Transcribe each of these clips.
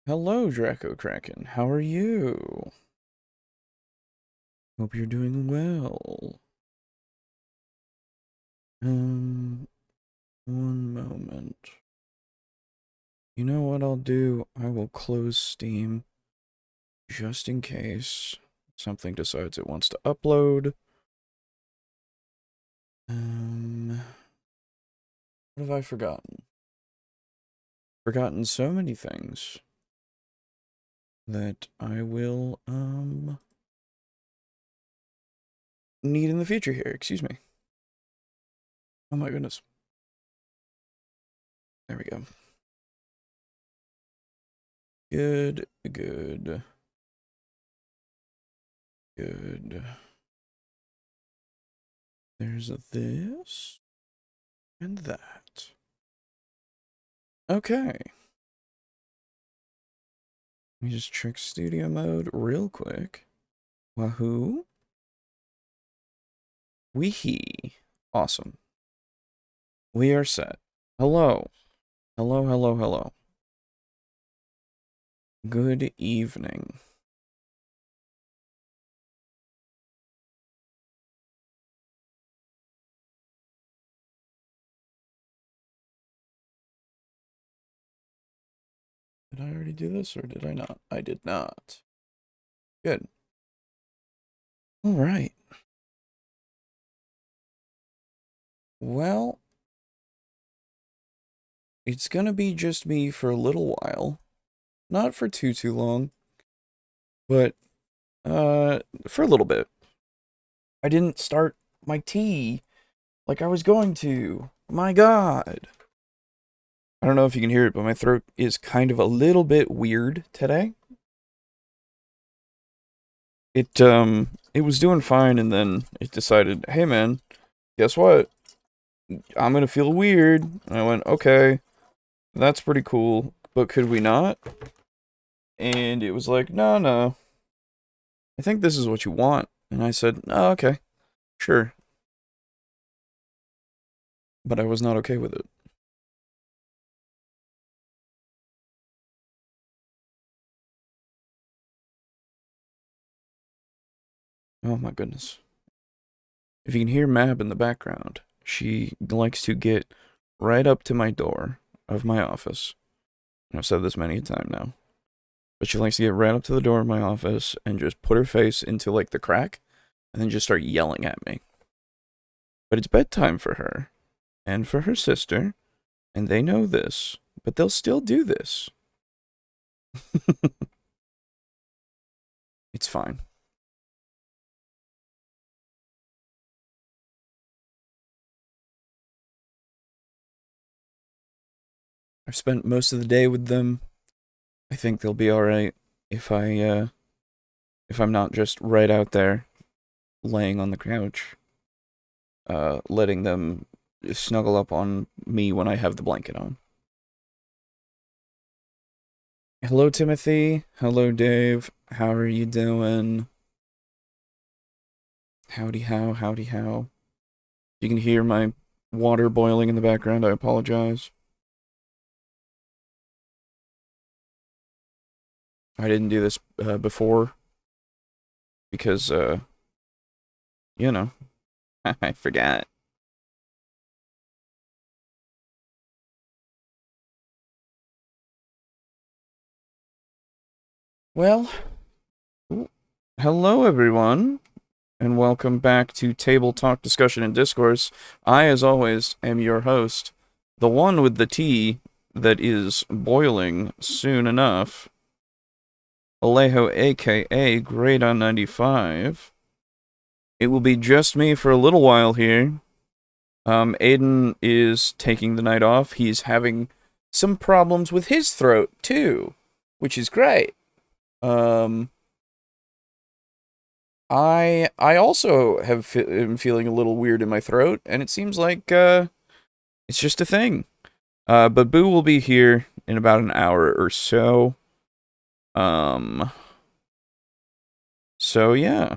Hello, Draco Kraken. How are you? Hope you're doing well. One moment. You know what I'll do? I will close Steam just in case something decides it wants to upload. What have I forgotten? Forgotten so many things that I will, need in the future here. Excuse me. Oh my goodness. There we go. Good. There's this and that. Okay. Let me just check studio mode real quick. Wahoo. Weehee. Awesome. We are set. Hello. Hello. Good evening. Did I already do this or did I not? I did not. Good. All right. Well, it's gonna be just me for a little while. Not for too long, but for a little bit. I didn't start my tea like I was going to. My God. I don't know if you can hear it, but my throat is kind of a little bit weird today. It was doing fine, and then it decided, hey man, guess what? I'm gonna feel weird. And I went, okay, that's pretty cool, but could we not? And it was like, no, I think this is what you want. And I said, oh, okay, sure. But I was not okay with it. Oh my goodness. If you can hear Mab in the background, she likes to get right up to my door of my office. I've said this many a time now. But she likes to get right up to the door of my office and just put her face into, like, the crack and then just start yelling at me. But it's bedtime for her and for her sister, and they know this, but they'll still do this. It's fine. I've spent most of the day with them. I think they'll be alright if I'm not just right out there laying on the couch, letting them snuggle up on me when I have the blanket on. Hello, Timothy. Hello, Dave. How are you doing? Howdy how. You can hear my water boiling in the background. I apologize. I didn't do this before because, you know, I forgot. Well, hello everyone, and welcome back to Table Talk Discussion and Discourse. I, as always, am your host, the one with the tea that is boiling soon enough. Alejo, aka Great on 95. It will be just me for a little while here. Aiden is taking the night off. He's having some problems with his throat, too, which is great. I also am feeling a little weird in my throat, and it seems like, it's just a thing. But Boo will be here in about an hour or so. So yeah.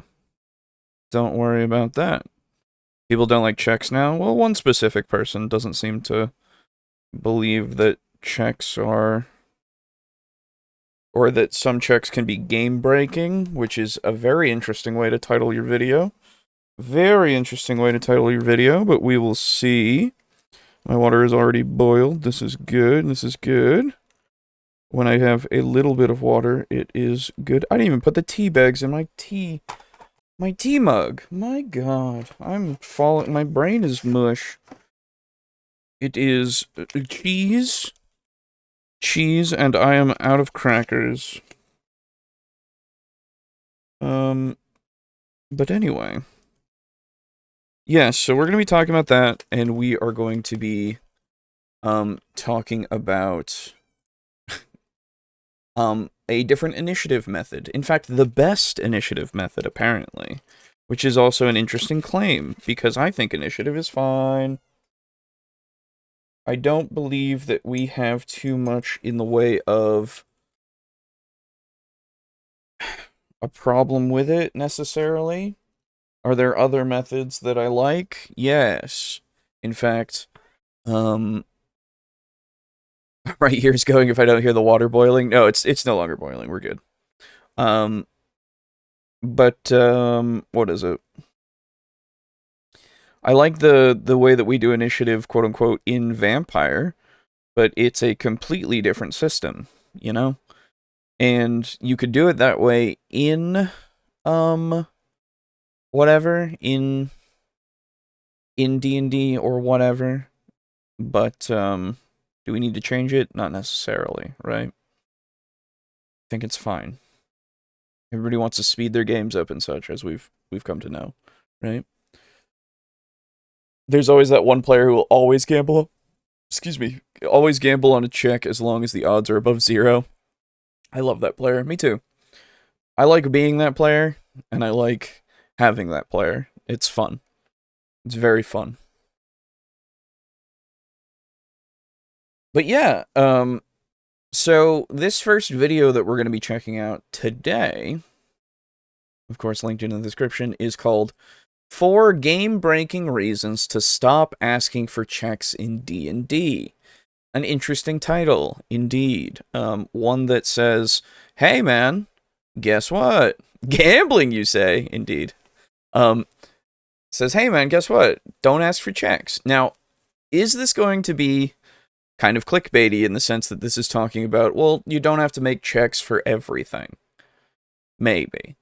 Don't worry about that. People don't like checks now? Well, one specific person doesn't seem to believe that checks are or that some checks can be game-breaking, which is a very interesting way to title your video. Very interesting way to title your video, but we will see. My water is already boiled. This is good. This is good. When I have a little bit of water, it is good. I didn't even put the tea bags in my tea mug. My God, I'm falling. My brain is mush. It is cheese, and I am out of crackers. But anyway. Yes, so we're going to be talking about that, and we are going to be, talking about, a different initiative method. In fact, the best initiative method, apparently. Which is also an interesting claim, because I think initiative is fine. I don't believe that we have too much in the way of a problem with it, necessarily. Are there other methods that I like? Yes. In fact, right here's going if I don't hear the water boiling. No, it's no longer boiling. We're good. What is it? I like the way that we do initiative, quote unquote, in Vampire, but it's a completely different system, you know? And you could do it that way in whatever, in D&D or whatever, but do we need to change it? Not necessarily, right? I think it's fine. Everybody wants to speed their games up and such, as we've come to know, right? There's always that one player who will always gamble. Excuse me, always gamble on a check as long as the odds are above 0. I love that player. Me too. I like being that player, and I like having that player. It's fun. It's very fun. But yeah, so this first video that we're going to be checking out today, of course linked in the description, is called 4 Game-Breaking Reasons to Stop Asking for Checks in D&D. An interesting title, indeed. One that says, hey man, guess what? Gambling, you say? Indeed. Says, hey man, guess what? Don't ask for checks. Now, is this going to be kind of clickbaity in the sense that this is talking about, well, you don't have to make checks for everything? Maybe.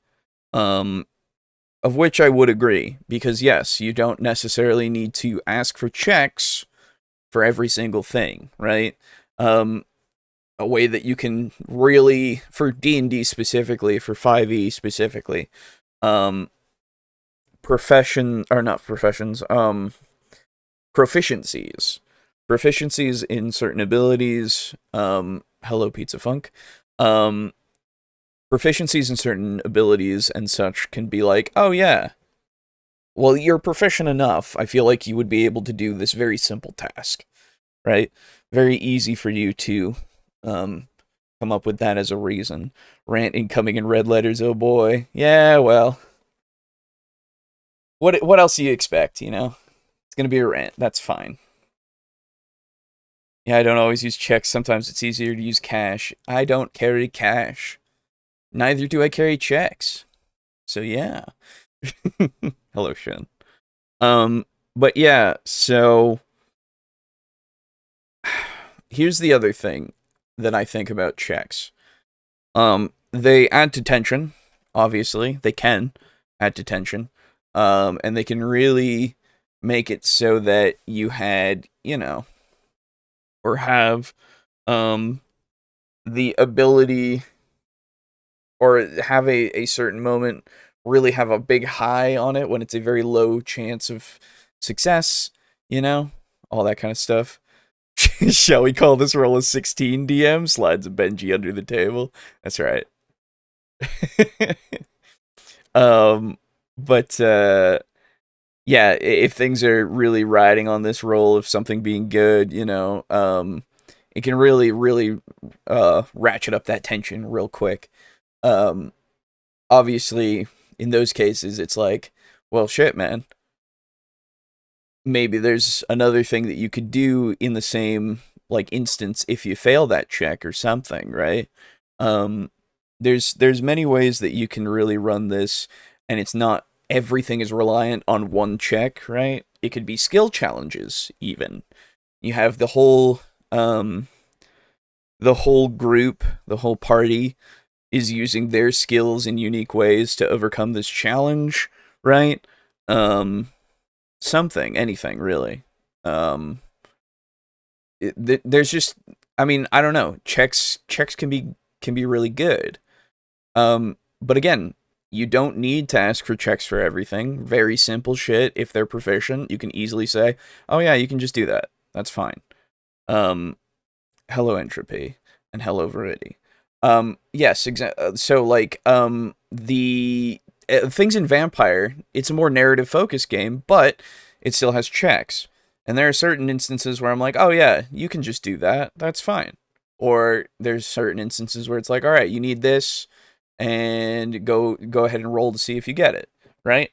Of which I would agree, because yes, you don't necessarily need to ask for checks for every single thing, right? A way that you can really, for D&D specifically, for 5e specifically, proficiencies in certain abilities, hello Pizza Funk, proficiencies in certain abilities and such can be like, oh yeah, well, you're proficient enough, I feel like you would be able to do this very simple task, right? Very easy for you to come up with that as a reason. Rant incoming in red letters, oh boy. Yeah, well, what else do you expect, you know? It's gonna be a rant, that's fine. Yeah, I don't always use checks, sometimes it's easier to use cash. I don't carry cash. Neither do I carry checks. So yeah. Hello, Shen. But yeah, so here's the other thing that I think about checks. They add to tension, obviously. They can add to tension. And they can really make it so that you had, you know, or have the ability, or have a certain moment really have a big high on it when it's a very low chance of success, you know? All that kind of stuff. Shall we call this roll a 16 DM? Slides a Benji under the table. That's right. Yeah, if things are really riding on this roll of something being good, you know, it can really, really ratchet up that tension real quick. Obviously, in those cases, it's like, well, shit, man. Maybe there's another thing that you could do in the same, like, instance if you fail that check or something, right? There's many ways that you can really run this, and it's not everything is reliant on one check, right? It could be skill challenges, even. You have the whole group, the whole party is using their skills in unique ways to overcome this challenge, right? Something, anything, really. There's just, I mean, I don't know. Checks can be really good. But again, you don't need to ask for checks for everything. Very simple shit. If they're proficient, you can easily say, "Oh yeah, you can just do that. That's fine." Hello entropy and hello variety. Yes, so like the things in Vampire, it's a more narrative focused game, but it still has checks. And there are certain instances where I'm like, "Oh yeah, you can just do that. That's fine." Or there's certain instances where it's like, "All right, you need this and go ahead and roll to see if you get it." Right?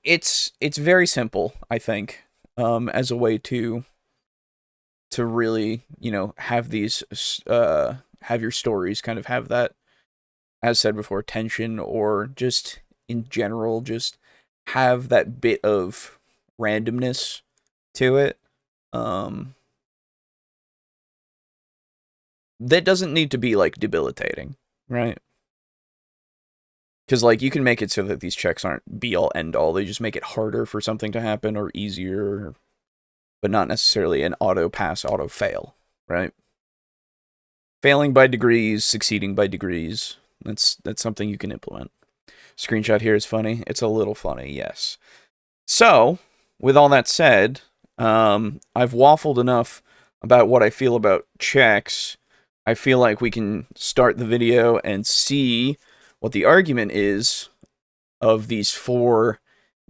It's very simple, I think, as a way to really, have these, have your stories kind of have that, as said before, tension, or just in general, just have that bit of randomness to it. That doesn't need to be, like, debilitating, right? Because, like, you can make it so that these checks aren't be-all, end-all. They just make it harder for something to happen, or easier, but not necessarily an auto-pass, auto-fail, right? Failing by degrees, succeeding by degrees. That's something you can implement. Screenshot here is funny. It's a little funny, yes. So, with all that said, I've waffled enough about what I feel about checks. I feel like we can start the video and see what the argument is of these 4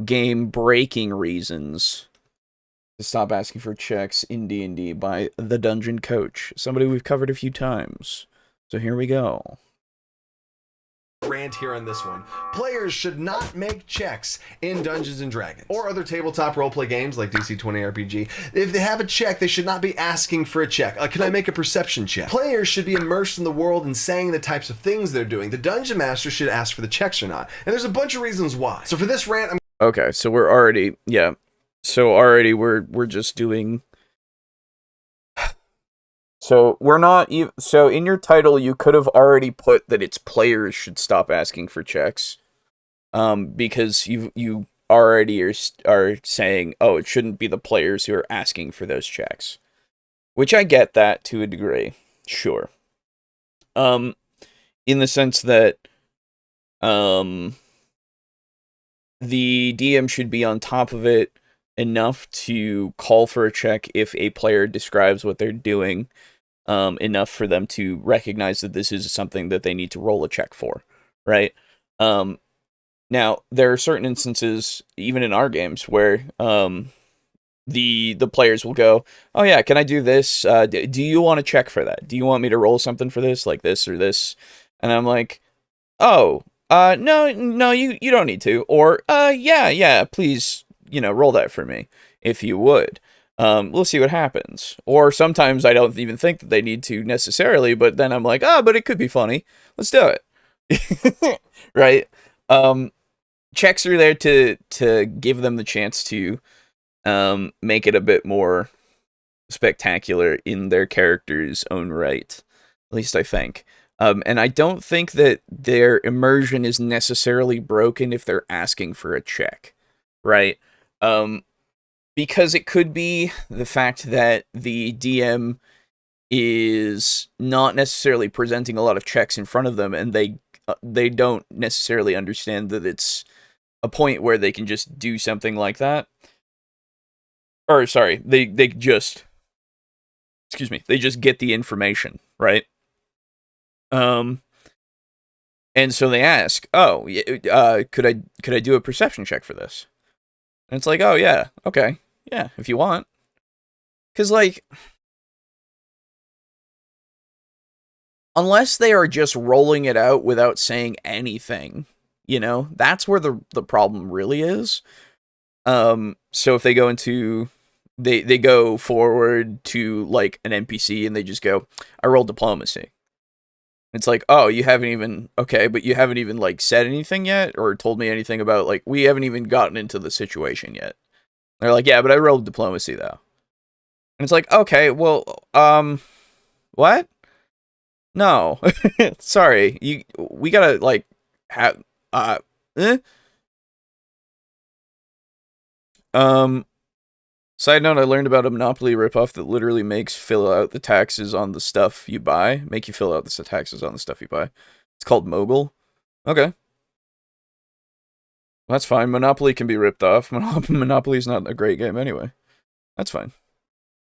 game-breaking reasons to stop asking for checks in D&D by the Dungeon Coach, somebody we've covered a few times. So here we go. Rant here on this one. Players should not make checks in Dungeons and Dragons or other tabletop roleplay games like DC 20RPG. If they have a check, they should not be asking for a check. Can I make a perception check? Players should be immersed in the world and saying the types of things they're doing. The Dungeon Master should ask for the checks or not. And there's a bunch of reasons why. So for this rant, Okay, so we're already, yeah. So already we're just doing... So we're not even... So in your title, you could have already put that it's players should stop asking for checks. Because you already are saying, oh, it shouldn't be the players who are asking for those checks. Which I get that to a degree. Sure. In the sense that the DM should be on top of it enough to call for a check if a player describes what they're doing, enough for them to recognize that this is something that they need to roll a check for, right? Now, there are certain instances, even in our games, where the players will go, oh yeah, can I do this? Do you want to check for that? Do you want me to roll something for this, like this or this? And I'm like, oh, no, you don't need to. Or, yeah, please, roll that for me, if you would. We'll see what happens. Or sometimes I don't even think that they need to necessarily, but then I'm like, but it could be funny. Let's do it. Right? Checks are there to give them the chance to make it a bit more spectacular in their character's own right. At least I think. And I don't think that their immersion is necessarily broken if they're asking for a check, right? Because it could be the fact that the DM is not necessarily presenting a lot of checks in front of them, and they don't necessarily understand that it's a point where they can just do something like that. Or, sorry, they just... Excuse me. They just get the information, right? And so they ask, oh, could I do a perception check for this? And it's like, oh, yeah, okay. Yeah, if you want. Because, like... Unless they are just rolling it out without saying anything, that's where the problem really is. So if they go into... They go forward to, like, an NPC and they just go, I rolled diplomacy. It's like, oh, you haven't even, okay, but you haven't even, like, said anything yet, or told me anything about, like, we haven't even gotten into the situation yet. They're like, yeah, but I rolled diplomacy, though. And it's like, okay, well, what? No. Sorry, we gotta, like, have, eh? Side note, I learned about a Monopoly ripoff that literally makes fill out the taxes on the stuff you buy. Make you fill out the taxes on the stuff you buy. It's called Mogul. Okay. That's fine. Monopoly can be ripped off. Monopoly's not a great game anyway. That's fine.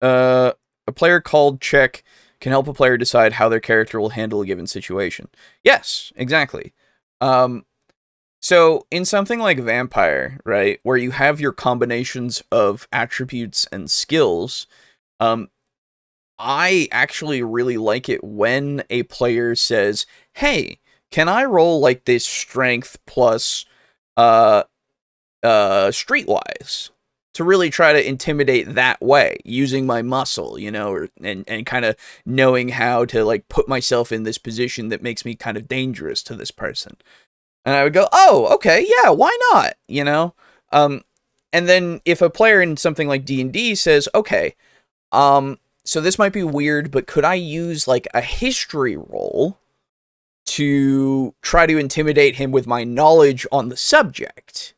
A player called check can help a player decide how their character will handle a given situation. Yes, exactly. So in something like Vampire, right, where you have your combinations of attributes and skills, I actually really like it when a player says, "Hey, can I roll like this strength plus streetwise to really try to intimidate that way using my muscle, you know, and kind of knowing how to like put myself in this position that makes me kind of dangerous to this person." And I would go, "Oh, okay, yeah, why not?" You know? And then if a player in something like D&D says, "Okay, so this might be weird, but could I use like a history roll to try to intimidate him with my knowledge on the subject?"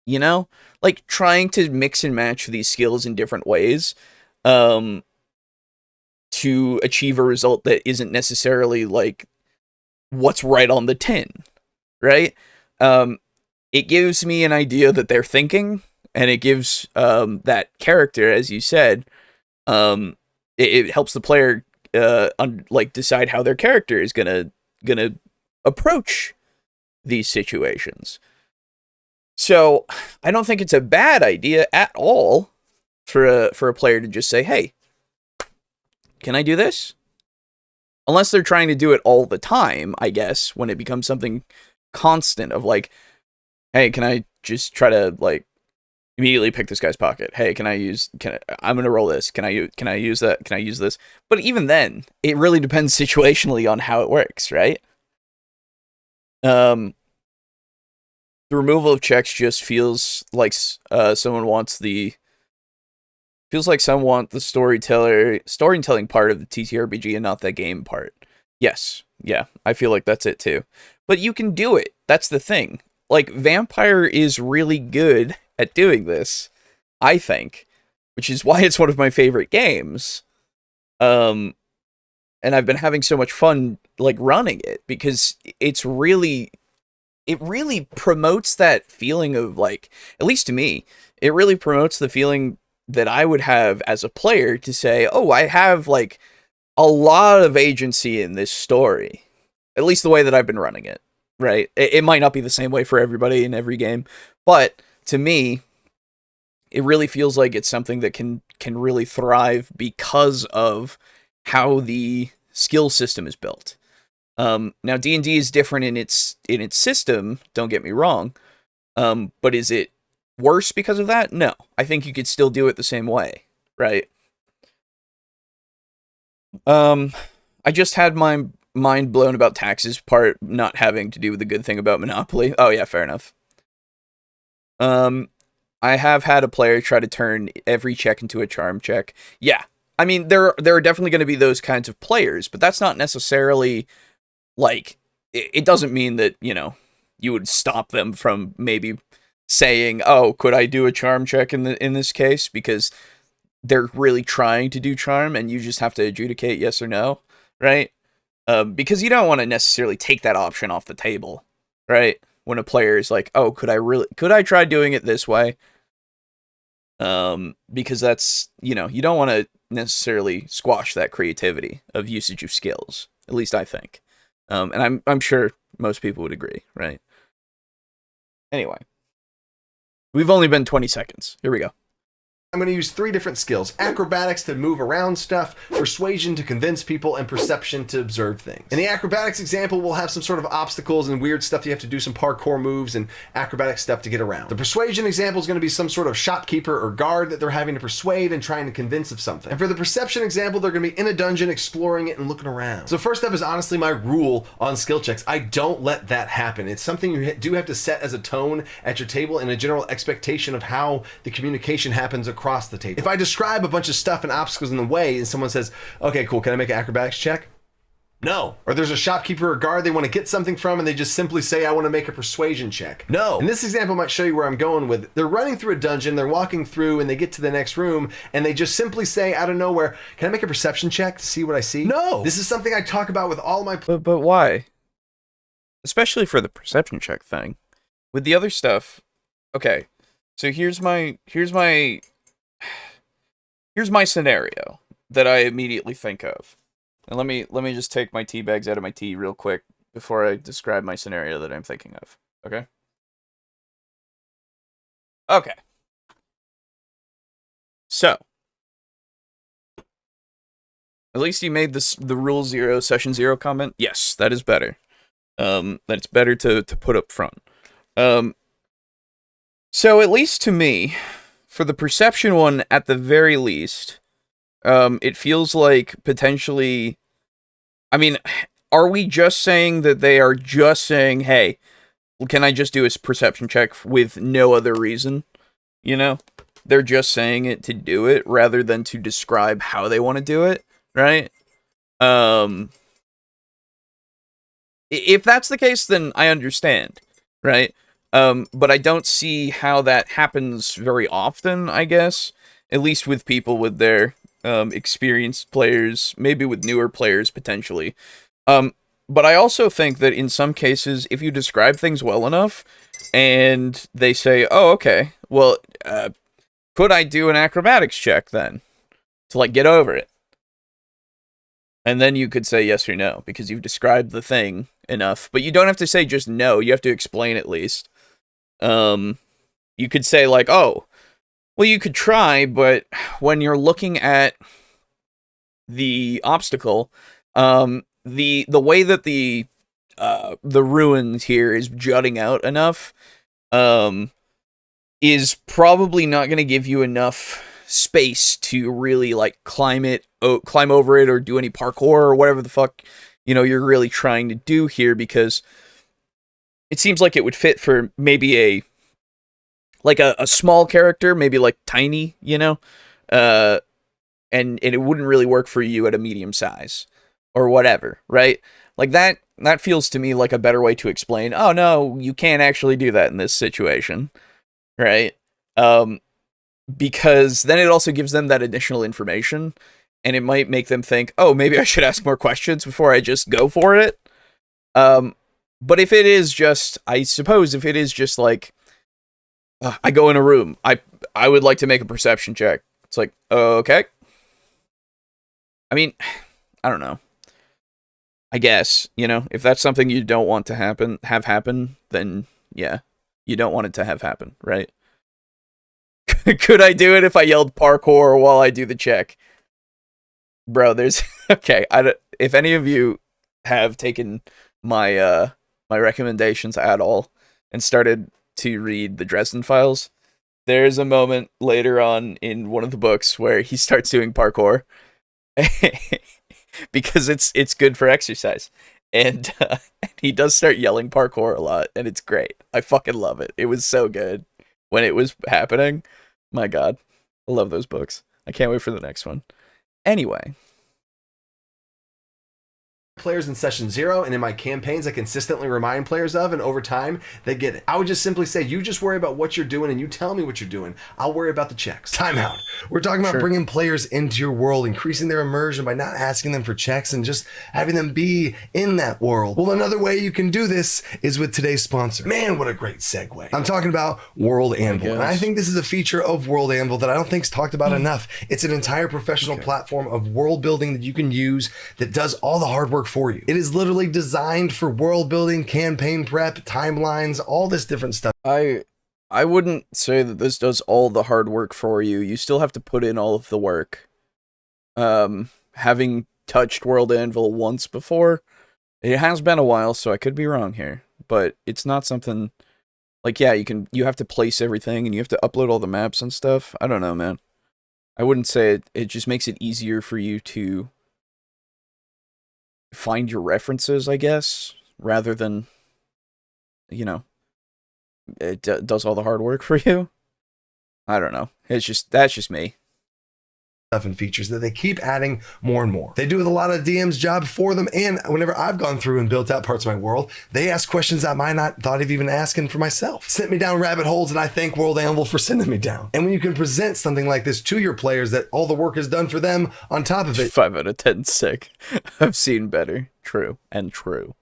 You know? Like trying to mix and match these skills in different ways to achieve a result that isn't necessarily like what's right on the tin, right? It gives me an idea that they're thinking, and it gives that character, as you said, it helps the player like decide how their character is gonna approach these situations. So I don't think it's a bad idea at all for a player to just say, "Hey, can I do this?" Unless they're trying to do it all the time, I guess, when it becomes something constant of like, "Hey, can I just try to like immediately pick this guy's pocket? Hey, I'm gonna roll this. Can I use that? Can I use this?" But even then, it really depends situationally on how it works, right? The removal of checks just feels like someone wants the storytelling part of the TTRPG and not the game part. Yes, yeah, I feel like that's it too. But you can do it. That's the thing. Like Vampire is really good at doing this, I think, which is why it's one of my favorite games. And I've been having so much fun like running it because it really promotes that feeling of like, at least to me, it really promotes the feeling that I would have as a player to say, "Oh, I have like a lot of agency in this story." At least the way that I've been running it, right? It might not be the same way for everybody in every game, but to me, it really feels like it's something that can really thrive because of how the skill system is built. Now D&D is different in its system, don't get me wrong. But is it worse because of that? No. I think you could still do it the same way, right? I just had my mind blown about taxes part not having to do with the good thing about Monopoly. Oh yeah, fair enough. I have had a player try to turn every check into a charm check. Yeah. I mean, there are definitely going to be those kinds of players, but that's not necessarily like it doesn't mean that, you know, you would stop them from maybe saying, "Oh, could I do a charm check in this case?" because they're really trying to do charm and you just have to adjudicate yes or no, right? Because you don't want to necessarily take that option off the table, right? When a player is like, "Oh, could I try doing it this way?" Because that's, you know, you don't want to necessarily squash that creativity of usage of skills. At least I think. And I'm sure most people would agree, right? Anyway. We've only been 20 seconds. Here we go. I'm going to use 3 different skills: acrobatics to move around stuff, persuasion to convince people, and perception to observe things. In the acrobatics example, we'll have some sort of obstacles and weird stuff. You have to do some parkour moves and acrobatic stuff to get around. The persuasion example is going to be some sort of shopkeeper or guard that they're having to persuade and trying to convince of something. And for the perception example, they're going to be in a dungeon exploring it and looking around. So first up is honestly my rule on skill checks. I don't let that happen. It's something you do have to set as a tone at your table and a general expectation of how the communication happens across the table. If I describe a bunch of stuff and obstacles in the way and someone says, okay, cool, can I make an acrobatics check? No. Or there's a shopkeeper or guard they want to get something from and they just simply say, I want to make a persuasion check. No. And this example might show you where I'm going with. They're running through a dungeon, they're walking through and they get to the next room and they just simply say out of nowhere, can I make a perception check to see what I see? No. This is something I talk about with all my... But why? Especially for the perception check thing. With the other stuff, okay. So here's my scenario that I immediately think of. And let me just take my tea bags out of my tea real quick before I describe my scenario that I'm thinking of. Okay? Okay. So, at least you made this the rule 0 session 0 comment. Yes, that is better. That's better to put up front. So at least to me, for the perception one, at the very least, it feels like potentially, I mean, are we just saying that they are just saying, hey, can I just do a perception check with no other reason? You know? They're just saying it to do it rather than to describe how they want to do it, right? If that's the case, then I understand, right? But I don't see how that happens very often, I guess. At least with people with their experienced players, maybe with newer players, potentially. But I also think that in some cases, if you describe things well enough, and they say, oh, okay, well, could I do an acrobatics check, then? To, like, get over it. And then you could say yes or no, because you've described the thing enough. But you don't have to say just no, you have to explain at least. You could say, like, oh, well, you could try, but when you're looking at the obstacle, the way that the ruins here is jutting out enough, is probably not going to give you enough space to really, like, climb over it or do any parkour or whatever the fuck, you know, you're really trying to do here, because it seems like it would fit for maybe a small character, maybe like tiny, you know, and it wouldn't really work for you at a medium size or whatever, right? Like that feels to me like a better way to explain, oh no, you can't actually do that in this situation, right? Because then it also gives them that additional information, and it might make them think, oh, maybe I should ask more questions before I just go for it. But if it is just, I suppose if it is just like, I go in a room, I would like to make a perception check. It's like, okay. I mean, I don't know. I guess, you know, if that's something you don't want to have happen, then yeah, you don't want it to have happen, right? Could I do it if I yelled parkour while I do the check? Bro, there's okay. If any of you have taken my my recommendations at all and started to read the Dresden Files, there's a moment later on in one of the books where he starts doing parkour because it's good for exercise, and he does start yelling parkour a lot, and it's great. I fucking love it. It was so good when it was happening. My God, I love those books. I can't wait for the next one. Anyway. Players in session 0 and in my campaigns I consistently remind players of, and over time they get it. I would just simply say, you just worry about what you're doing and you tell me what you're doing. I'll worry about the checks. Time out. We're talking about bringing players into your world, increasing their immersion by not asking them for checks and just having them be in that world. Well, another way you can do this is with today's sponsor. Man, what a great segue. I'm talking about World Anvil, and I think this is a feature of World Anvil that I don't think is talked about enough. It's an entire professional platform of world building that you can use that does all the hard work for you. It is literally designed for world building, campaign prep, timelines, all this different stuff. I I wouldn't say that this does all the hard work for you. You still have to put in all of the work. Having touched World Anvil once before, it has been a while, so I could be wrong here. But it's not something like, yeah, you have to place everything and you have to upload all the maps and stuff. I don't know, man. I wouldn't say it just makes it easier for you to find your references, I guess, rather than, you know, it does all the hard work for you. I don't know. That's just me. Stuff and features that they keep adding more and more. They do a lot of DM's job for them, and whenever I've gone through and built out parts of my world, they ask questions I might not thought of even asking for myself. Sent me down rabbit holes, and I thank World Anvil for sending me down. And when you can present something like this to your players, that all the work is done for them on top of it. 5 out of 10 sick. I've seen better. True and true.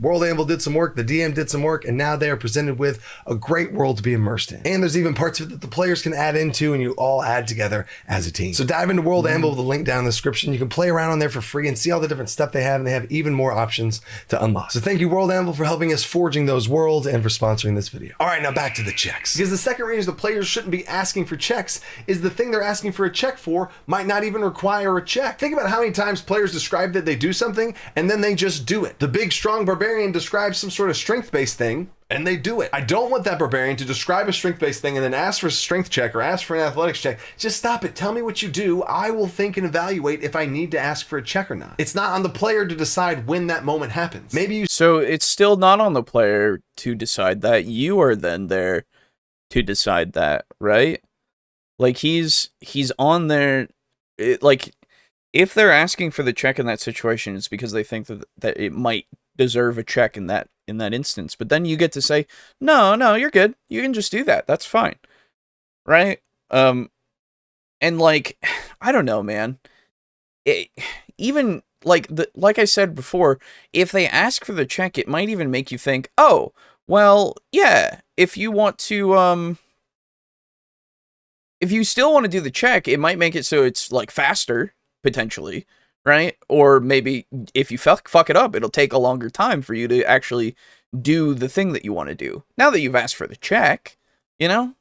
World Anvil did some work, the DM did some work, and now they are presented with a great world to be immersed in. And there's even parts of it that the players can add into, and you all add together as a team. So dive into World Anvil with the link down in the description. You can play around on there for free and see all the different stuff they have, and they have even more options to unlock. So thank you, World Anvil, for helping us forging those worlds and for sponsoring this video. All right, now back to the checks. Because the second reason the players shouldn't be asking for checks is the thing they're asking for a check for might not even require a check. Think about how many times players describe that they do something, and then they just do it. The big, strong barbarian describes some sort of strength-based thing, and they do it. I don't want that barbarian to describe a strength-based thing and then ask for a strength check or ask for an athletics check. Just stop it. Tell me what you do. I will think and evaluate if I need to ask for a check or not. It's not on the player to decide when that moment happens. Maybe you... So it's still not on the player to decide that. You are then there to decide that, right? Like, he's on there... like, if they're asking for the check in that situation, it's because they think that it might deserve a check in that instance. But then you get to say, no, you're good. You can just do that. That's fine. Right? And like, I don't know, man. Even like I said before, if they ask for the check, it might even make you think, oh, well, yeah, if you want to, if you still want to do the check, it might make it so it's like faster, potentially. Right? Or maybe if you fuck it up, it'll take a longer time for you to actually do the thing that you want to do. Now that you've asked for the check, you know,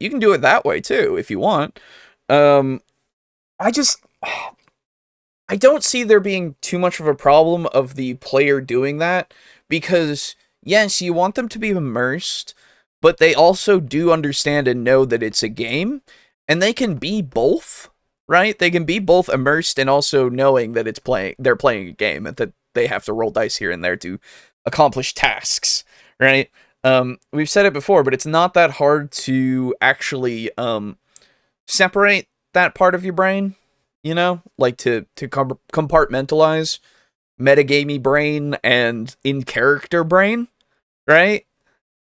you can do it that way too, if you want. I don't see there being too much of a problem of the player doing that, because yes, you want them to be immersed, but they also do understand and know that it's a game, and they can be both. Right? They can be both immersed and also knowing that they're playing a game and that they have to roll dice here and there to accomplish tasks, right? We've said it before, but it's not that hard to actually separate that part of your brain, you know? Like to compartmentalize metagamey brain and in-character brain, right?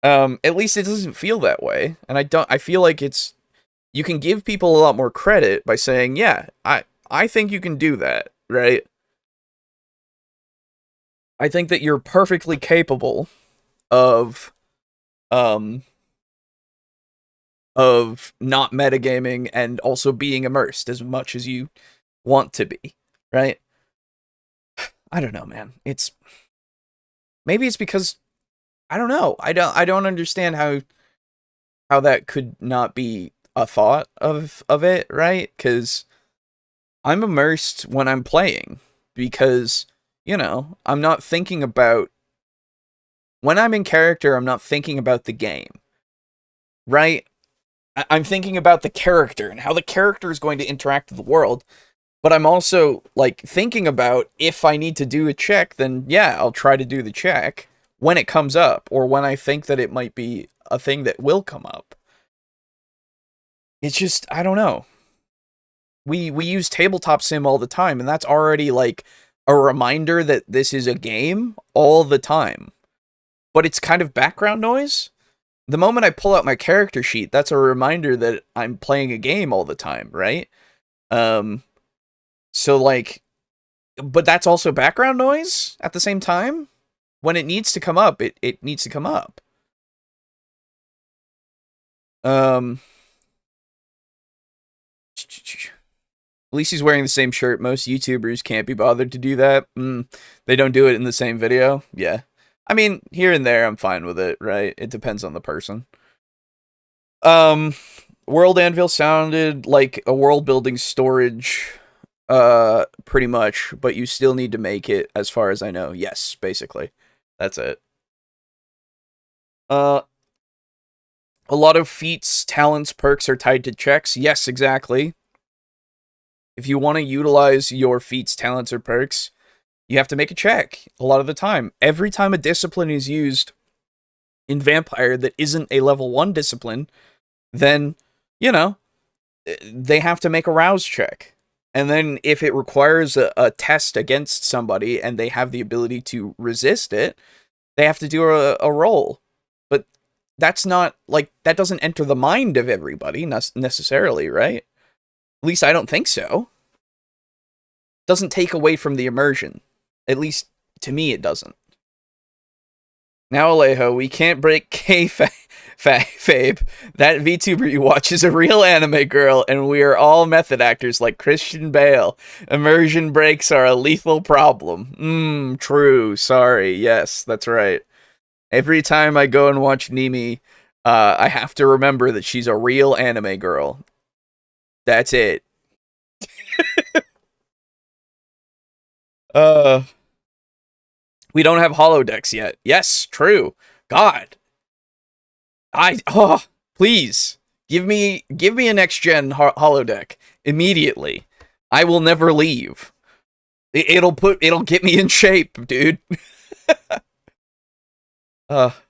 At least it doesn't feel that way. And I feel like you can give people a lot more credit by saying, yeah, I think you can do that, right? I think that you're perfectly capable of not metagaming and also being immersed as much as you want to be, right? I don't know, man. Maybe it's because I don't know. I don't understand how that could not be a thought of it, right? Because I'm immersed when I'm playing, because, you know, I'm not thinking about, when I'm in character, I'm not thinking about the game, right? I'm thinking about the character and how the character is going to interact with the world, but I'm also, like, thinking about if I need to do a check, then yeah, I'll try to do the check when it comes up, or when I think that it might be a thing that will come up. It's just, I don't know. We use tabletop sim all the time, and that's already like a reminder that this is a game all the time. But it's kind of background noise. The moment I pull out my character sheet, that's a reminder that I'm playing a game all the time, right? So like, but that's also background noise at the same time. When it needs to come up, it needs to come up. At least he's wearing the same shirt. Most YouTubers can't be bothered to do that. They don't do it in the same video. Yeah. I mean, here and there, I'm fine with it, right? It depends on the person. World Anvil sounded like a world building storage, pretty much, but you still need to make it, as far as I know. Yes, basically. That's it. A lot of feats, talents, perks are tied to checks. Yes, exactly. If you want to utilize your feats, talents, or perks, you have to make a check a lot of the time. Every time a discipline is used in Vampire that isn't a level 1 discipline, then, you know, they have to make a rouse check. And then if it requires a test against somebody and they have the ability to resist it, they have to do a roll. But that's not, like, that doesn't enter the mind of everybody necessarily, right? At least I don't think so. Doesn't take away from the immersion. At least, to me, it doesn't. Now, Alejo, we can't break kayfabe. That VTuber you watch is a real anime girl, and we are all method actors like Christian Bale. Immersion breaks are a lethal problem. True. Sorry. Yes, that's right. Every time I go and watch Nimi, I have to remember that she's a real anime girl. That's it. We don't have holodecks yet. Yes, true. God. Please. Give me a next gen holodeck immediately. I will never leave. It'll get me in shape, dude. That's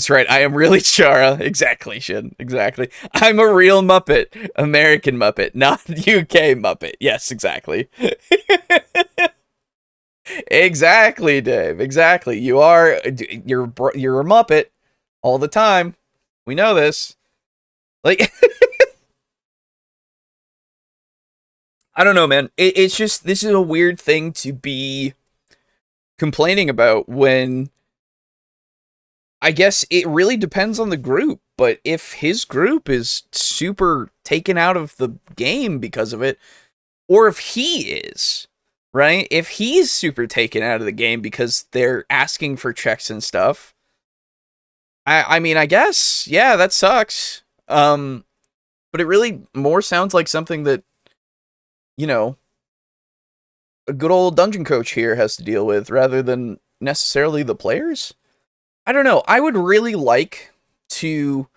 right. I am really Chara. Exactly, Shin. Exactly. I'm a real Muppet. American Muppet, not UK Muppet. Yes, exactly. Exactly, Dave. Exactly. You're a Muppet all the time. We know this. Like, I don't know, man. It's just, this is a weird thing to be complaining about when, I guess it really depends on the group, but if his group is super taken out of the game because of it, or if he is, right? If he's super taken out of the game because they're asking for checks and stuff, I mean, I guess, yeah, that sucks. But it really more sounds like something that, you know, a good old dungeon coach here has to deal with rather than necessarily the players. I don't know. I would really like to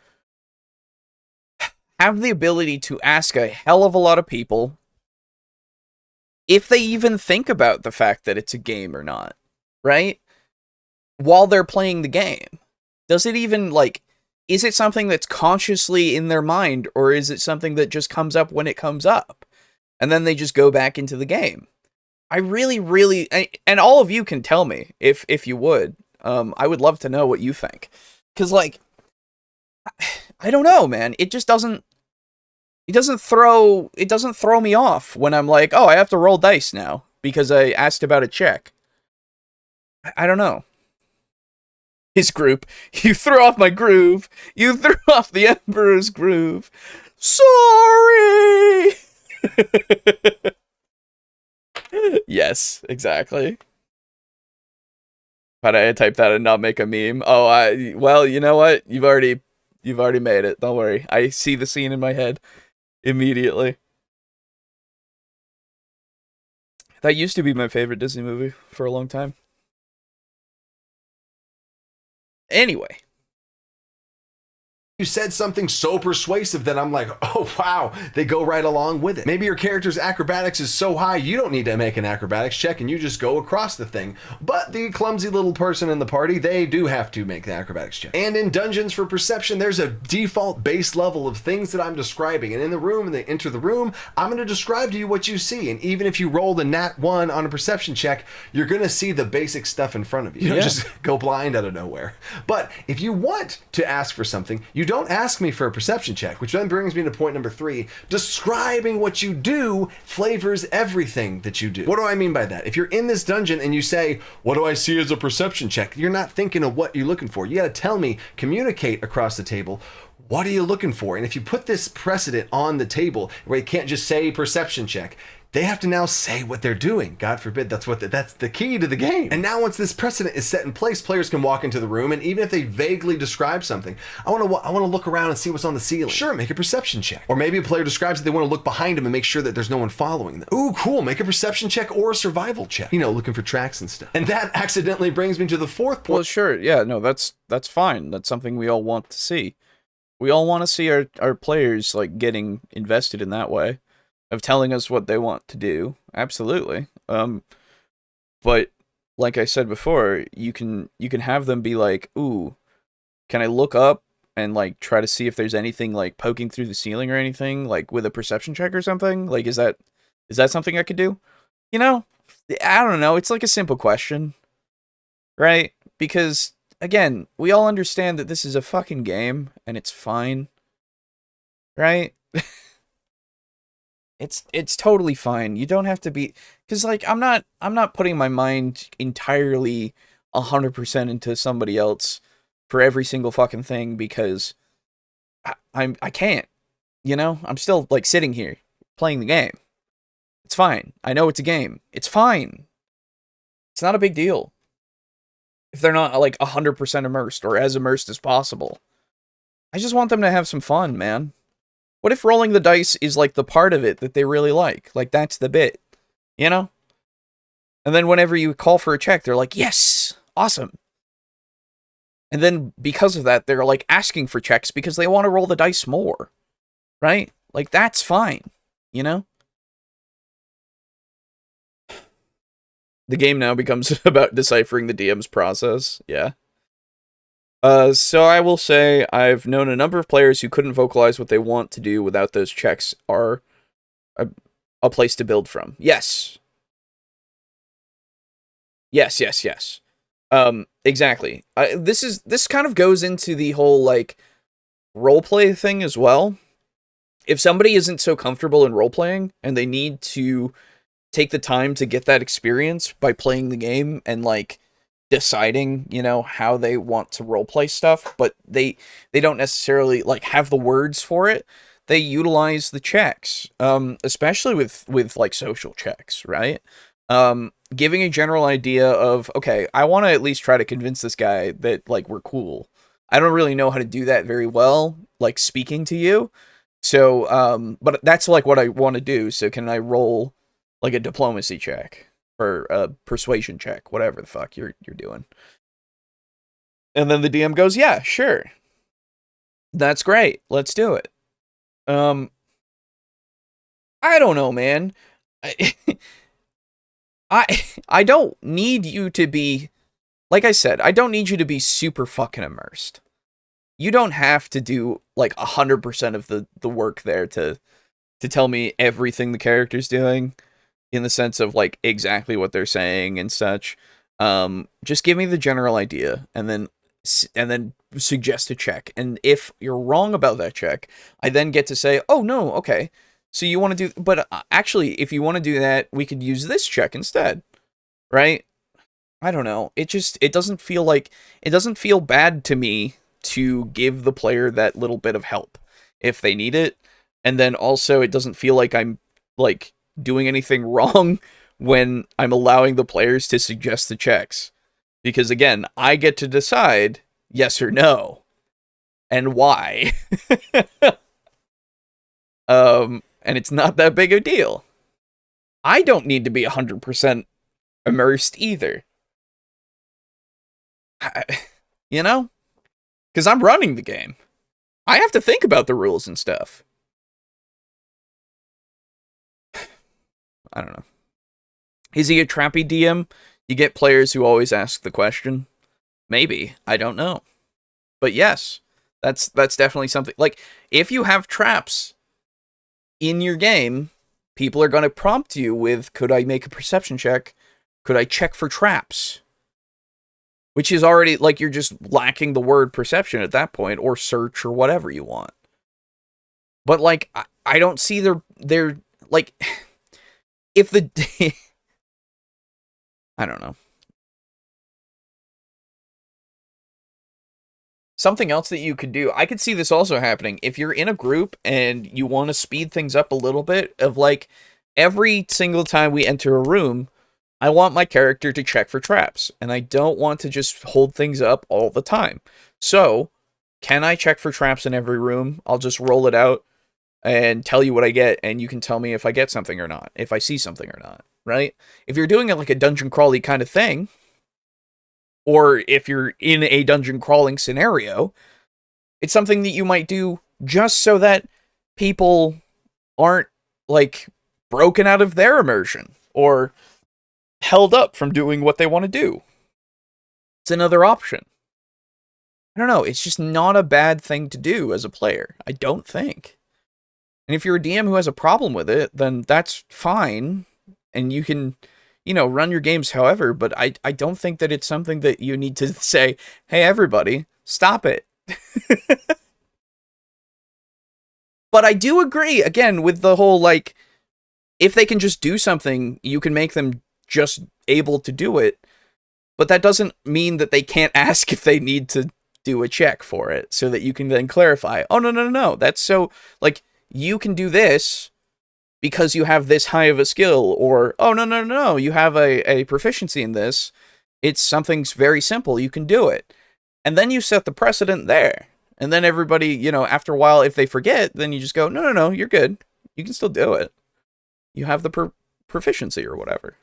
have the ability to ask a hell of a lot of people if they even think about the fact that it's a game or not, right? While they're playing the game. Does it even, like, is it something that's consciously in their mind, or is it something that just comes up when it comes up? And then they just go back into the game. I really, and all of you can tell me, if you would. I would love to know what you think. Because, like, I don't know, man. It just doesn't... It doesn't throw me off when I'm like, oh, I have to roll dice now because I asked about a check. I don't know. His group. You threw off my groove. You threw off the Emperor's groove. Sorry! Yes, exactly. How did I type that and not make a meme? Oh, well, you know what? You've already made it. Don't worry. I see the scene in my head immediately. That used to be my favorite Disney movie for a long time. Anyway. You said something so persuasive that I'm like, oh wow, they go right along with it. Maybe your character's acrobatics is so high you don't need to make an acrobatics check and you just go across the thing. But the clumsy little person in the party, they do have to make the acrobatics check. And in Dungeons for Perception, there's a default base level of things that I'm describing. And in the room, when they enter the room, I'm going to describe to you what you see. And even if you roll the nat 1 on a perception check, you're going to see the basic stuff in front of you. You don't just go blind out of nowhere. But if you want to ask for something, you don't ask me for a perception check, which then brings me to point number 3. Describing what you do flavors everything that you do. What do I mean by that? If you're in this dungeon and you say, what do I see as a perception check? You're not thinking of what you're looking for. You got to tell me, communicate across the table. What are you looking for? And if you put this precedent on the table where you can't just say perception check, They have to now say what they're doing. God forbid, that's the key to the game. And now once this precedent is set in place, players can walk into the room, and even if they vaguely describe something, I want to look around and see what's on the ceiling. Sure, make a perception check. Or maybe a player describes that they want to look behind him and make sure that there's no one following them. Ooh, cool, make a perception check or a survival check. You know, looking for tracks and stuff. And that accidentally brings me to the fourth point. Well, sure, yeah, no, that's fine. That's something we all want to see. We all want to see our players, like, getting invested in that way, of telling us what they want to do. Absolutely. But, like I said before, you can have them be like, ooh, can I look up and, like, try to see if there's anything, like, poking through the ceiling or anything, like, with a perception check or something? Like, is that something I could do? You know? I don't know, it's like a simple question. Right? Because, again, we all understand that this is a fucking game, and it's fine. Right? It's totally fine. You don't have to be... Because, like, I'm not putting my mind entirely 100% into somebody else for every single fucking thing, because I can't. You know? I'm still, like, sitting here, playing the game. It's fine. I know it's a game. It's fine. It's not a big deal. If they're not, like, 100% immersed, or as immersed as possible. I just want them to have some fun, man. What if rolling the dice is, like, the part of it that they really like? Like, that's the bit. You know? And then whenever you call for a check, they're like, yes! Awesome! And then, because of that, they're, like, asking for checks because they want to roll the dice more. Right? Like, that's fine. You know? The game now becomes about deciphering the DM's process. Yeah. So I will say I've known a number of players who couldn't vocalize what they want to do without those checks are a place to build from. Yes. Yes. Exactly. This kind of goes into the whole, like, roleplay thing as well. If somebody isn't so comfortable in roleplaying and they need to take the time to get that experience by playing the game and, like, deciding, you know, how they want to roleplay stuff, but they don't necessarily, like, have the words for it, they utilize the checks, especially with like, social checks, right? Giving a general idea of, okay, I want to at least try to convince this guy that, like, we're cool. I don't really know how to do that very well, like, speaking to you, so, but that's, like, what I want to do, so can I roll, like, a diplomacy check, or a persuasion check, whatever the fuck you're doing. And then the DM goes, yeah, sure. That's great. Let's do it. I don't know, man. I don't need you to be, like I said, I don't need you to be super fucking immersed. You don't have to do, like, 100% of the work there to tell me everything the character's doing, in the sense of, like, exactly what they're saying and such. Just give me the general idea, and then suggest a check. And if you're wrong about that check, I then get to say, oh, no, okay, so you want to do... But actually, if you want to do that, we could use this check instead, right? I don't know. It doesn't feel like... It doesn't feel bad to me to give the player that little bit of help if they need it. And then also, it doesn't feel like I'm, like, doing anything wrong when I'm allowing the players to suggest the checks. Because, again, I get to decide yes or no. And why. And it's not that big a deal. I don't need to be 100% immersed either. You know? Because I'm running the game. I have to think about the rules and stuff. I don't know. Is he a trappy DM? You get players who always ask the question? Maybe. I don't know. But yes, that's definitely something. Like, if you have traps in your game, people are going to prompt you with, could I make a perception check? Could I check for traps? Which is already, like, you're just lacking the word perception at that point, or search, or whatever you want. But, like, I don't see their like... If the... I don't know. Something else that you could do, I could see this also happening, if you're in a group and you want to speed things up a little bit, of, like, every single time we enter a room, I want my character to check for traps, and I don't want to just hold things up all the time. So, can I check for traps in every room? I'll just roll it out and tell you what I get, and you can tell me if I get something or not, if I see something or not, right? If you're doing it like a dungeon crawly kind of thing, or if you're in a dungeon crawling scenario, it's something that you might do just so that people aren't, like, broken out of their immersion, or held up from doing what they want to do. It's another option. I don't know, it's just not a bad thing to do as a player, I don't think. And if you're a DM who has a problem with it, then that's fine, and you can, you know, run your games however, but I don't think that it's something that you need to say, hey, everybody, stop it. But I do agree, again, with the whole, like, if they can just do something, you can make them just able to do it, but that doesn't mean that they can't ask if they need to do a check for it, so that you can then clarify, oh, no, that's so, like, you can do this because you have this high of a skill, or, oh, no, you have a proficiency in this, it's something very simple, you can do it. And then you set the precedent there. And then everybody, you know, after a while, if they forget, then you just go, no, you're good. You can still do it. You have the proficiency or whatever.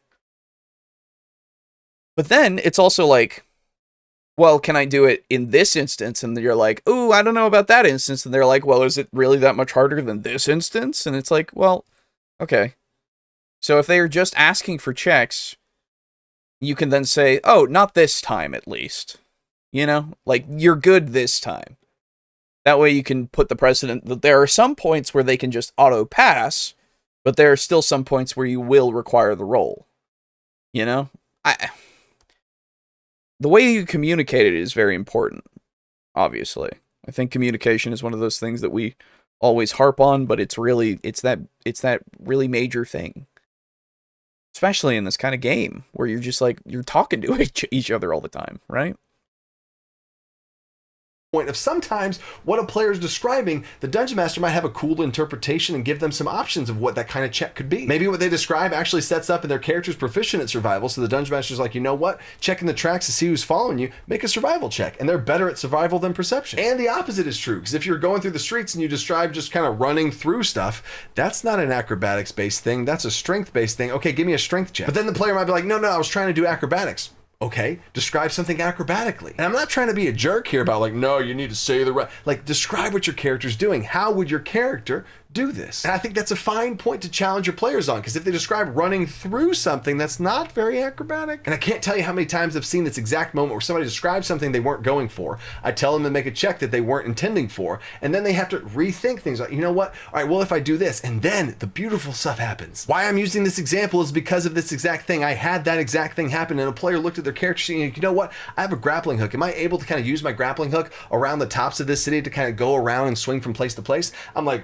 But then it's also like, well, can I do it in this instance? And you're like, ooh, I don't know about that instance. And they're like, well, is it really that much harder than this instance? And it's like, well, okay. So if they are just asking for checks, you can then say, oh, not this time at least. You know, like, you're good this time. That way you can put the precedent that there are some points where they can just auto-pass, but there are still some points where you will require the roll. You know? The way you communicate it is very important, obviously. I think communication is one of those things that we always harp on, but it's that really major thing. Especially in this kind of game, where you're just like, you're talking to each other all the time, right? Of sometimes what a player is describing, the dungeon master might have a cool interpretation and give them some options of what that kind of check could be. Maybe what they describe actually sets up in their character's proficient at survival, so the dungeon master's like, you know what, checking the tracks to see who's following you, make a survival check, and they're better at survival than perception. And the opposite is true, because if you're going through the streets and you describe just kind of running through stuff, that's not an acrobatics based thing, that's a strength based thing. Okay, give me a strength check. But then the player might be like, no, I was trying to do acrobatics. Okay, describe something acrobatically. And I'm not trying to be a jerk here about, like, no, you need to say the right, like, describe what your character's doing. How would your character do this? And I think that's a fine point to challenge your players on, because if they describe running through something, that's not very acrobatic. And I can't tell you how many times I've seen this exact moment where somebody describes something they weren't going for. I tell them to make a check that they weren't intending for, and then they have to rethink things like, you know what? All right, well, if I do this, and then the beautiful stuff happens. Why I'm using this example is because of this exact thing. I had that exact thing happen, and a player looked at their character sheet and, you know what? I have a grappling hook. Am I able to kind of use my grappling hook around the tops of this city to kind of go around and swing from place to place? I'm like,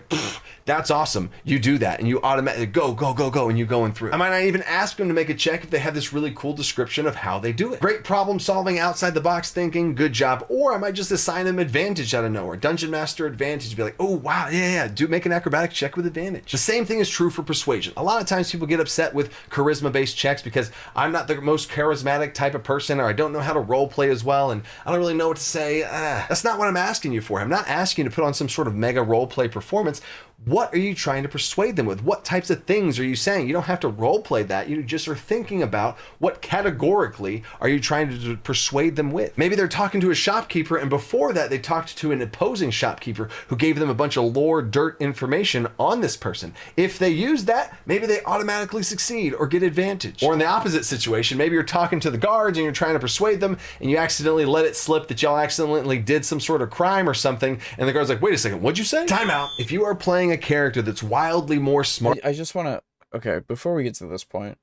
that's awesome. You do that, and you automatically go, and you going through. I might not even ask them to make a check if they have this really cool description of how they do it. Great problem solving, outside the box thinking, good job. Or I might just assign them advantage out of nowhere. Dungeon Master advantage, be like, oh wow, yeah, do make an acrobatic check with advantage. The same thing is true for persuasion. A lot of times people get upset with charisma based checks because I'm not the most charismatic type of person, or I don't know how to role play as well, and I don't really know what to say. That's not what I'm asking you for. I'm not asking you to put on some sort of mega role play performance. What are you trying to persuade them with? What types of things are you saying? You don't have to role play that. You just are thinking about what categorically are you trying to persuade them with. Maybe they're talking to a shopkeeper, and before that they talked to an opposing shopkeeper who gave them a bunch of lore dirt information on this person. If they use that, maybe they automatically succeed or get advantage. Or in the opposite situation, maybe you're talking to the guards and you're trying to persuade them, and you accidentally let it slip that y'all accidentally did some sort of crime or something, and the guard's like, wait a second, what'd you say? Time out. If you are playing a character that's wildly more smart. I just want to, okay, before we get to this point,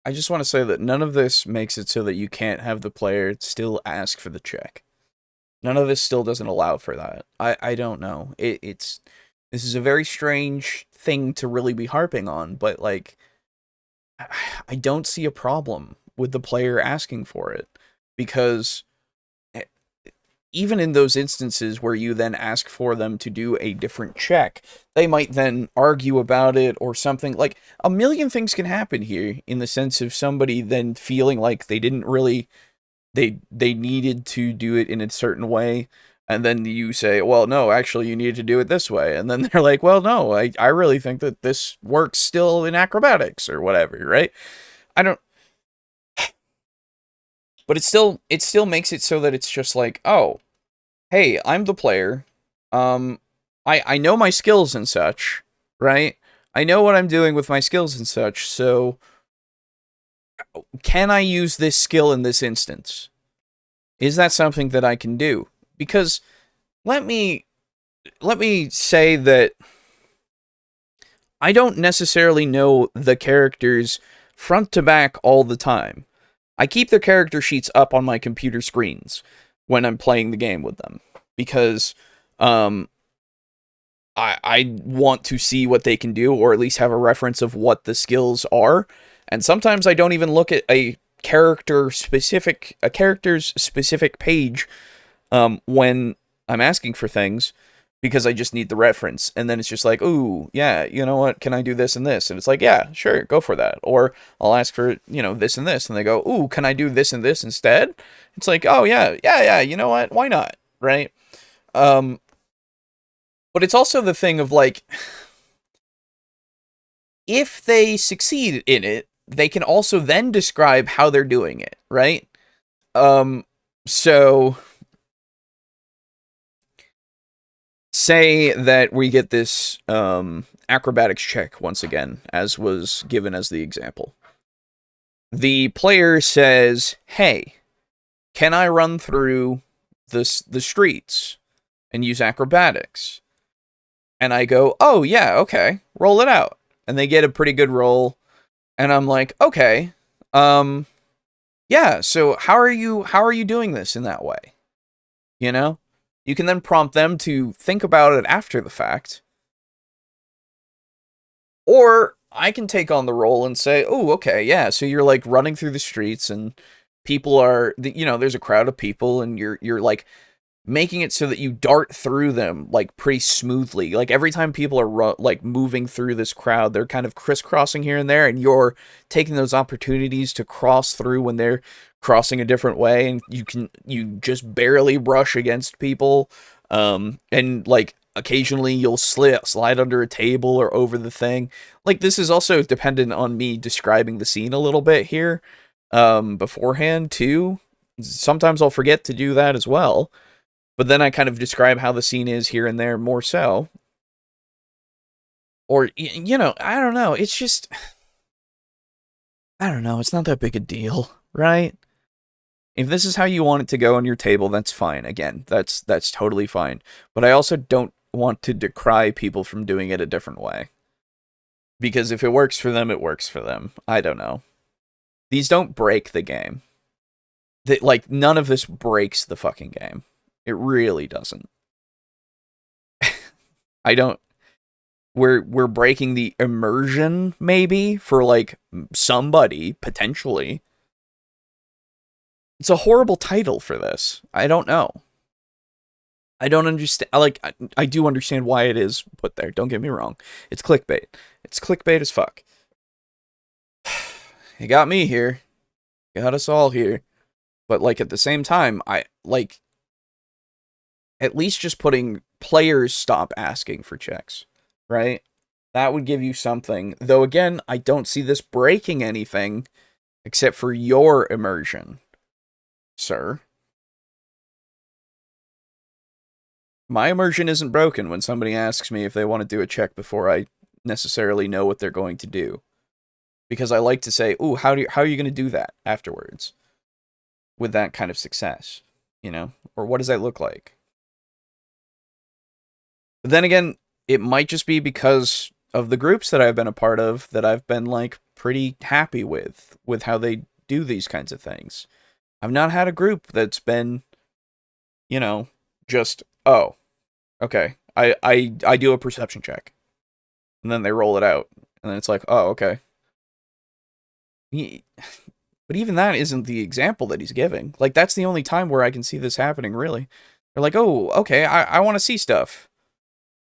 I just want to say that none of this makes it so that you can't have the player still ask for the check. None of this still doesn't allow for that. I don't know. This is a very strange thing to really be harping on, but, like, I don't see a problem with the player asking for it, because even in those instances where you then ask for them to do a different check, they might then argue about it or something. Like, a million things can happen here in the sense of somebody then feeling like they didn't really, they needed to do it in a certain way. And then you say, well, no, actually, you need to do it this way. And then they're like, well, no, I really think that this works still in acrobatics or whatever, right? I don't... But it still makes it so that it's just like, oh, hey, I'm the player. I know my skills and such, right? I know what I'm doing with my skills and such, so can I use this skill in this instance? Is that something that I can do? Because let me say that I don't necessarily know the characters front to back all the time. I keep their character sheets up on my computer screens when I'm playing the game with them, because I want to see what they can do, or at least have a reference of what the skills are. And sometimes I don't even look at a character's specific page when I'm asking for things, because I just need the reference. And then it's just like, ooh, yeah, you know what, can I do this and this? And it's like, yeah, sure, go for that. Or I'll ask for, this and this, and they go, ooh, can I do this and this instead? It's like, oh, yeah, you know what, why not, right? But it's also the thing of, like, if they succeed in it, they can also then describe how they're doing it, right? So say that we get this acrobatics check once again, as was given as the example. The player says, hey, can I run through the streets and use acrobatics? And I go, oh, yeah, okay, roll it out. And they get a pretty good roll. And I'm like, okay, yeah, so how are you doing this in that way? You know? You can then prompt them to think about it after the fact. Or I can take on the role and say, oh, okay, yeah, so you're, like, running through the streets and people are, there's a crowd of people and you're like, making it so that you dart through them, like, pretty smoothly. Like, every time people are, like, moving through this crowd, they're kind of crisscrossing here and there, and you're taking those opportunities to cross through when they're crossing a different way, and you just barely brush against people, and, like, occasionally you'll slide under a table or over the thing. Like, this is also dependent on me describing the scene a little bit here, beforehand, too. Sometimes I'll forget to do that as well. But then I kind of describe how the scene is here and there more so. Or, I don't know. It's just, I don't know. It's not that big a deal, right? If this is how you want it to go on your table, that's fine. Again, that's totally fine. But I also don't want to decry people from doing it a different way. Because if it works for them, it works for them. I don't know. These don't break the game. Like, none of this breaks the fucking game. It really doesn't. We're breaking the immersion, maybe, for, like, somebody, potentially. It's a horrible title for this. I don't know. I don't understand, like, I do understand why it is put there, don't get me wrong. It's clickbait. It's clickbait as fuck. It got me here. Got us all here. But, like, at the same time, at least just putting players stop asking for checks, right? That would give you something. Though, again, I don't see this breaking anything except for your immersion, sir. My immersion isn't broken when somebody asks me if they want to do a check before I necessarily know what they're going to do. Because I like to say, ooh, how are you going to do that afterwards? With that kind of success, Or what does that look like? But then again, it might just be because of the groups that I've been a part of that I've been, like, pretty happy with how they do these kinds of things. I've not had a group that's been, just, oh, okay, I do a perception check. And then they roll it out. And then it's like, oh, okay. But even that isn't the example that he's giving. Like, that's the only time where I can see this happening, really. They're like, oh, okay, I want to see stuff.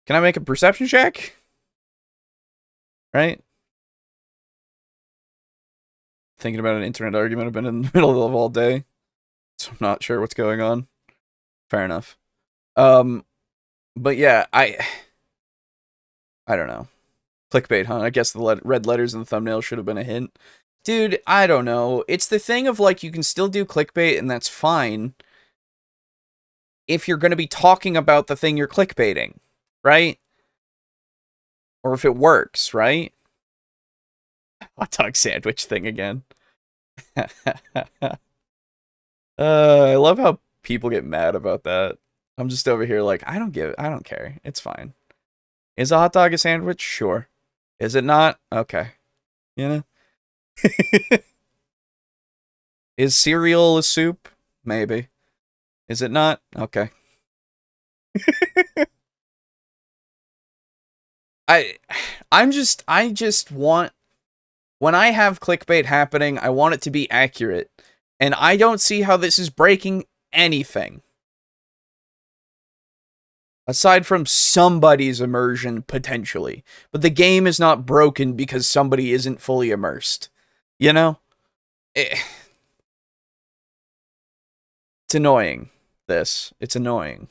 Can I make a perception check? Right? Thinking about an internet argument I've been in the middle of all day, so I'm not sure what's going on. Fair enough. But yeah, I don't know. Clickbait, huh? I guess the red letters in the thumbnail should have been a hint. Dude, I don't know. It's the thing of, like, you can still do clickbait, and that's fine if you're going to be talking about the thing you're clickbaiting, right? Or if it works, right? Hot dog sandwich thing again. I love how people get mad about that. I'm just over here like, I don't care. It's fine. Is a hot dog a sandwich? Sure. Is it not? Okay. You know? Is cereal a soup? Maybe. Is it not? Okay. I just want, when I have clickbait happening, I want it to be accurate. And I don't see how this is breaking anything. Aside from somebody's immersion, potentially. But the game is not broken because somebody isn't fully immersed. You know? It's annoying, this. It's annoying.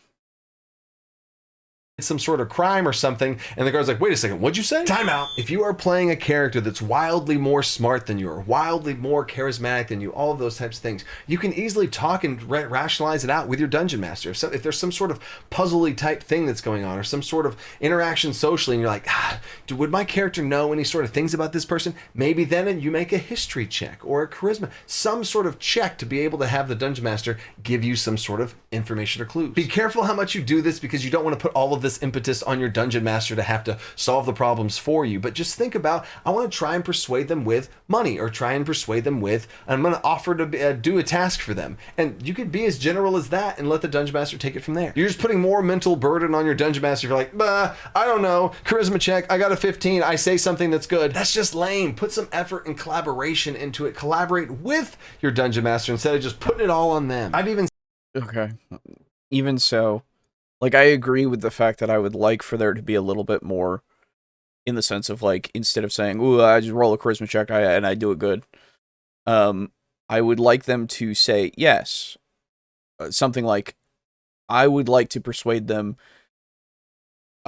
Some sort of crime or something, and the guard's like, wait a second, what'd you say? Time out. If you are playing a character that's wildly more smart than you, or wildly more charismatic than you, all of those types of things, you can easily talk and rationalize it out with your dungeon master. If there's some sort of puzzly type thing that's going on, or some sort of interaction socially, and you're like, would my character know any sort of things about this person? Maybe then you make a history check or a charisma, some sort of check to be able to have the dungeon master give you some sort of information or clues. Be careful how much you do this, because you don't want to put all of this impetus on your dungeon master to have to solve the problems for you. But just think about, I want to try and persuade them with money, or try and persuade them with, I'm going to offer to do a task for them. And you could be as general as that and let the dungeon master take it from there. You're just putting more mental burden on your dungeon master. You're like, I don't know, charisma check, I got a 15, I say something that's good. That's just lame. Put some effort and collaboration into it. Collaborate with your dungeon master instead of just putting it all on them. Okay. Even so, like, I agree with the fact that I would like for there to be a little bit more, in the sense of, like, instead of saying, ooh, I just roll a charisma check and I do it good, I would like them to say, yes, something like, I would like to persuade them,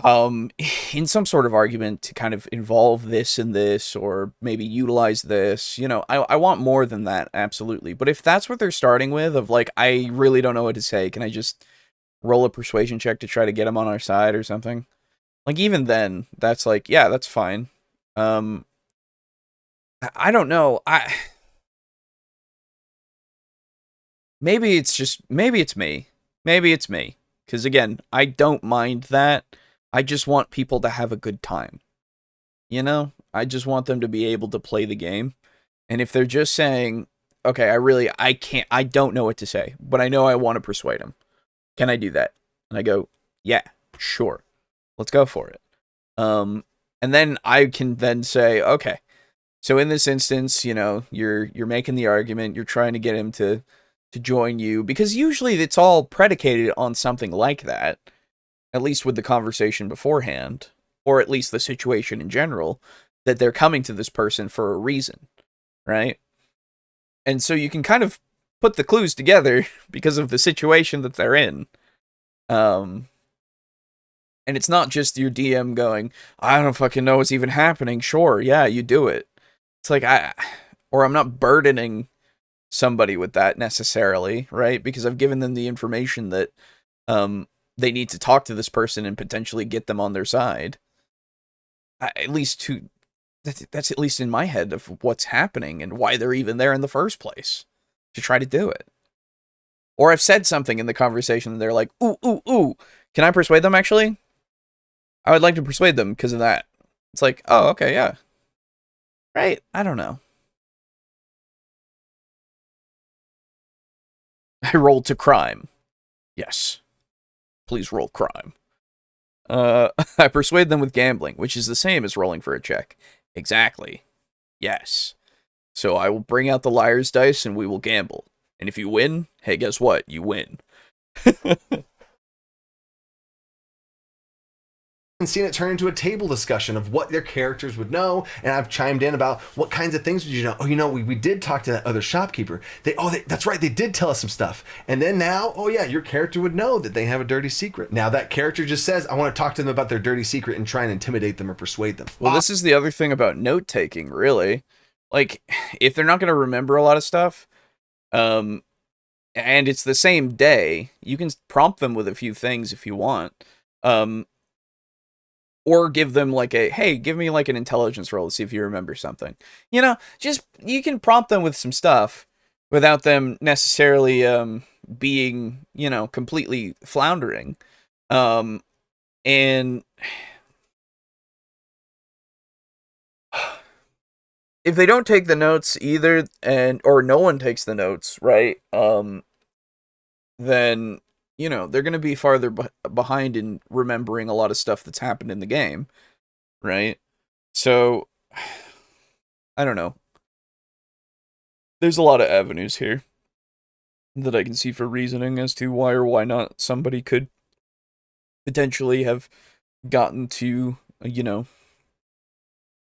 in some sort of argument to kind of involve this and this, or maybe utilize this, you know, I want more than that, absolutely. But if that's what they're starting with, of like, I really don't know what to say, can I just roll a persuasion check to try to get them on our side or something? Like, even then, that's like, yeah, that's fine. I don't know. Maybe it's me. Maybe it's me. Because again, I don't mind that. I just want people to have a good time. You know? I just want them to be able to play the game. And if they're just saying, okay, I don't know what to say, but I know I want to persuade them. Can I do that? And I go, yeah, sure. Let's go for it. And then I can then say, okay, so in this instance, you know, you're making the argument, you're trying to get him to join you, because usually it's all predicated on something like that, at least with the conversation beforehand, or at least the situation in general, that they're coming to this person for a reason, right? And so you can kind of put the clues together because of the situation that they're in. And it's not just your DM going, I don't fucking know what's even happening. Sure, yeah, you do it. It's like, I'm not burdening somebody with that necessarily, right? Because I've given them the information that they need to talk to this person and potentially get them on their side. That's at least in my head of what's happening and why they're even there in the first place, to try to do it. Or I've said something in the conversation and they're like, ooh, can I persuade them actually? I would like to persuade them because of that. It's like, oh, okay, yeah. Right? I don't know. I rolled to crime. Yes. Please roll crime. I persuade them with gambling, which is the same as rolling for a check. Exactly. Yes. So I will bring out the liar's dice and we will gamble. And if you win, hey, guess what? You win. and seen it turn into a table discussion of what their characters would know, and I've chimed in about what kinds of things would you know. Oh, you know, we did talk to that other shopkeeper. That's right, they did tell us some stuff. And then now, oh yeah, your character would know that they have a dirty secret. Now that character just says, I want to talk to them about their dirty secret and try and intimidate them or persuade them. Well, this is the other thing about note-taking, really. Like, if they're not going to remember a lot of stuff, and it's the same day, you can prompt them with a few things if you want. Or give them like hey, give me like an intelligence roll to see if you remember something. You know, you can prompt them with some stuff without them necessarily being, you know, completely floundering. And if they don't take the notes either, or no one takes the notes, right? Then, you know, they're going to be farther behind in remembering a lot of stuff that's happened in the game, right? So, I don't know. There's a lot of avenues here that I can see for reasoning as to why or why not somebody could potentially have gotten to, you know,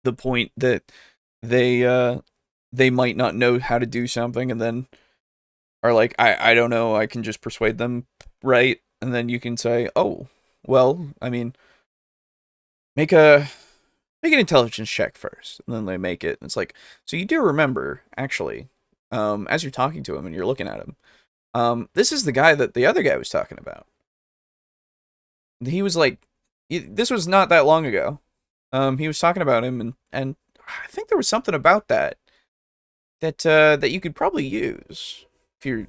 the point that they might not know how to do something and then are like, I don't know, I can just persuade them, right? And then you can say, oh, well, I mean, make an intelligence check first. And then they make it. And it's like, so you do remember, actually, as you're talking to him and you're looking at him, this is the guy that the other guy was talking about. He was like, this was not that long ago. He was talking about him, and I think there was something about that you could probably use if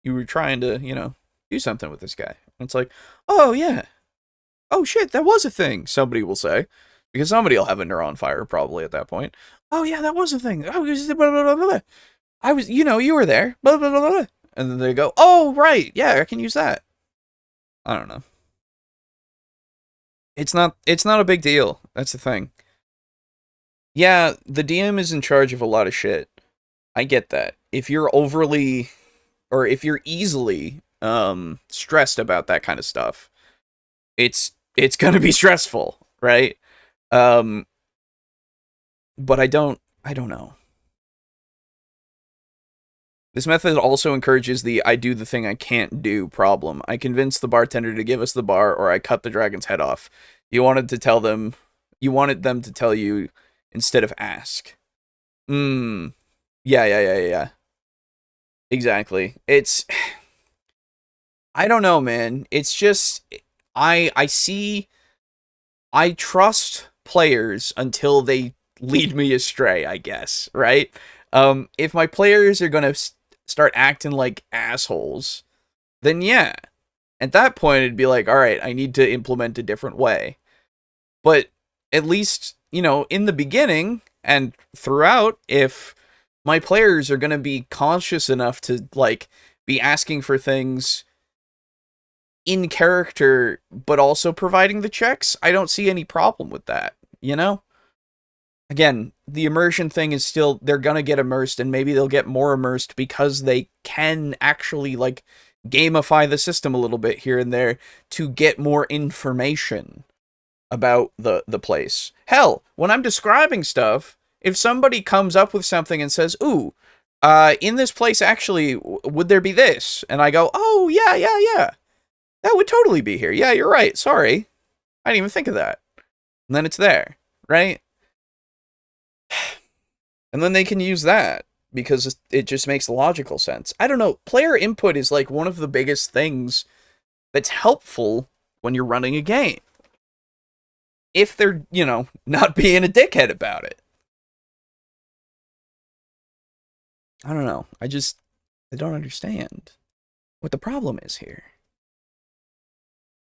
you were trying to, you know, do something with this guy. And it's like, oh yeah, oh shit, that was a thing, somebody will say, because somebody will have a neuron fire probably at that point. Oh yeah, that was a thing. I was blah, blah, blah, blah. I was, you know, you were there, blah blah blah blah. And then they go, oh right, yeah, I can use that. I don't know. It's not a big deal. That's the thing. Yeah, the DM is in charge of a lot of shit. I get that. If you're overly, or if you're easily stressed about that kind of stuff, it's gonna be stressful, right? But I don't know. This method also encourages the I do the thing I can't do problem. I convinced the bartender to give us the bar, or I cut the dragon's head off. You wanted them to tell you instead of ask. Yeah. Exactly. I don't know, man. It's just, I trust players until they lead me astray, I guess, right? If my players are gonna start acting like assholes, then yeah. At that point, it'd be like, all right, I need to implement a different way. But at least, you know, in the beginning and throughout, if my players are going to be conscious enough to, like, be asking for things in character, but also providing the checks, I don't see any problem with that, you know? Again, the immersion thing is still, they're going to get immersed, and maybe they'll get more immersed because they can actually, like, gamify the system a little bit here and there to get more information about the place. Hell, when I'm describing stuff, if somebody comes up with something and says, ooh, in this place, actually, would there be this? And I go, oh, yeah. That would totally be here. Yeah, you're right. Sorry. I didn't even think of that. And then it's there, right? And then they can use that because it just makes logical sense. I don't know. Player input is like one of the biggest things that's helpful when you're running a game. If they're, you know, not being a dickhead about it. I don't know. I don't understand what the problem is here.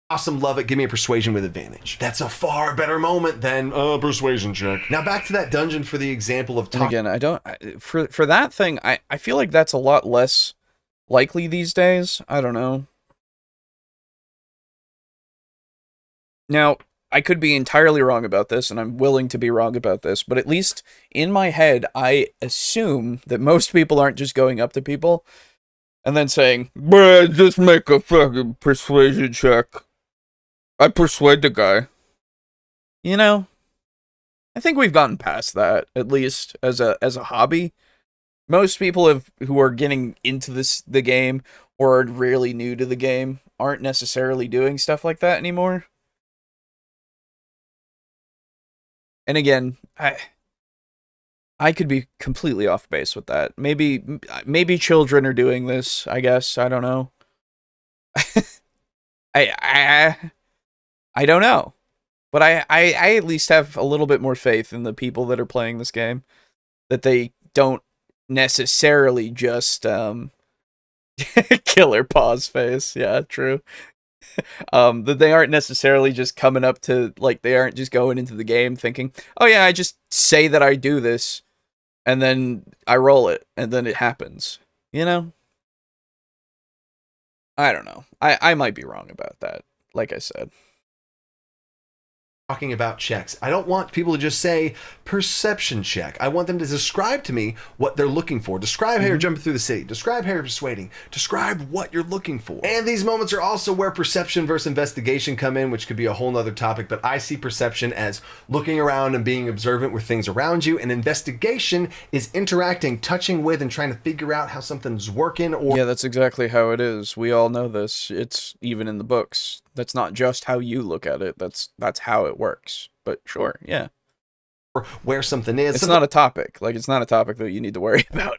Awesome, love it. Give me a persuasion with advantage. That's a far better moment than persuasion check. Now back to that dungeon for the example of and again, for that thing, I feel like that's a lot less likely these days. I don't know. Now, I could be entirely wrong about this, and I'm willing to be wrong about this, but at least in my head, I assume that most people aren't just going up to people and then saying, bruh, just make a fucking persuasion check. I persuade the guy. You know, I think we've gotten past that, at least as a hobby. Most people who are getting into the game or are really new to the game aren't necessarily doing stuff like that anymore. And again, I could be completely off base with that. Maybe children are doing this, I guess. I don't know. I I don't know. But I at least have a little bit more faith in the people that are playing this game, that they don't necessarily just killer pause face. Yeah, true. That they aren't necessarily just coming up to, like, they aren't just going into the game thinking, oh yeah, I just say that I do this and then I roll it and then it happens. You know? I don't know. I might be wrong about that, like I said. Talking about checks. I don't want people to just say perception check. I want them to describe to me what they're looking for. Describe how you're jumping through the city. Describe how you're persuading. Describe what you're looking for. And these moments are also where perception versus investigation come in, which could be a whole nother topic, but I see perception as looking around and being observant with things around you, and investigation is interacting, touching with, and trying to figure out how something's working. Or yeah, that's exactly how it is. We all know this. It's even in the books. That's not just how you look at it. That's how it works. But sure, yeah. Or where something is. It's not a topic. Like, it's not a topic that you need to worry about.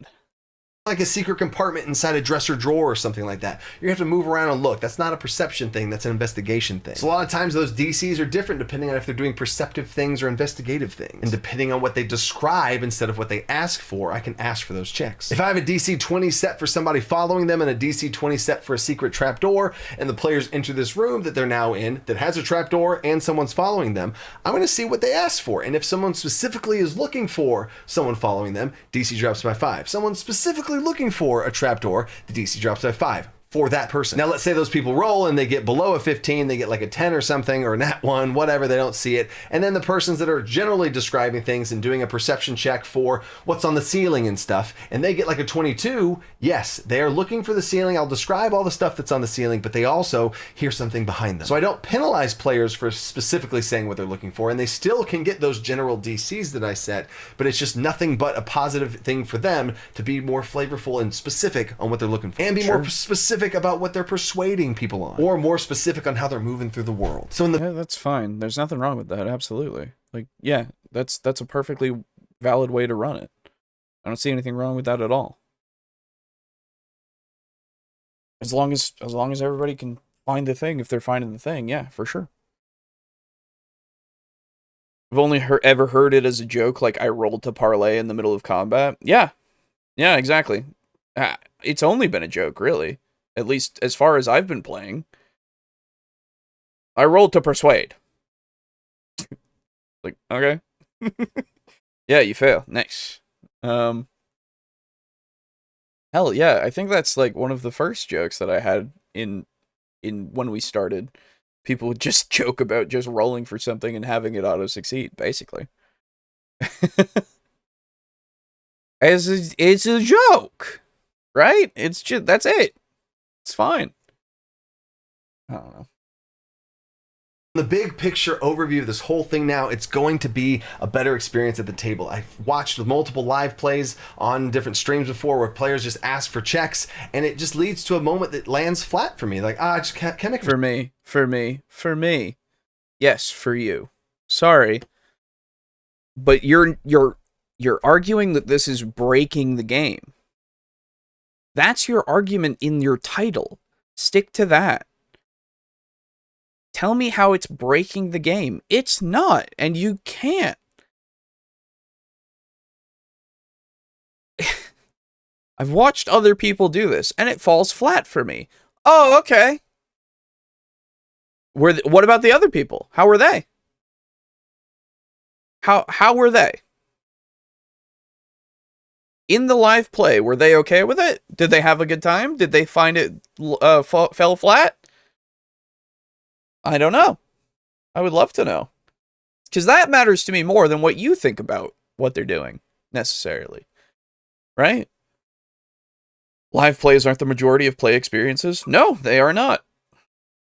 Like a secret compartment inside a dresser drawer or something like that. You have to move around and look. That's not a perception thing, that's an investigation thing. So a lot of times those DCs are different depending on if they're doing perceptive things or investigative things. And depending on what they describe instead of what they ask for, I can ask for those checks. If I have a DC 20 set for somebody following them and a DC 20 set for a secret trapdoor, and the players enter this room that they're now in that has a trapdoor and someone's following them, I'm going to see what they ask for. And if someone specifically is looking for someone following them, DC drops by 5. Someone specifically looking for a trapdoor, the DC drops by 5 for that person. Now let's say those people roll and they get below a 15, they get like a 10 or something, or a nat 1, whatever, they don't see it. And then the persons that are generally describing things and doing a perception check for what's on the ceiling and stuff, and they get like a 22, yes, they are looking for the ceiling. I'll describe all the stuff that's on the ceiling, but they also hear something behind them. So I don't penalize players for specifically saying what they're looking for, and they still can get those general DCs that I set, but it's just nothing but a positive thing for them to be more flavorful and specific on what they're looking for. And be more specific about what they're persuading people on, or more specific on how they're moving through the world. So yeah, that's fine. There's nothing wrong with that. Absolutely. Like, yeah, that's a perfectly valid way to run it. I don't see anything wrong with that at all. As long as everybody can find the thing, if they're finding the thing, yeah, for sure. I've only ever heard it as a joke, like I rolled to parlay in the middle of combat. Yeah, exactly. It's only been a joke, really. At least as far as I've been playing. I rolled to persuade. Like, okay. Yeah, you fail. Nice. Hell yeah, I think that's like one of the first jokes that I had in when we started. People would just joke about just rolling for something and having it auto succeed, basically. It's a joke, right? It's just, that's it. It's fine. I don't know. The big picture overview of this whole thing now, it's going to be a better experience at the table. I've watched multiple live plays on different streams before where players just ask for checks, and it just leads to a moment that lands flat for me. Like, I just can't make for me. Yes, for you. Sorry. But you're arguing that this is breaking the game. That's your argument in your title. Stick to that. Tell me how it's breaking the game. It's not, and you can't. I've watched other people do this, and it falls flat for me. Oh, okay. What about the other people? How were they? How were they? In the live play, were they okay with it? Did they have a good time? Did they find it fell flat? I don't know. I would love to know. Because that matters to me more than what you think about what they're doing, necessarily. Right? Live plays aren't the majority of play experiences. No, they are not.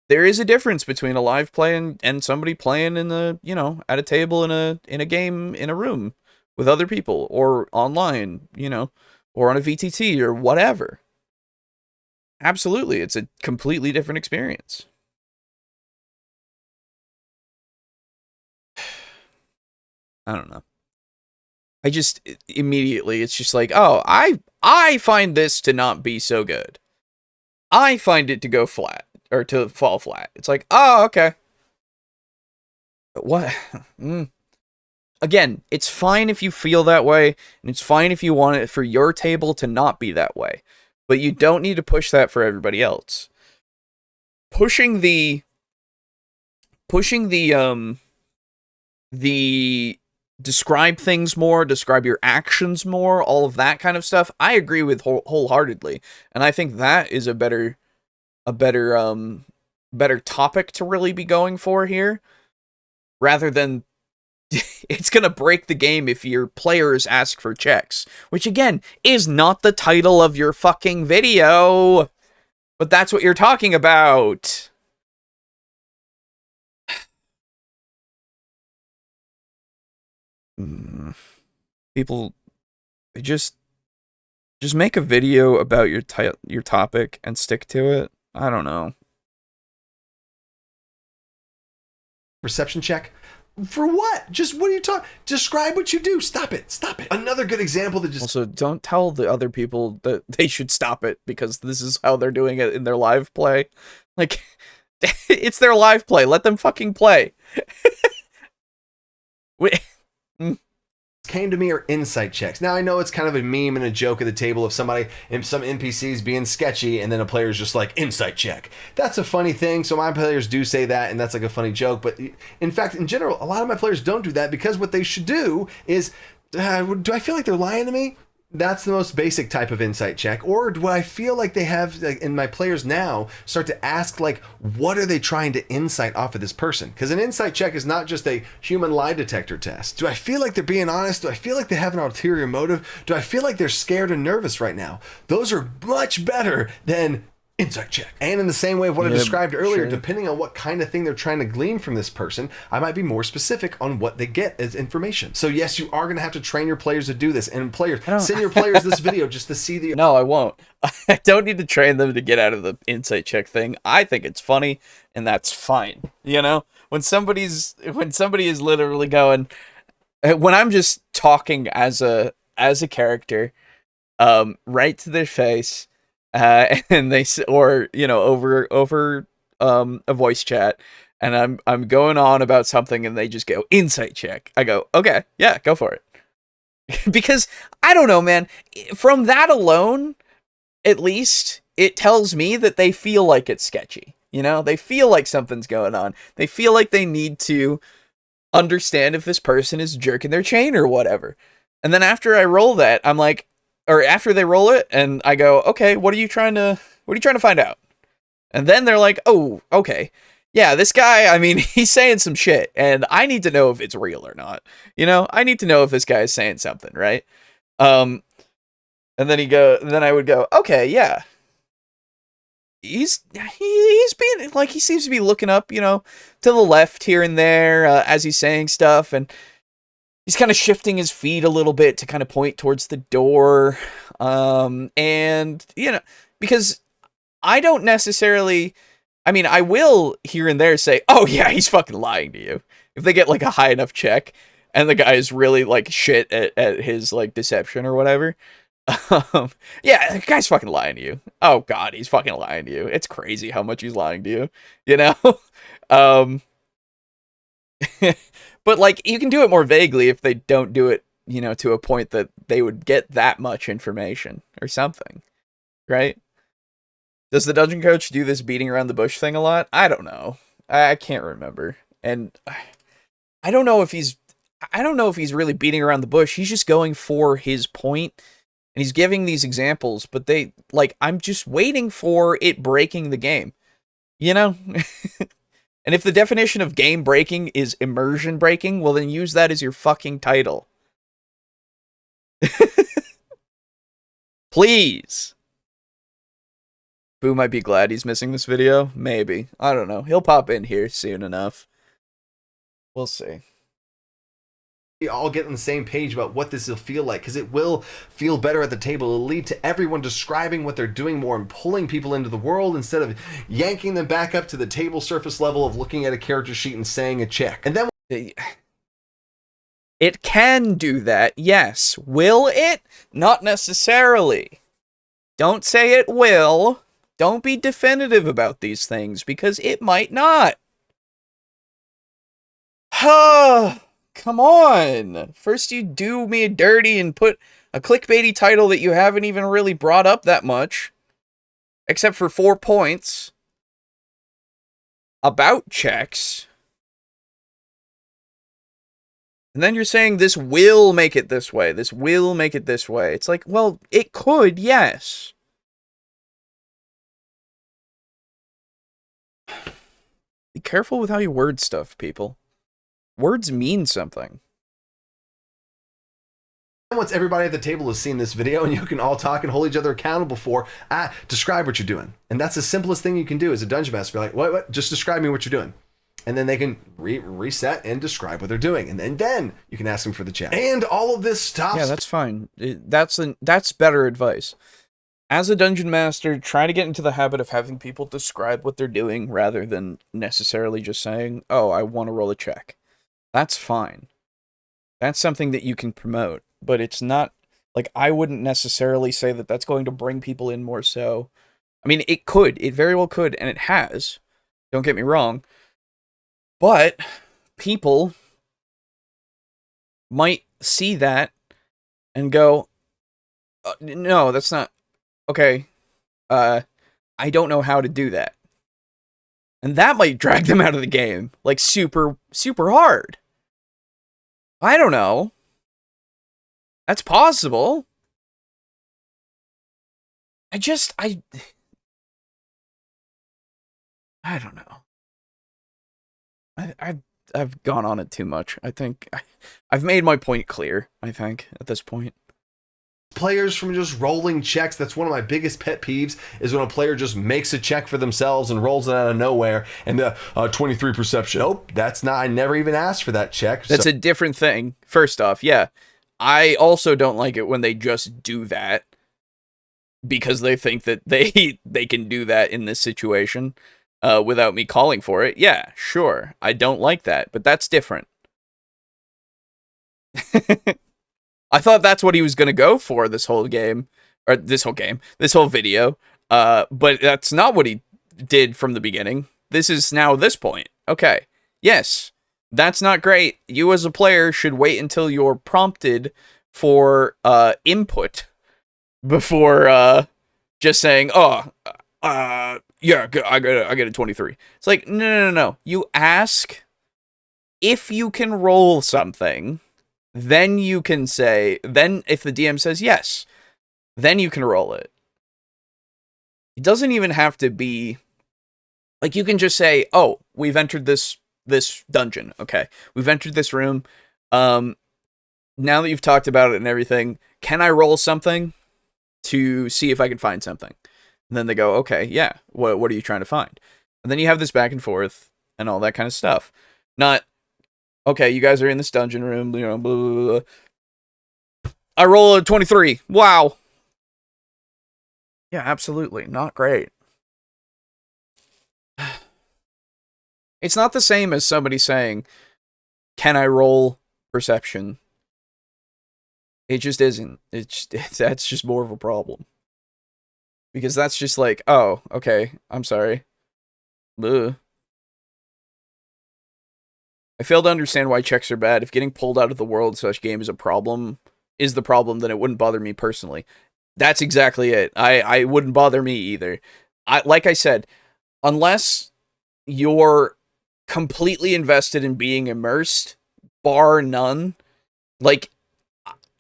there is a difference between a live play and somebody playing in the, at a table in a game in a room with other people, or online, or on a VTT or whatever. Absolutely, it's a completely different experience. I don't know. I just immediately, it's just like, oh, I find this to not be so good. I find it to go flat, or to fall flat. It's like, oh, okay. What? Again, it's fine if you feel that way, and it's fine if you want it for your table to not be that way. But you don't need to push that for everybody else. Pushing the describe things more, describe your actions more, all of that kind of stuff, I agree with wholeheartedly. And I think that is a better topic to really be going for here, rather than it's gonna break the game if your players ask for checks, which again is not the title of your fucking video, but that's what you're talking about. People, just make a video about your topic and stick to it. I don't know. Perception check? For what? Just what are you talking? Describe what you do. Stop it. Stop it. Another good example that just... Also, don't tell the other people that they should stop it, because this is how they're doing it in their live play. Like, it's their live play. Let them fucking play. Came to me are insight checks. Now I know it's kind of a meme and a joke at the table of somebody and some NPCs being sketchy, and then a player's just like, insight check. That's a funny thing, so my players do say that, and that's like a funny joke. But in fact, in general, a lot of my players don't do that, because what they should do is, do I feel like they're lying to me? That's the most basic type of insight check. Or do I feel like they have, like, and my players now start to ask, like, what are they trying to insight off of this person? Because an insight check is not just a human lie detector test. Do I feel like they're being honest? Do I feel like they have an ulterior motive? Do I feel like they're scared and nervous right now? Those are much better than insight check. And in the same way of what I described earlier, depending on what kind of thing they're trying to glean from this person, I might be more specific on what they get as information. So yes, you are going to have to train your players to do this. And players, send your players this video just to see the... No, I won't. I don't need to train them to get out of the insight check thing. I think it's funny, and that's fine. You know? When somebody is literally going... When I'm just talking as a character, right to their face, and they, or over a voice chat, and I'm going on about something, and they just go insight check. I go, okay, yeah, go for it. Because I don't know, man. From that alone, at least it tells me that they feel like it's sketchy. They feel like something's going on. They feel like they need to understand if this person is jerking their chain or whatever. And then after I roll that, I'm like, or after they roll it, and I go, okay, what are you trying to find out? And then they're like, oh, okay. Yeah, this guy, I mean, he's saying some shit, and I need to know if it's real or not. I need to know if this guy is saying something, right? And then I would go, okay, yeah. He's being, like, he seems to be looking up, to the left here and there, as he's saying stuff, and he's kind of shifting his feet a little bit to kind of point towards the door. And, because I don't necessarily, I mean, I will here and there say, oh yeah, he's fucking lying to you. If they get like a high enough check and the guy is really like shit at his like deception or whatever. Yeah, the guy's fucking lying to you. Oh God, he's fucking lying to you. It's crazy how much he's lying to you, But, like, you can do it more vaguely if they don't do it, to a point that they would get that much information or something, right? Does the dungeon coach do this beating around the bush thing a lot? I don't know. I can't remember. And I don't know if he's really beating around the bush. He's just going for his point, and he's giving these examples, but I'm just waiting for it breaking the game, And if the definition of game breaking is immersion breaking, well then use that as your fucking title. Please. Boo might be glad he's missing this video. Maybe. I don't know. He'll pop in here soon enough. We'll see. We all get on the same page about what this will feel like, because it will feel better at the table. It'll lead to everyone describing what they're doing more and pulling people into the world instead of yanking them back up to the table surface level of looking at a character sheet and saying a check. And then it can do that, yes. Will it? Not necessarily. Don't say it will. Don't be definitive about these things, because it might not. Come on. First you do me dirty and put a clickbaity title that you haven't even really brought up that much, except for 4 points, about checks. And then you're saying this will make it this way. This will make it this way. It's like, well, it could, yes. Be careful with how you word stuff, people. Words mean something. once everybody at the table has seen this video and you can all talk and hold each other accountable for, describe what you're doing. And that's the simplest thing you can do as a dungeon master. Be like, what? Just describe me what you're doing. And then they can reset and describe what they're doing. And then you can ask them for the chat. And all of this stops. Yeah, that's fine. That's better advice. As a dungeon master, try to get into the habit of having people describe what they're doing rather than necessarily just saying, oh, I want to roll a check. That's fine. That's something that you can promote. But it's not, like, I wouldn't necessarily say that that's going to bring people in more so. I mean, it could. It very well could, and it has. Don't get me wrong. But people might see that and go, no, that's not... Okay, I don't know how to do that. And that might drag them out of the game, like, super, super hard. I don't know. That's possible. I don't know. I've gone on it too much. I think I've made my point clear, I think, at this point. Players from just rolling checks. That's one of my biggest pet peeves, is when a player just makes a check for themselves and rolls it out of nowhere, and the 23 perception. Nope, that's not, I never even asked for that check. That's a different thing. First off, yeah. I also don't like it when they just do that because they think that they can do that in this situation without me calling for it. Yeah, sure. I don't like that, but that's different. I thought that's what he was going to go for this whole game, or this whole video, but that's not what he did from the beginning. This is now this point. Okay, yes, that's not great. You as a player should wait until you're prompted for input before just saying, oh, yeah, I get a 23. It's like, no. You ask if you can roll something. Then you can say, then if the DM says yes, then you can roll it. It doesn't even have to be, like, you can just say, oh, we've entered this dungeon, okay? We've entered this room. Now that you've talked about it and everything, can I roll something to see if I can find something? And then they go, okay, yeah, what are you trying to find? And then you have this back and forth and all that kind of stuff. Not, okay, you guys are in this dungeon room, you know, blah, blah, blah. I roll a 23. Wow. Yeah, absolutely. Not great. It's not the same as somebody saying, can I roll perception? It just isn't. That's just more of a problem. Because that's just like, oh, okay, I'm sorry. Ugh. I fail to understand why checks are bad. If getting pulled out of the world such game is the problem, then it wouldn't bother me personally. That's exactly it. I wouldn't bother me either. Like I said, unless you're completely invested in being immersed, bar none, like,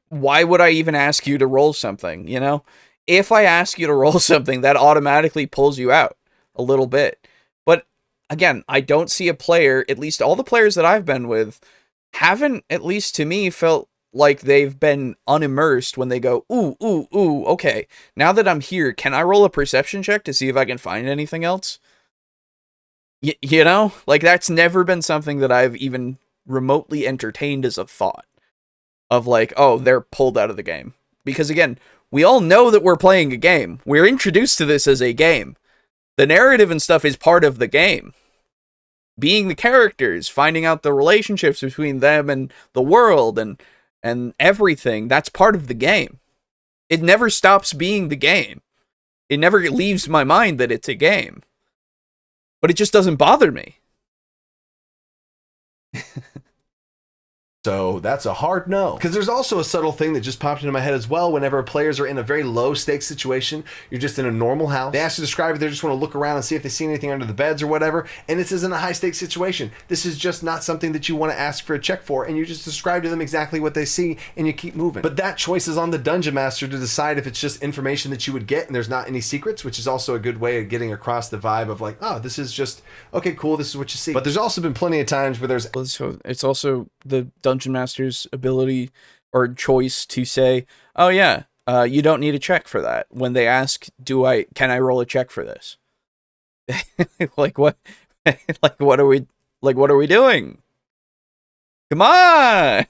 why would I even ask you to roll something, you know? If I ask you to roll something, that automatically pulls you out a little bit. But again, I don't see a player, at least all the players that I've been with, haven't, at least to me, felt like they've been unimmersed when they go, ooh, okay, now that I'm here, can I roll a perception check to see if I can find anything else? You know? Like, that's never been something that I've even remotely entertained as a thought of like, oh, they're pulled out of the game. Because again, we all know that we're playing a game. We're introduced to this as a game. The narrative and stuff is part of the game. Being the characters, finding out the relationships between them and the world and everything, that's part of the game. It never stops being the game. It never leaves my mind that it's a game. But it just doesn't bother me. So that's a hard no. Because there's also a subtle thing that just popped into my head as well. Whenever players are in a very low stakes situation, you're just in a normal house. They ask you to describe it. They just want to look around and see if they see anything under the beds or whatever. And this isn't a high stakes situation. This is just not something that you want to ask for a check for. And you just describe to them exactly what they see and you keep moving. But that choice is on the dungeon master to decide if it's just information that you would get and there's not any secrets, which is also a good way of getting across the vibe of like, oh, this is just, okay, cool, this is what you see. But there's also been plenty of times where there's... So it's also the dungeon master's ability or choice to say, oh yeah, you don't need a check for that. When they ask, can I roll a check for this? Like what? What are we doing? Come on!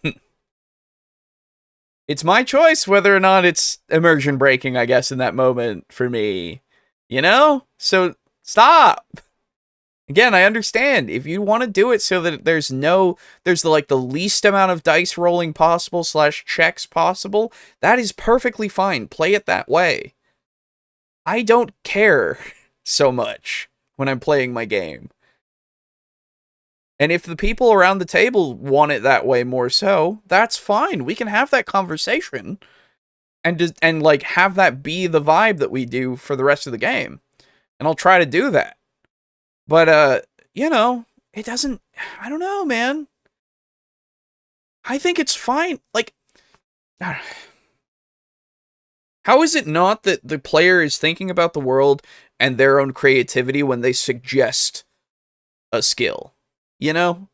It's my choice whether or not it's immersion breaking, I guess, in that moment for me. You know? So stop! Again, I understand if you want to do it so that there's the least amount of dice rolling possible / checks possible. That is perfectly fine. Play it that way. I don't care so much when I'm playing my game. And if the people around the table want it that way more so, that's fine. We can have that conversation and have that be the vibe that we do for the rest of the game. And I'll try to do that. But, it doesn't... I don't know, man. I think it's fine. Like... How is it not that the player is thinking about the world and their own creativity when they suggest a skill? You know?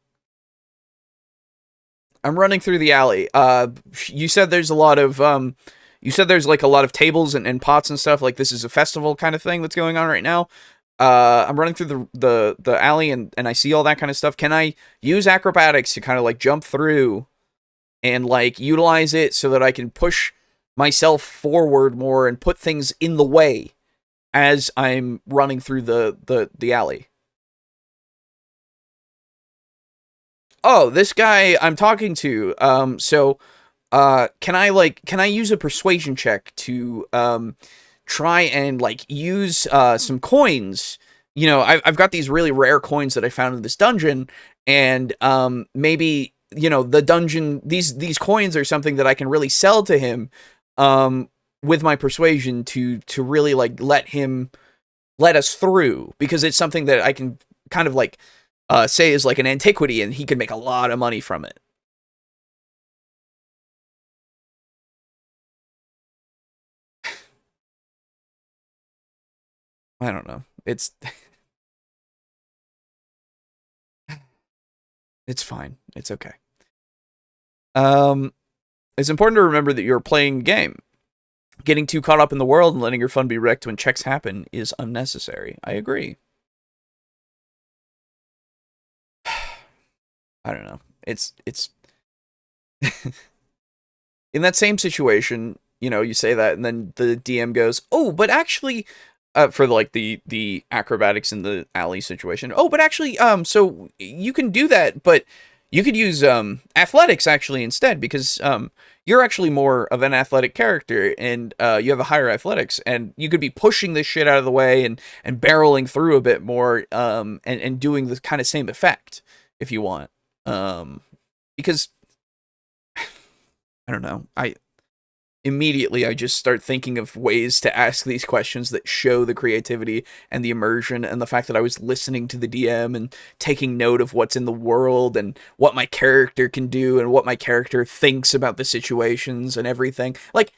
I'm running through the alley. You said there's a lot of... You said there's, like, a lot of tables and pots and stuff. Like, this is a festival kind of thing that's going on right now. I'm running through the alley and I see all that kind of stuff. Can I use acrobatics to kind of like jump through and like utilize it so that I can push myself forward more and put things in the way as I'm running through the alley? Oh, this guy I'm talking to. Can I use a persuasion check to try and like use some coins? You know, I've got these really rare coins that I found in this dungeon, and maybe, you know, the dungeon, these coins are something that I can really sell to him with my persuasion to really like let us through, because it's something that I can kind of like say is like an antiquity and he can make a lot of money from it. I don't know. It's it's fine. It's okay. It's important to remember that you're playing a game. Getting too caught up in the world and letting your fun be wrecked when checks happen is unnecessary. I agree. I don't know. It's in that same situation, you know, you say that and then the DM goes, "Oh, but actually for like the acrobatics in the alley situation. Oh, but actually so you can do that, but you could use athletics actually instead, because you're actually more of an athletic character and you have a higher athletics, and you could be pushing this shit out of the way and barreling through a bit more and doing the kind of same effect if you want." Because I don't know. Immediately, I just start thinking of ways to ask these questions that show the creativity and the immersion and the fact that I was listening to the DM and taking note of what's in the world and what my character can do and what my character thinks about the situations and everything. Like,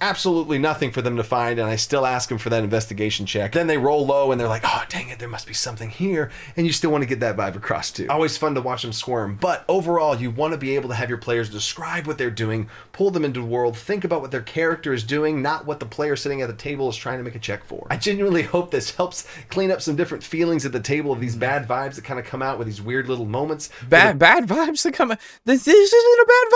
absolutely nothing for them to find, and I still ask them for that investigation check. Then they roll low and they're like, oh, dang it, there must be something here, and you still want to get that vibe across too. Always fun to watch them squirm, but overall, you want to be able to have your players describe what they're doing, pull them into the world, think about what their character is doing, not what the player sitting at the table is trying to make a check for. I genuinely hope this helps clean up some different feelings at the table of these bad vibes that kind of come out with these weird little moments. Bad vibes that come out. This isn't a bad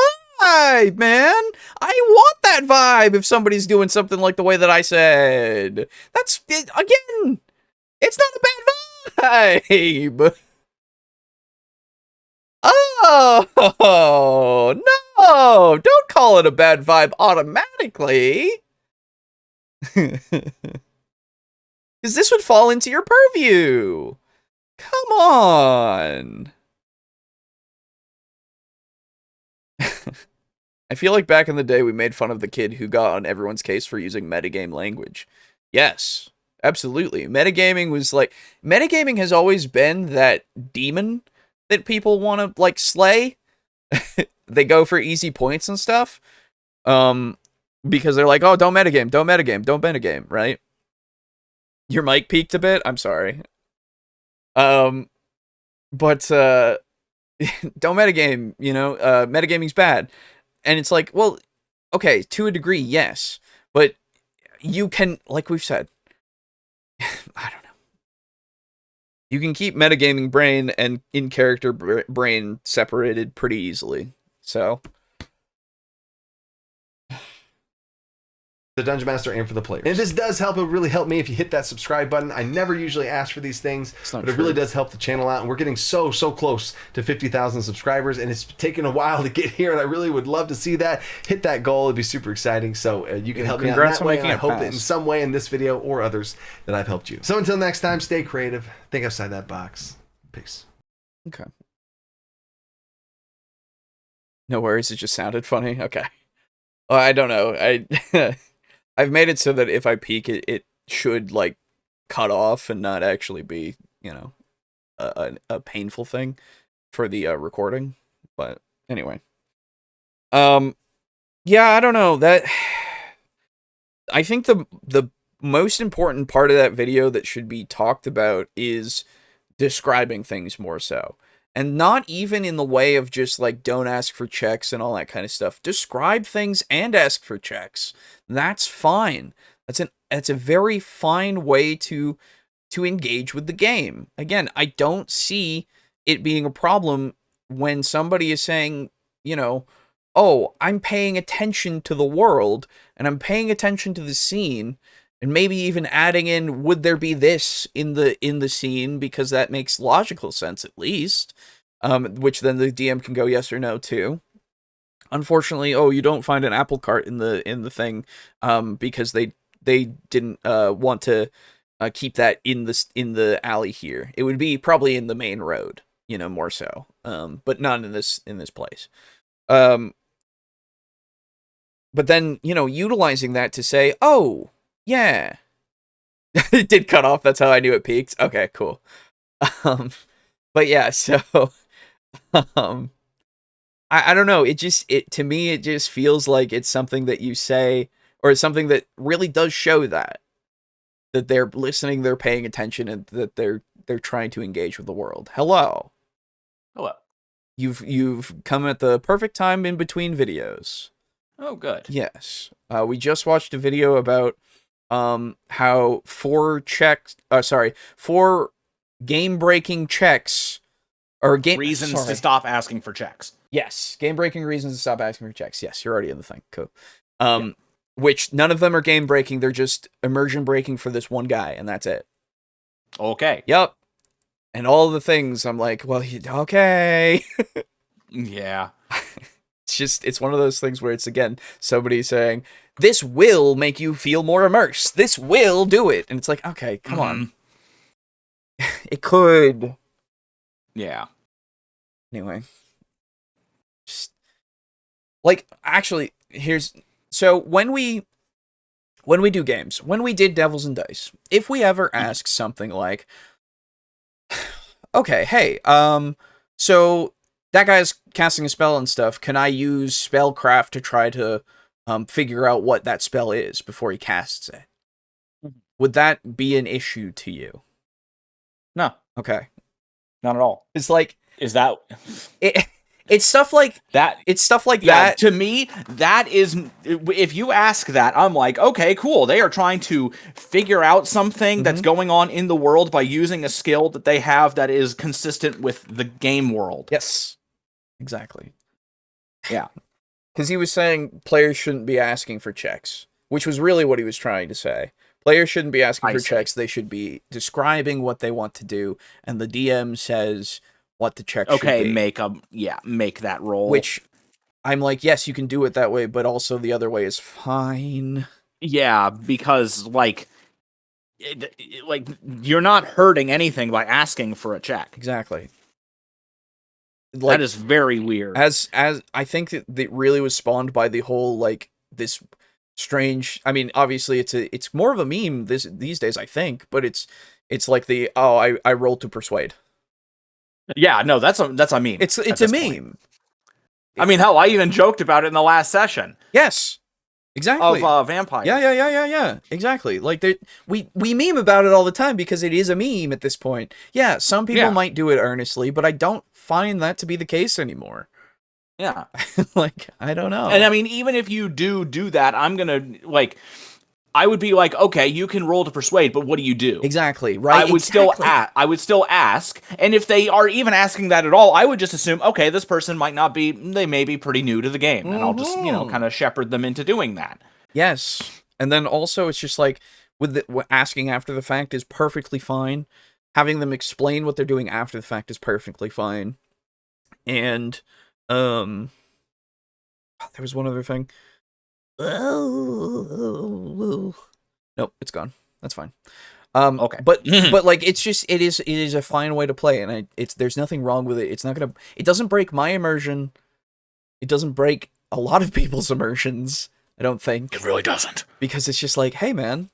vibe, man. I want that vibe if somebody's doing something like the way that I said. That's it, again. It's not a bad vibe. Oh no! Don't call it a bad vibe automatically. Because this would fall into your purview. Come on. I feel like back in the day we made fun of the kid who got on everyone's case for using metagame language. Yes, absolutely. Metagaming has always been that demon that people want to, like, slay. They go for easy points and stuff. Because they're like, oh, don't metagame, right? Your mic peaked a bit, I'm sorry. But, don't metagame, you know, metagaming's bad. And it's like, well, okay, to a degree, yes. But you can, like we've said, I don't know. You can keep metagaming brain and in-character brain separated pretty easily. So... the Dungeon Master and for the players. And if this does help, it would really help me if you hit that subscribe button. I never usually ask for these things, but it really does help the channel out. And we're getting so close to 50,000 subscribers, and it's taken a while to get here, and I really would love to see that. Hit that goal. It'd be super exciting. So you can help me out in that way, and I hope that in some way in this video or others that I've helped you. So until next time, stay creative. Think outside that box. Peace. Okay. No worries. It just sounded funny. Okay. Oh, I don't know. I've made it so that if I peek, it should, like, cut off and not actually be, you know, a painful thing for the recording. But anyway, yeah, I don't know. That I think the most important part of that video that should be talked about is describing things more so. And not even in the way of just, like, don't ask for checks and all that kind of stuff. Describe things and ask for checks. That's fine. That's a very fine way to engage with the game. Again, I don't see it being a problem when somebody is saying, you know, oh, I'm paying attention to the world, and I'm paying attention to the scene, and maybe even adding in, would there be this in the scene, because that makes logical sense at least, which then the DM can go yes or no to. Unfortunately, oh, you don't find an apple cart in the thing, because they didn't want to keep that in the alley here. It would be probably in the main road, you know, more so, but not in this place. But then, you know, utilizing that to say, oh, yeah. It did cut off, that's how I knew it peaked. Okay, cool. But yeah, so I don't know, to me it just feels like it's something that you say, or it's something that really does show that they're listening, they're paying attention, and that they're trying to engage with the world. Hello. You've come at the perfect time in between videos. Oh, good. Yes. We just watched a video about how 4 game-breaking checks, or reasons to stop asking for checks. Yes, game-breaking reasons to stop asking for checks. Yes, you're already in the thing. Cool. Yeah. Which none of them are game-breaking, they're just immersion-breaking for this one guy, and that's it. Okay. Yep. And all the things, I'm like, well, okay. Yeah. It's one of those things where it's, again, somebody saying, this will make you feel more immersed. This will do it. And it's like, okay, come on. It could. Yeah. Anyway. Just, like, actually, so when we do games, when we did Devils and Dice, if we ever ask something like, okay, hey, so that guy's casting a spell and stuff, can I use spellcraft to try to figure out what that spell is before he casts it. Mhm. Would that be an issue to you? No, Okay. not at all. It's like Is that it's stuff like that? it's stuff like Yeah, that. to me, that is, if you ask that, I'm like, okay, cool. They are trying to figure out something that's going on in the world by using a skill that they have that is consistent with the game world. Yes. Exactly. Yeah. Because he was saying players shouldn't be asking for checks, which was really what he was trying to say. Players shouldn't be asking for checks. They should be describing what they want to do, and the DM says what the check should be. Okay, make that roll. Which I'm like, yes, you can do it that way, but also the other way is fine. Yeah, because like you're not hurting anything by asking for a check. Exactly. That is very weird. As I think that really was spawned by the whole like this strange. I mean, obviously it's more of a meme these days, I think, but it's like the I rolled to persuade. Yeah, no, that's a meme. It's a meme. I mean, hell, I even joked about it in the last session. Yes, exactly. Of vampires. Yeah. Exactly. Like we meme about it all the time because it is a meme at this point. Yeah, some people might do it earnestly, but I don't find that to be the case anymore. Yeah. Like, I don't know. And I mean, even if you do that, I'm gonna I would be like, okay, you can roll to persuade, but what do you do? Exactly, right? I would still ask, and if they are even asking that at all, I would just assume, okay, this person they may be pretty new to the game, and I'll just, kind of shepherd them into doing that. Yes, and then also it's just like, asking after the fact is perfectly fine. Having them explain what they're doing after the fact is perfectly fine. And, there was one other thing. Nope, it's gone. That's fine. Okay. But like it is a fine way to play, and there's nothing wrong with it. It doesn't break my immersion. It doesn't break a lot of people's immersions, I don't think. It really doesn't. Because it's just like, hey man,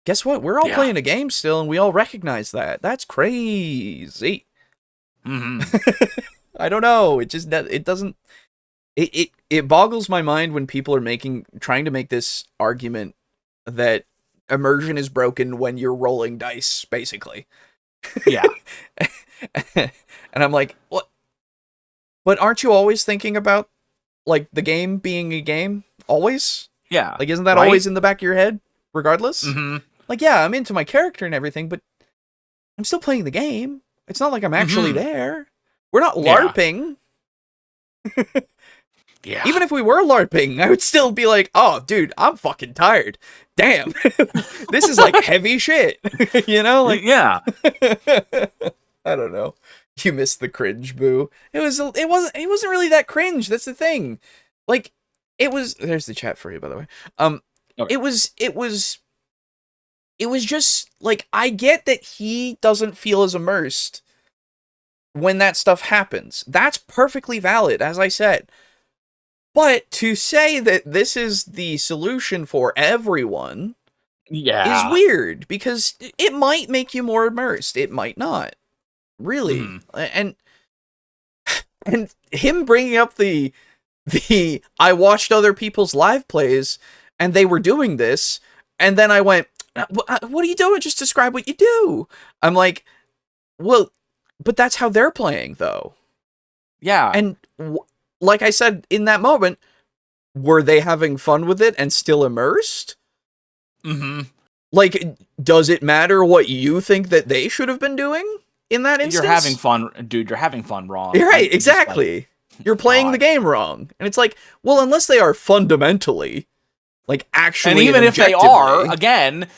guess what? We're all playing a game still, and we all recognize that. That's crazy. I don't know. It doesn't. It boggles my mind when people are trying to make this argument that immersion is broken when you're rolling dice, basically. Yeah. And I'm like, what? But aren't you always thinking about like the game being a game? Always? Yeah. Like, isn't that always in the back of your head, regardless? Like, yeah, I'm into my character and everything, but I'm still playing the game. It's not like I'm actually there. We're not LARPing. Yeah. Even if we were LARPing, I would still be like, oh, dude, I'm fucking tired. Damn. This is like heavy shit. You know? Like, yeah. I don't know. You missed the cringe, boo. It wasn't really that cringe. That's the thing. Like, there's the chat for you, by the way. Okay. It was just like, I get that he doesn't feel as immersed when that stuff happens. That's perfectly valid, as I said. But to say that this is the solution for everyone is weird, because it might make you more immersed. It might not. Really. And him bringing up the I watched other people's live plays and they were doing this, and then I went, what are you doing? Just describe what you do. I'm like, well, but that's how they're playing, though. Yeah. And like I said, in that moment, were they having fun with it and still immersed? Like, does it matter what you think that they should have been doing in that instance? You're having fun, dude. You're having fun wrong. You're right, exactly. You're playing the game wrong. And it's like, well, unless they are fundamentally, like, actually, and even if they are, again,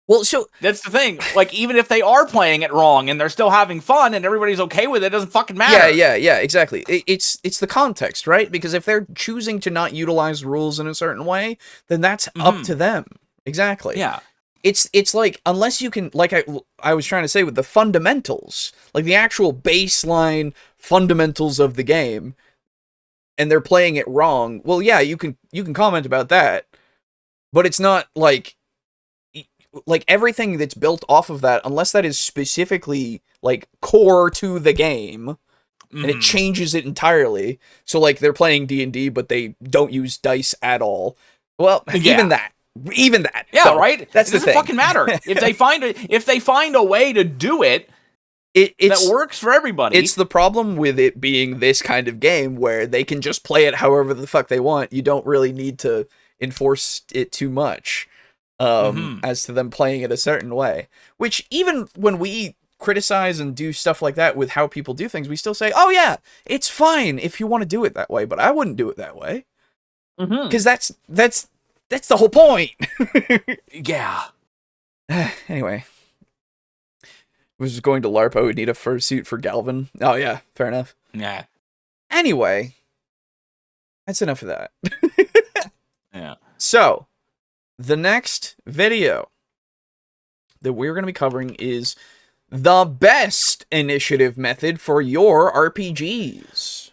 well, so that's the thing. Like, even if they are playing it wrong and they're still having fun and everybody's okay with it, it doesn't fucking matter. Yeah, exactly. It's the context, right? Because if they're choosing to not utilize rules in a certain way, then that's up to them. Exactly. Yeah. It's like, unless you can, like I was trying to say with the fundamentals, like the actual baseline fundamentals of the game, and they're playing it wrong, well, yeah, you can comment about that, but it's not like everything that's built off of that, unless that is specifically like core to the game, and it changes it entirely. So like they're playing D&D, but they don't use dice at all. Well, even that. Yeah, so right. That's it the doesn't thing. fucking matter if they find a way to do it. That works for everybody. It's the problem with it being this kind of game where they can just play it however the fuck they want. You don't really need to enforce it too much as to them playing it a certain way. Which even when we criticize and do stuff like that with how people do things, we still say, oh yeah, it's fine if you want to do it that way, but I wouldn't do it that way. Because that's the whole point. Yeah. Anyway. Was going to LARP, I would need a fursuit for Galvin. Oh yeah, fair enough. Yeah. Anyway, that's enough of that. Yeah. So, the next video that we're going to be covering is the best initiative method for your RPGs.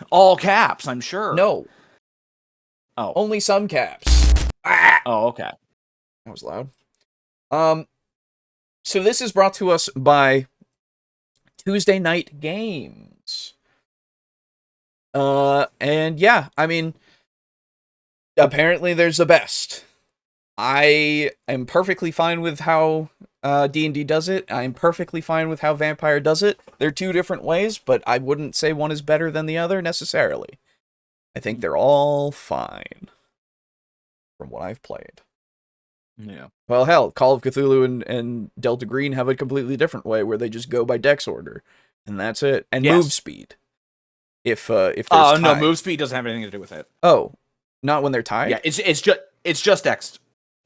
All caps, I'm sure. No. Oh. Only some caps. Ah! Oh, okay. That was loud. So this is brought to us by Tuesday Night Games. And yeah, I mean, apparently there's the best. I am perfectly fine with how D&D does it. I'm perfectly fine with how Vampire does it. They're two different ways, but I wouldn't say one is better than the other necessarily. I think they're all fine from what I've played. Yeah. Well, hell, Call of Cthulhu and Delta Green have a completely different way where they just go by dex order, and that's it. And move speed. If there's no, move speed doesn't have anything to do with it. Oh, not when they're tied? Yeah, it's just dex.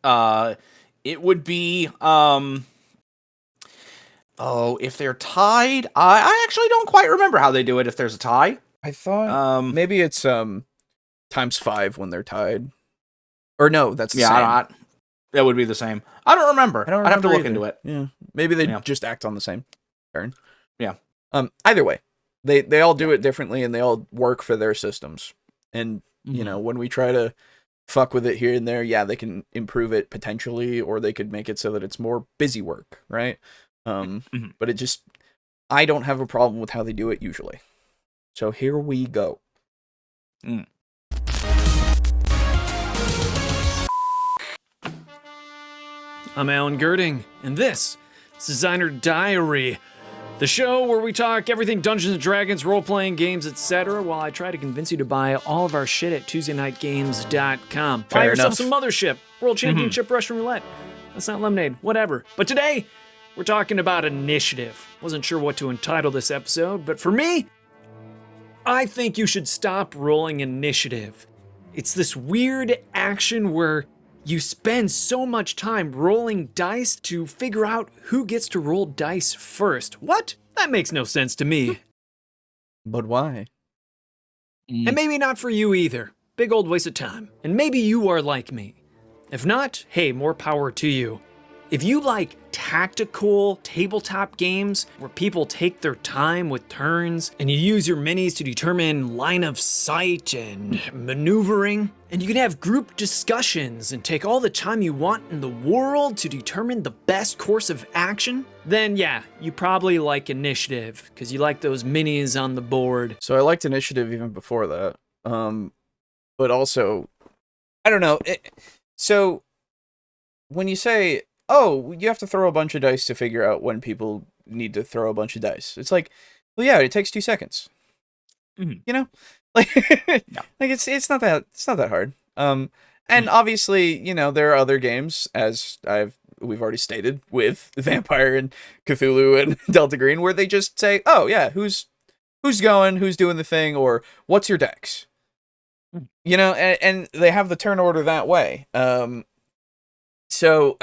It would be if they're tied, I actually don't quite remember how they do it if there's a tie. I thought maybe it's ×5 when they're tied. Or no, that's the same. That would be the same. I don't remember. I'd have to look into it. Yeah. Maybe they just act on the same turn. Yeah. Either way, they all do it differently and they all work for their systems. And, you know, when we try to fuck with it here and there, yeah, they can improve it potentially, or they could make it so that it's more busy work, right? But it just, I don't have a problem with how they do it usually. So here we go. I'm Alan Girding, and this is Designer Diary, the show where we talk everything Dungeons & Dragons, role-playing games, etc., while I try to convince you to buy all of our shit at TuesdayNightGames.com. Buy yourself some Mothership, World Championship Russian Roulette. That's not lemonade, whatever. But today, we're talking about initiative. Wasn't sure what to entitle this episode, but for me, I think you should stop rolling initiative. It's this weird action where you spend so much time rolling dice to figure out who gets to roll dice first. What? That makes no sense to me. But why? And maybe not for you either. Big old waste of time. And maybe you are like me. If not, hey, more power to you. If you like tactical tabletop games where people take their time with turns and you use your minis to determine line of sight and maneuvering, and you can have group discussions and take all the time you want in the world to determine the best course of action, then yeah, you probably like initiative because you like those minis on the board. So I liked initiative even before that. But also, I don't know. So when you say, oh, you have to throw a bunch of dice to figure out when people need to throw a bunch of dice. It's like, well, yeah, it takes 2 seconds. You know, like, like it's not that hard. And obviously, you know, there are other games, as we've already stated, with Vampire and Cthulhu and Delta Green, where they just say, oh yeah, who's going, who's doing the thing, or what's your dex? You know, and they have the turn order that way. So,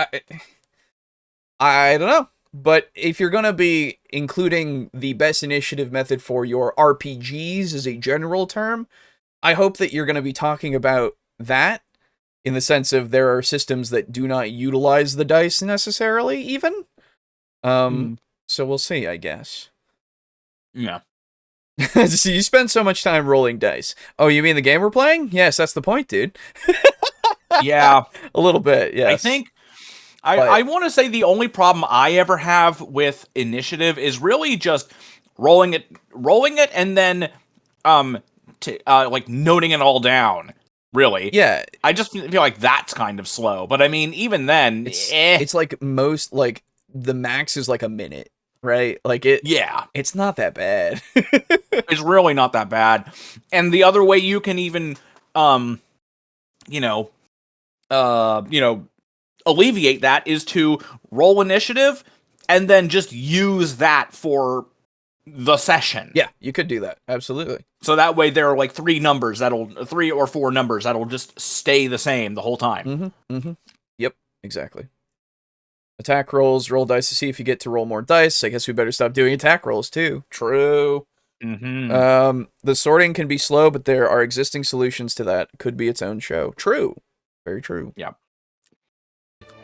I don't know. But if you're going to be including the best initiative method for your RPGs as a general term, I hope that you're going to be talking about that in the sense of there are systems that do not utilize the dice necessarily, even. So we'll see, I guess. Yeah. So you spend so much time rolling dice. Oh, you mean the game we're playing? Yes, that's the point, dude. Yeah. A little bit, yes. I think I want to say the only problem I ever have with initiative is really just rolling it, and then like noting it all down. Really, Yeah, I just feel like that's kind of slow. But I mean, even then, it's like most like the max is like a minute, right? Like it's not that bad. it's really not that bad. And the other way you can even, alleviate that is to roll initiative and then just use that for the session. Yeah, you could do that. Absolutely. So that way there are like 3 or 4 numbers that'll just stay the same the whole time. Yep, exactly. Attack rolls, roll dice to see if you get to roll more dice. I guess we better stop doing attack rolls too. True. The sorting can be slow, but there are existing solutions to that. Could be its own show. True. Very true. Yeah.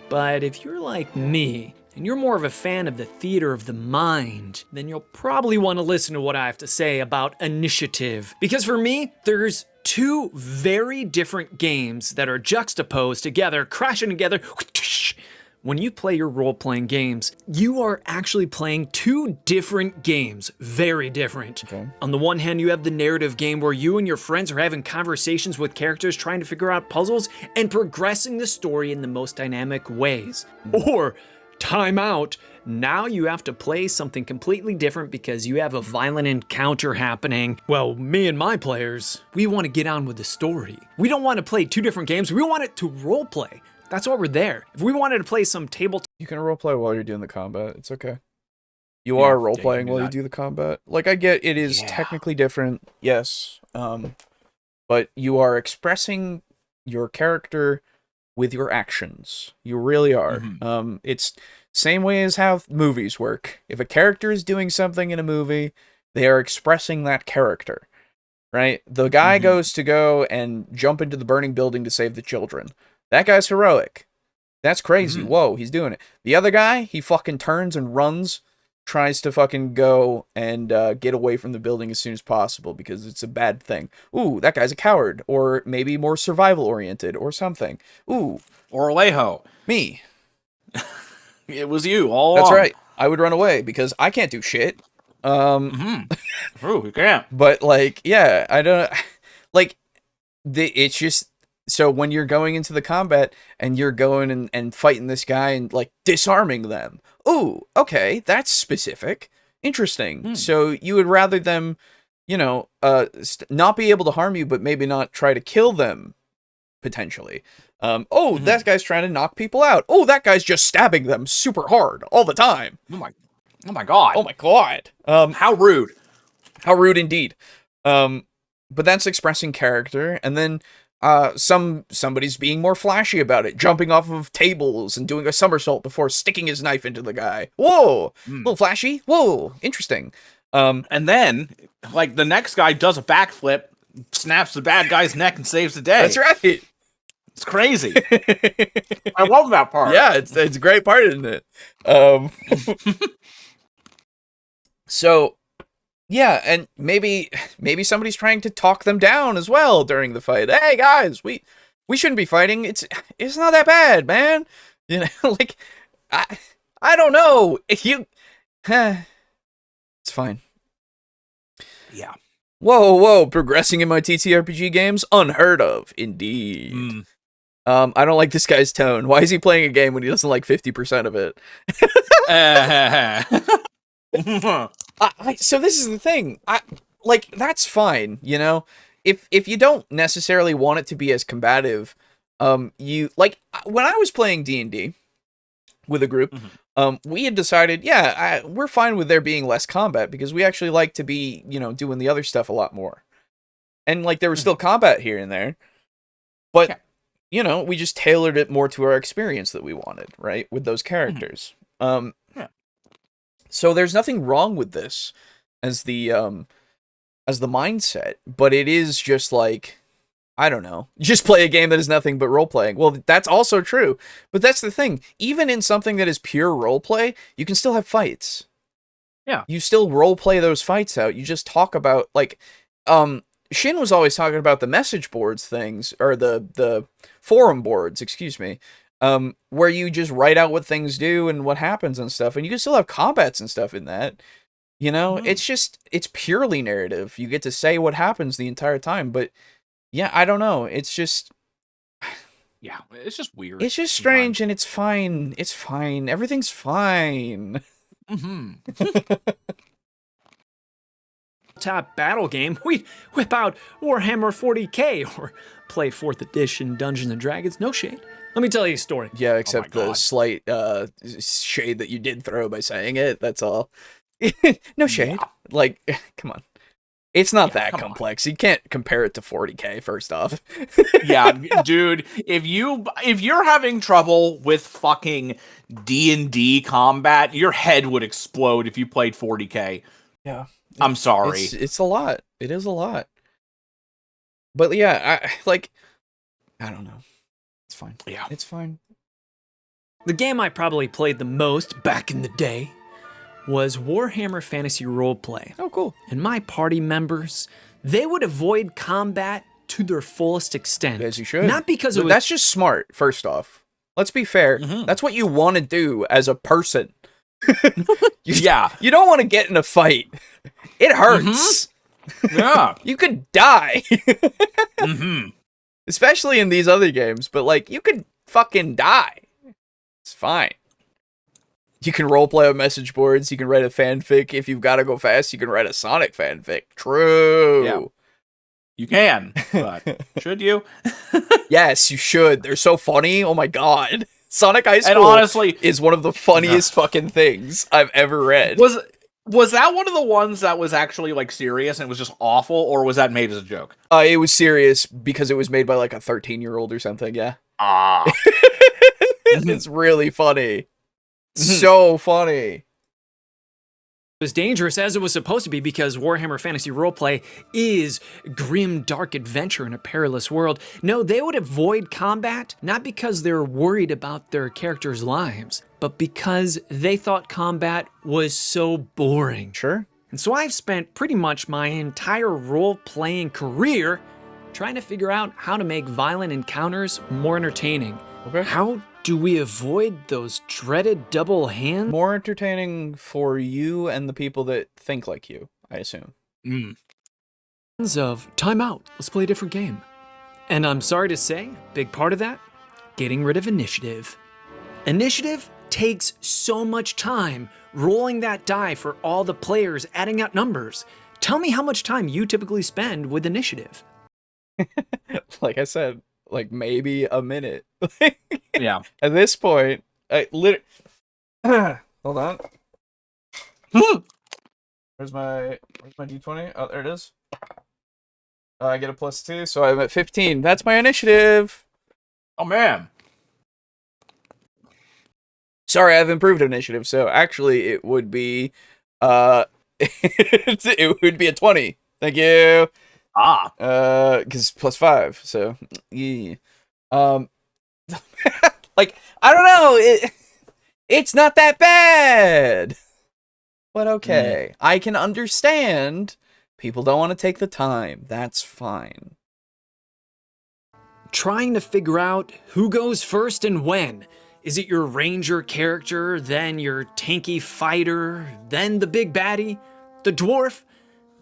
But if you're like me, and you're more of a fan of the theater of the mind, then you'll probably want to listen to what I have to say about initiative. Because for me, there's 2 very different games that are juxtaposed together, crashing together. When you play your role-playing games, you are actually playing 2 different games, very different. Okay. On the one hand, you have the narrative game where you and your friends are having conversations with characters, trying to figure out puzzles, and progressing the story in the most dynamic ways. Or, time out, now you have to play something completely different because you have a violent encounter happening. Well, me and my players, we want to get on with the story. We don't want to play 2 different games, we want it to role-play. That's why we're there. If we wanted to play some tabletop... You can roleplay while you're doing the combat. It's okay. You are roleplaying while you do the combat. Like, I get it is technically different, yes. But you are expressing your character with your actions. You really are. It's same way as how movies work. If a character is doing something in a movie, they are expressing that character, right? The guy goes to go and jump into the burning building to save the children. That guy's heroic. That's crazy. Whoa, he's doing it. The other guy, he fucking turns and runs, tries to fucking go and get away from the building as soon as possible because it's a bad thing. Ooh, that guy's a coward. Or maybe more survival-oriented or something. Ooh. Or Alejo. Me. It was you all That's along. right. I would run away because I can't do shit. True, you can't. But, like, yeah, I don't... Like, it's just... So when you're going into the combat and you're going and fighting this guy and like disarming them, ooh, okay, that's specific, interesting. So you would rather them, not be able to harm you, but maybe not try to kill them potentially. That guy's trying to knock people out. Oh, that guy's just stabbing them super hard all the time. Oh my god. Oh my god. How rude. How rude indeed. But that's expressing character, and then somebody's being more flashy about it, jumping off of tables and doing a somersault before sticking his knife into the guy. Whoa, a little flashy. Whoa, interesting. And then, like, the next guy does a backflip, snaps the bad guy's neck, and saves the day. That's right. It's crazy. I love that part. Yeah, it's a great part, isn't it? So, yeah, and maybe somebody's trying to talk them down as well during the fight. Hey guys, we shouldn't be fighting. It's not that bad, man. Like I don't know. It's fine. Yeah. Whoa, progressing in my TTRPG games? Unheard of, indeed. I don't like this guy's tone. Why is he playing a game when he doesn't like 50% of it? So this is the thing. That's fine, If you don't necessarily want it to be as combative, you like when I was playing D&D with a group, we had decided, we're fine with there being less combat because we actually like to be, doing the other stuff a lot more. And like there was still combat here and there, but we just tailored it more to our experience that we wanted, right, with those characters. So there's nothing wrong with this as the mindset, but it is just like, I don't know, just play a game that is nothing but role-playing. Well, that's also true, but that's the thing. Even in something that is pure role-play, you can still have fights. Yeah. You still role-play those fights out. You just talk about, like, Shin was always talking about the message boards things, or the forum boards, excuse me, where you just write out what things do and what happens and stuff, and you can still have combats and stuff in that. You know, it's purely narrative. You get to say what happens the entire time, but yeah, I don't know. It's just weird. It's just strange, and it's fine. It's fine. Everything's fine. Top battle game, we whip out Warhammer 40k or play 4th edition Dungeons and Dragons. No shade. Let me tell you a story. Yeah, except the slight shade that you did throw by saying it. That's all. No shade. Like, come on. It's not that complex. You can't compare it to 40k, first off. Yeah, dude, if you're having trouble with fucking D&D combat, your head would explode if you played 40k. Yeah. I'm sorry. It's a lot. It is a lot. But yeah, I don't know. It's fine. Yeah. It's fine. The game I probably played the most back in the day was Warhammer Fantasy Roleplay. Oh, cool. And my party members, they would avoid combat to their fullest extent. As you should. Not because it was... That's just smart, first off. Let's be fair. That's what you want to do as a person. You don't want to get in a fight. It hurts. Yeah. You could die. Especially in these other games, but like, you could fucking die. It's fine. You can roleplay on message boards. You can write a fanfic. If you've got to go fast, you can write a Sonic fanfic. True. Yeah. You can, but should you? Yes, you should. They're so funny. Oh my god. Sonic High School, and honestly, is one of the funniest fucking things I've ever read. Was that one of the ones that was actually like serious and it was just awful, or was that made as a joke? It was serious because it was made by like a 13-year-old or something, yeah. It's really funny. So funny. As dangerous as it was supposed to be, because Warhammer Fantasy Roleplay is grim, dark adventure in a perilous world. No, they would avoid combat, not because they're worried about their characters' lives, but because they thought combat was so boring. Sure. And so I've spent pretty much my entire role-playing career trying to figure out how to make violent encounters more entertaining. Okay. How do we avoid those dreaded double hands? More entertaining for you and the people that think like you, I assume. Of time out, let's play a different game. And I'm sorry to say, big part of that, getting rid of initiative. Initiative takes so much time rolling that die for all the players, adding out numbers. Tell me how much time you typically spend with initiative. Like I said, like maybe a minute. Yeah. At this point, hold on. Where's my D20? Oh, there it is. I get a +2, so I'm at 15. That's my initiative. Oh man. Sorry, I've improved initiative, so actually it would be it would be a 20. Thank you. Because +5, so yeah. Like, I don't know, it's not that bad. But okay, I can understand people don't want to take the time. That's fine. Trying to figure out who goes first and when. Is it your ranger character, then your tanky fighter, then the big baddie, the dwarf,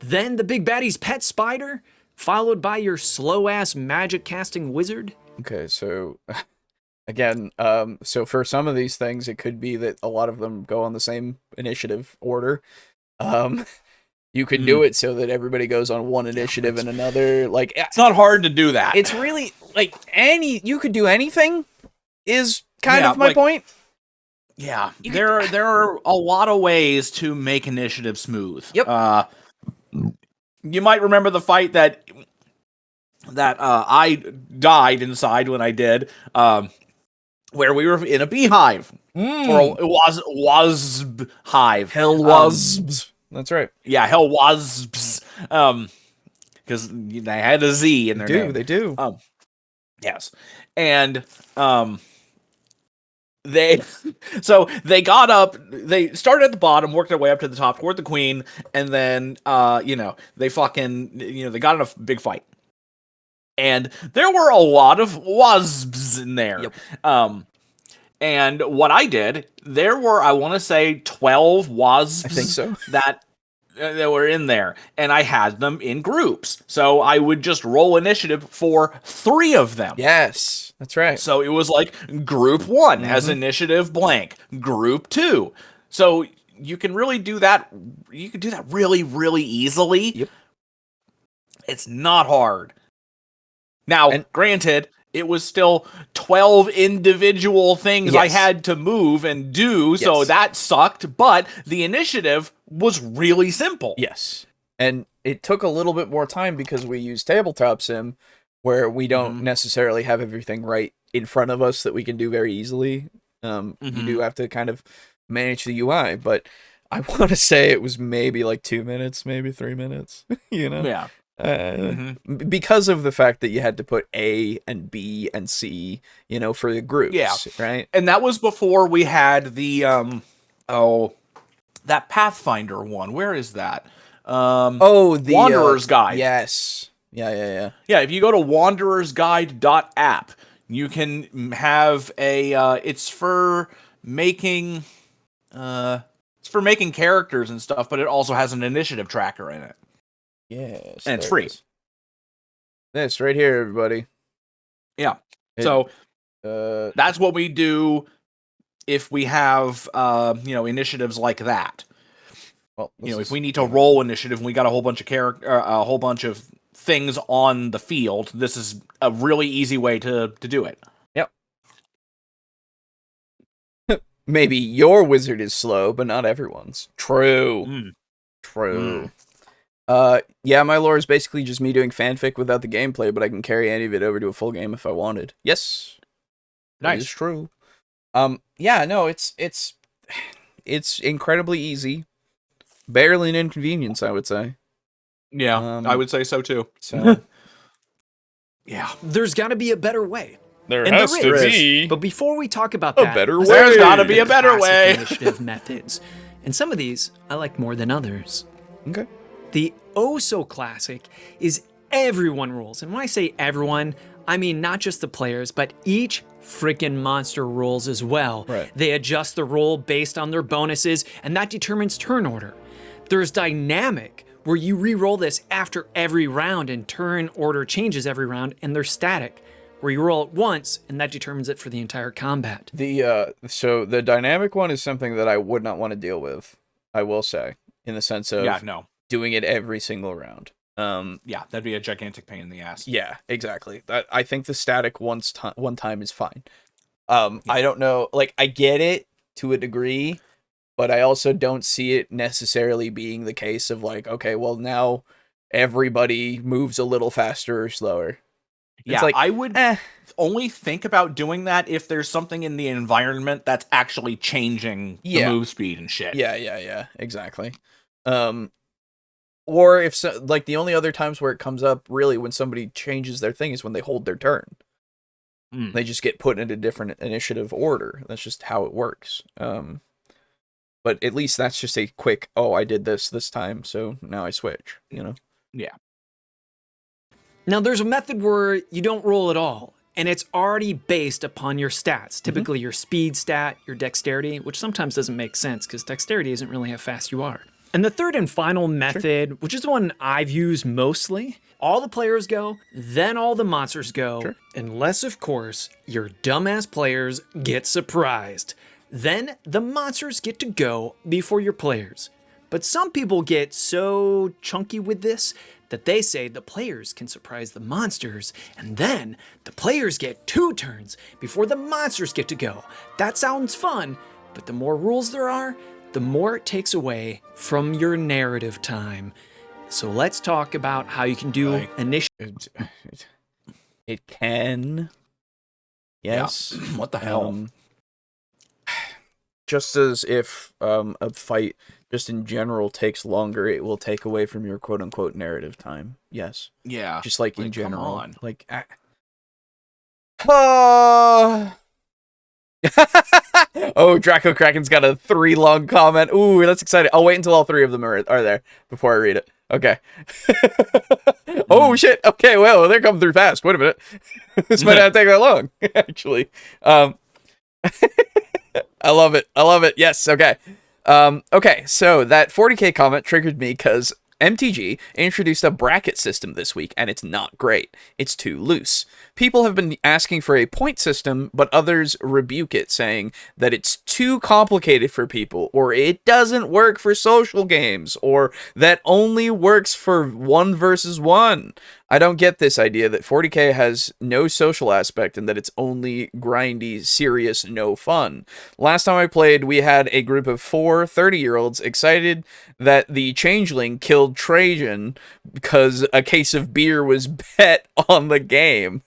then the big baddie's pet spider, followed by your slow-ass magic-casting wizard? Okay, so, again, so for some of these things, it could be that a lot of them go on the same initiative order. You could do it so that everybody goes on one initiative and another. Like, it's not hard to do that. It's really, like, you could do anything is kind of my point. Yeah, there are a lot of ways to make initiative smooth. Yep. You might remember the fight that I died inside when I did, where we were in a beehive. Or it was hive. Hell wasps. That's right. Yeah, hell wasps. Because they had a Z in their name. They do. Yes. And they got up, they started at the bottom, worked their way up to the top toward the queen, and then they got in a big fight. And there were a lot of wasps in there. Yep. And what I did, there were, I want to say, 12 wasps. I think so. That that were in there, and I had them in groups. So I would just roll initiative for 3 of them. Yes, that's right. So it was like group 1 has initiative blank, group 2. So you can really do that. You can do that really, really easily. Yep. It's not hard. Now, granted, it was still 12 individual things I had to move and do, so that sucked, but the initiative was really simple. Yes. And it took a little bit more time because we use Tabletop Sim, where we don't necessarily have everything right in front of us that we can do very easily. You do have to kind of manage the UI, but I want to say it was maybe like 2 minutes, maybe 3 minutes, you know? Yeah. Because of the fact that you had to put A and B and C, you know, for the groups, right? And that was before we had the that Pathfinder one. Where is that? The Wanderer's Guide. Yes. Yeah. Yeah, if you go to wanderersguide.app, you can have a it's for making characters and stuff, but it also has an initiative tracker in it. Yes. And it's free. This right here, everybody. Yeah. So that's what we do if we have initiatives like that. Well, if we need to roll initiative and we got a whole bunch of a whole bunch of things on the field, this is a really easy way to do it. Yep. Maybe your wizard is slow, but not everyone's. True. True. Yeah, my lore is basically just me doing fanfic without the gameplay, but I can carry any of it over to a full game if I wanted. Yes. Nice. That is true. Yeah, no, it's incredibly easy. Barely an inconvenience, I would say. Yeah, I would say so too. So yeah. There's got to be a better way. There And has there to is. be But before we talk about a that, better way. There's got to be a better classic way. initiative methods. And some of these I like more than others. Okay. The oh so classic is everyone rolls. And when I say everyone, I mean not just the players, but each freaking monster rolls as well. Right. They adjust the roll based on their bonuses, and that determines turn order. There's dynamic, where you re-roll this after every round, and turn order changes every round, and there's static, where you roll it once, and that determines it for the entire combat. So the dynamic one is something that I would not want to deal with, I will say, in the sense of doing it every single round. Yeah, that'd be a gigantic pain in the ass. Yeah, exactly. I think the static one time is fine. I don't know, like, I get it to a degree, but I also don't see it necessarily being the case of like, okay, well now everybody moves a little faster or slower. Yeah, like, I would only think about doing that if there's something in the environment that's actually changing the move speed and shit. Yeah, exactly. Or if like the only other times where it comes up really when somebody changes their thing is when they hold their turn. They just get put into different initiative order. That's just how it works. But at least that's just a quick, oh, I did this time, so now I switch, you know? Yeah. Now there's a method where you don't roll at all, and it's already based upon your stats, typically your speed stat, your dexterity, which sometimes doesn't make sense because dexterity isn't really how fast you are. And the third and final method, which is the one I've used mostly, all the players go, then all the monsters go, unless, of course, your dumbass players get surprised. Then the monsters get to go before your players. But some people get so chunky with this that they say the players can surprise the monsters, and then the players get 2 turns before the monsters get to go. That sounds fun, but the more rules there are, the more it takes away from your narrative time. So let's talk about how you can do initiative. It can. Yes. Yeah. What the hell? Just as if a fight just in general takes longer, it will take away from your quote-unquote narrative time. Yes. Yeah. Just like in general. Come on. Like, oh, Draco Kraken's got a 3 long comment. Ooh, that's exciting. I'll wait until all 3 of them are there before I read it. Okay. Oh, shit. Okay, well, they're coming through fast. Wait a minute. This might not take that long, actually. I love it. Yes, okay. Okay, so that 40k comment triggered me because MTG introduced a bracket system this week, and it's not great. It's too loose. People have been asking for a point system, but others rebuke it, saying that it's too complicated for people, or it doesn't work for social games, or that only works for 1 versus 1. I don't get this idea that 40k has no social aspect and that it's only grindy, serious, no fun. Last time I played, we had a group of 4 30-year-olds excited that the Changeling killed Trajan because a case of beer was bet on the game.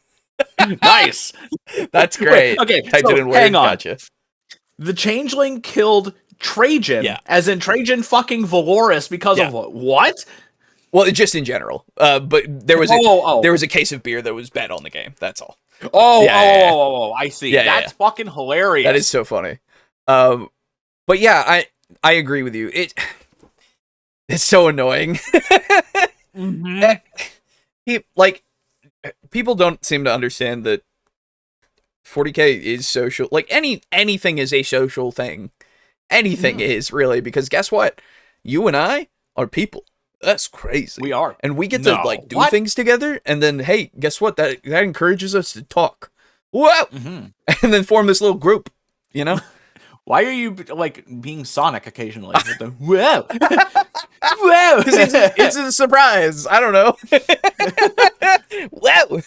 Nice. That's great. Wait, okay, Typed so it in Word. hang on. Gotcha. The Changeling killed Trajan, Yeah. as in Trajan fucking Valoris because of what? Well, just in general. But there was there was a case of beer that was bet on the game. That's all. I see. Yeah, That's fucking hilarious. That is so funny. But yeah, I agree with you. It's so annoying. People don't seem to understand that 40k is social. Like anything is a social thing. Anything is really, because guess what? You and I are people. That's crazy. We are. And we get to do things together, and then hey, guess what? That encourages us to talk. Whoa! And then form this little group, you know? Why are you being Sonic occasionally? With the, whoa! Whoa! Because it's a surprise. I don't know. Whoa!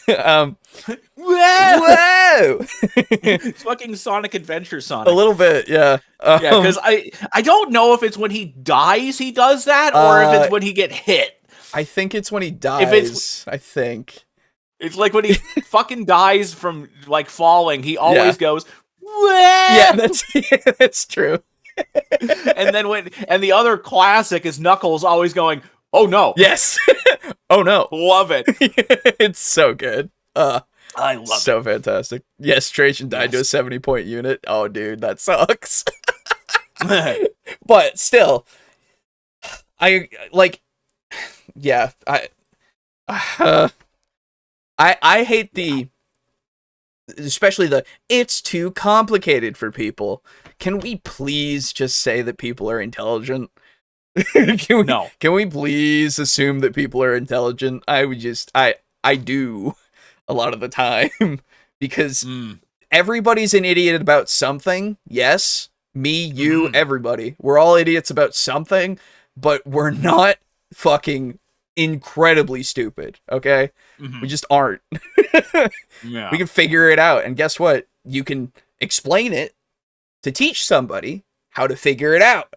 Whoa! It's fucking Sonic Adventure Sonic. A little bit, yeah. Yeah, because I don't know if it's when he dies he does that, or if it's when he get hit. I think it's when he dies. I think it's like when he fucking dies from falling. He always goes. Whoa! Yeah, that's true. And then the other classic is Knuckles always going, "Oh no!" Yes. Oh no! Love it. It's so good. I love it. So fantastic. Yes, Trajan died to a 70-point unit. Oh, dude, that sucks. But still, I hate especially it's too complicated for people. Can we please just say that people are intelligent? Can we please assume that people are intelligent? I do a lot of the time because everybody's an idiot about something. Yes, me, you, everybody. We're all idiots about something, but we're not fucking incredibly stupid, okay? We just aren't. Yeah. We can figure it out, and guess what? You can explain it to teach somebody how to figure it out.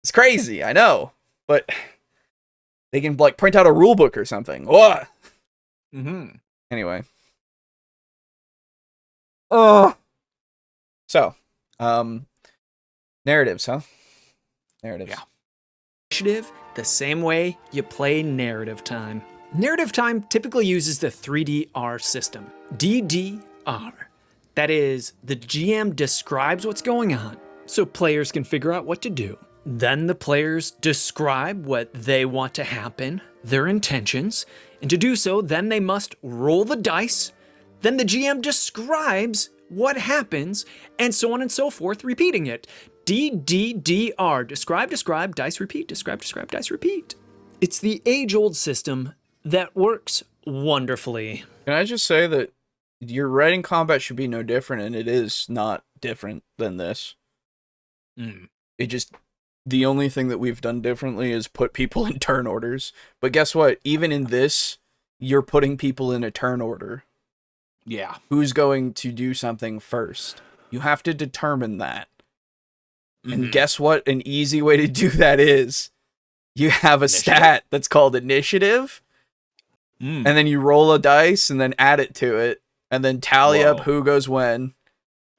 It's crazy, I know, but they can print out a rule book or something. What? Anyway. So, narratives, huh? Narratives. Yeah. Initiative the same way you play narrative time. Narrative time typically uses the 3DR system. DDR. That is, the GM describes what's going on, so players can figure out what to do. Then the players describe what they want to happen, their intentions, and to do so, then they must roll the dice. Then the GM describes what happens, and so on and so forth, repeating it. DDDR. Describe, describe, dice repeat, describe, describe, dice repeat. It's the age-old system that works wonderfully. Can I just say that your writing combat should be no different, and it is not different than this. It just, the only thing that we've done differently is put people in turn orders. But guess what? Even in this, you're putting people in a turn order. Yeah. Who's going to do something first? You have to determine that. And guess what? An easy way to do that is you have a stat that's called initiative, and then you roll a dice and then add it to it, and then tally up who goes when.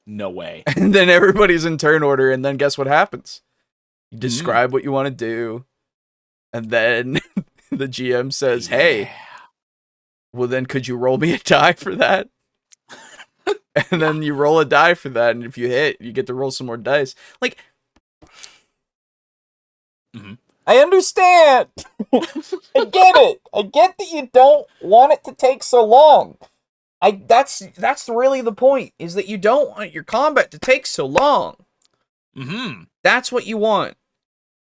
No way. And then everybody's in turn order, and then guess what happens? You describe what you want to do, and then the GM says, hey, well then could you roll me a die for that? And then you roll a die for that, and if you hit, you get to roll some more dice. I understand. I get it. I get that you don't want it to take so long. That's really the point, is that you don't want your combat to take so long. That's what you want.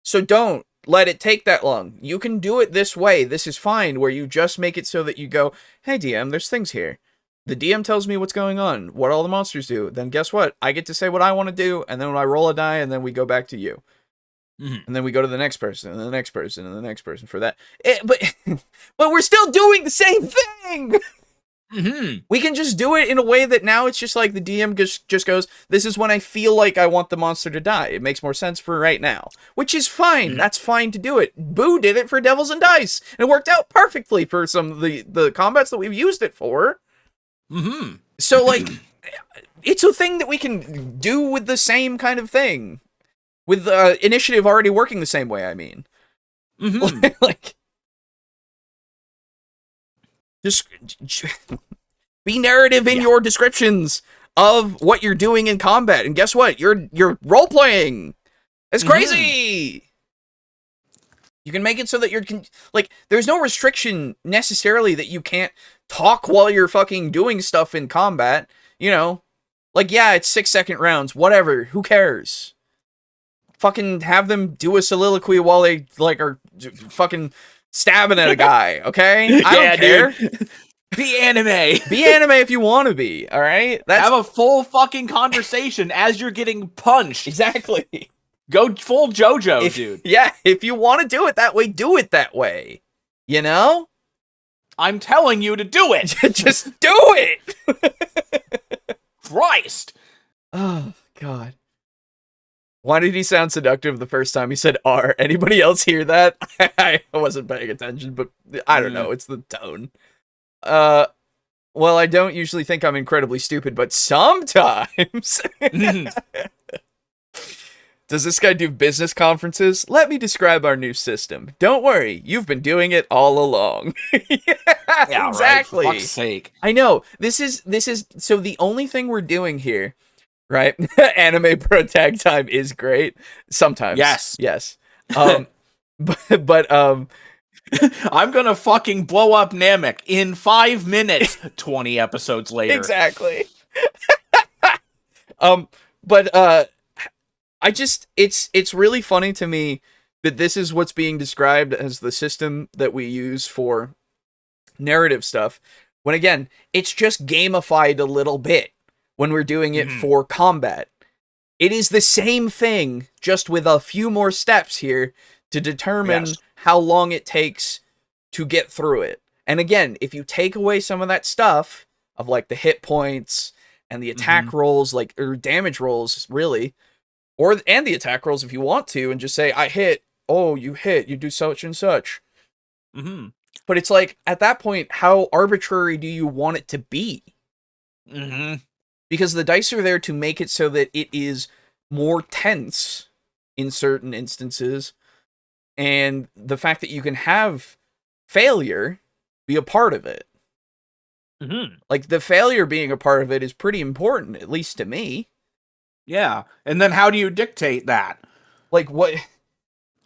So don't let it take that long. You can do it this way. This is fine, where you just make it so that you go, hey, DM, there's things here. The DM tells me what's going on, what all the monsters do. Then guess what? I get to say what I want to do, and then when I roll a die, and then we go back to you. And then we go to the next person, and the next person, and the next person for that. But we're still doing the same thing! We can just do it in a way that now it's just like the DM just goes, this is when I feel like I want the monster to die. It makes more sense for right now. Which is fine. That's fine to do it. Boo did it for Devils and Dice. And it worked out perfectly for some of the combats that we've used it for. So, like, it's a thing that we can do with the same kind of thing. With initiative already working the same way, I mean. Like, just be narrative in your descriptions of what you're doing in combat. And guess what? You're role-playing. It's crazy! You can make it so that like, there's no restriction necessarily that you can't talk while you're fucking doing stuff in combat. You know? Like, yeah, it's 6-second rounds. Whatever. Who cares? Fucking have them do a soliloquy while they, like, are fucking stabbing at a guy, okay? I don't care. Dude. Be anime. Be anime if you want to be, alright? Have a full fucking conversation as you're getting punched. Exactly. Go full JoJo, dude. Yeah, if you want to do it that way, You know? I'm telling you to do it. Just do it! Christ. Oh, God. Why did he sound seductive the first time he said R? Anybody else hear that? I wasn't paying attention, but I don't know. It's the tone. Well, I don't usually think I'm incredibly stupid, but sometimes. Does this guy do business conferences? Let me describe our new system. Don't worry, you've been doing it all along. Yeah, exactly. Right, for fuck's sake. I know. This is so the only thing we're doing here, right? Anime Pro Tag Time is great. Sometimes. Yes. But I'm gonna fucking blow up Namek in 5 minutes. 20 episodes later. Exactly. But it's really funny to me that this is what's being described as the system that we use for narrative stuff, when again, it's just gamified a little bit when we're doing it for combat. It is the same thing, just with a few more steps here to determine how long it takes to get through it. And again, if you take away some of that stuff of like the hit points and the attack rolls, like, or damage rolls, really, and the attack rolls if you want to, and just say, I hit, oh, you hit, you do such and such. But it's like, at that point, how arbitrary do you want it to be? Because the dice are there to make it so that it is more tense in certain instances, and the fact that you can have failure be a part of it. Like, the failure being a part of it is pretty important, at least to me. Yeah, and then how do you dictate that? Like, what?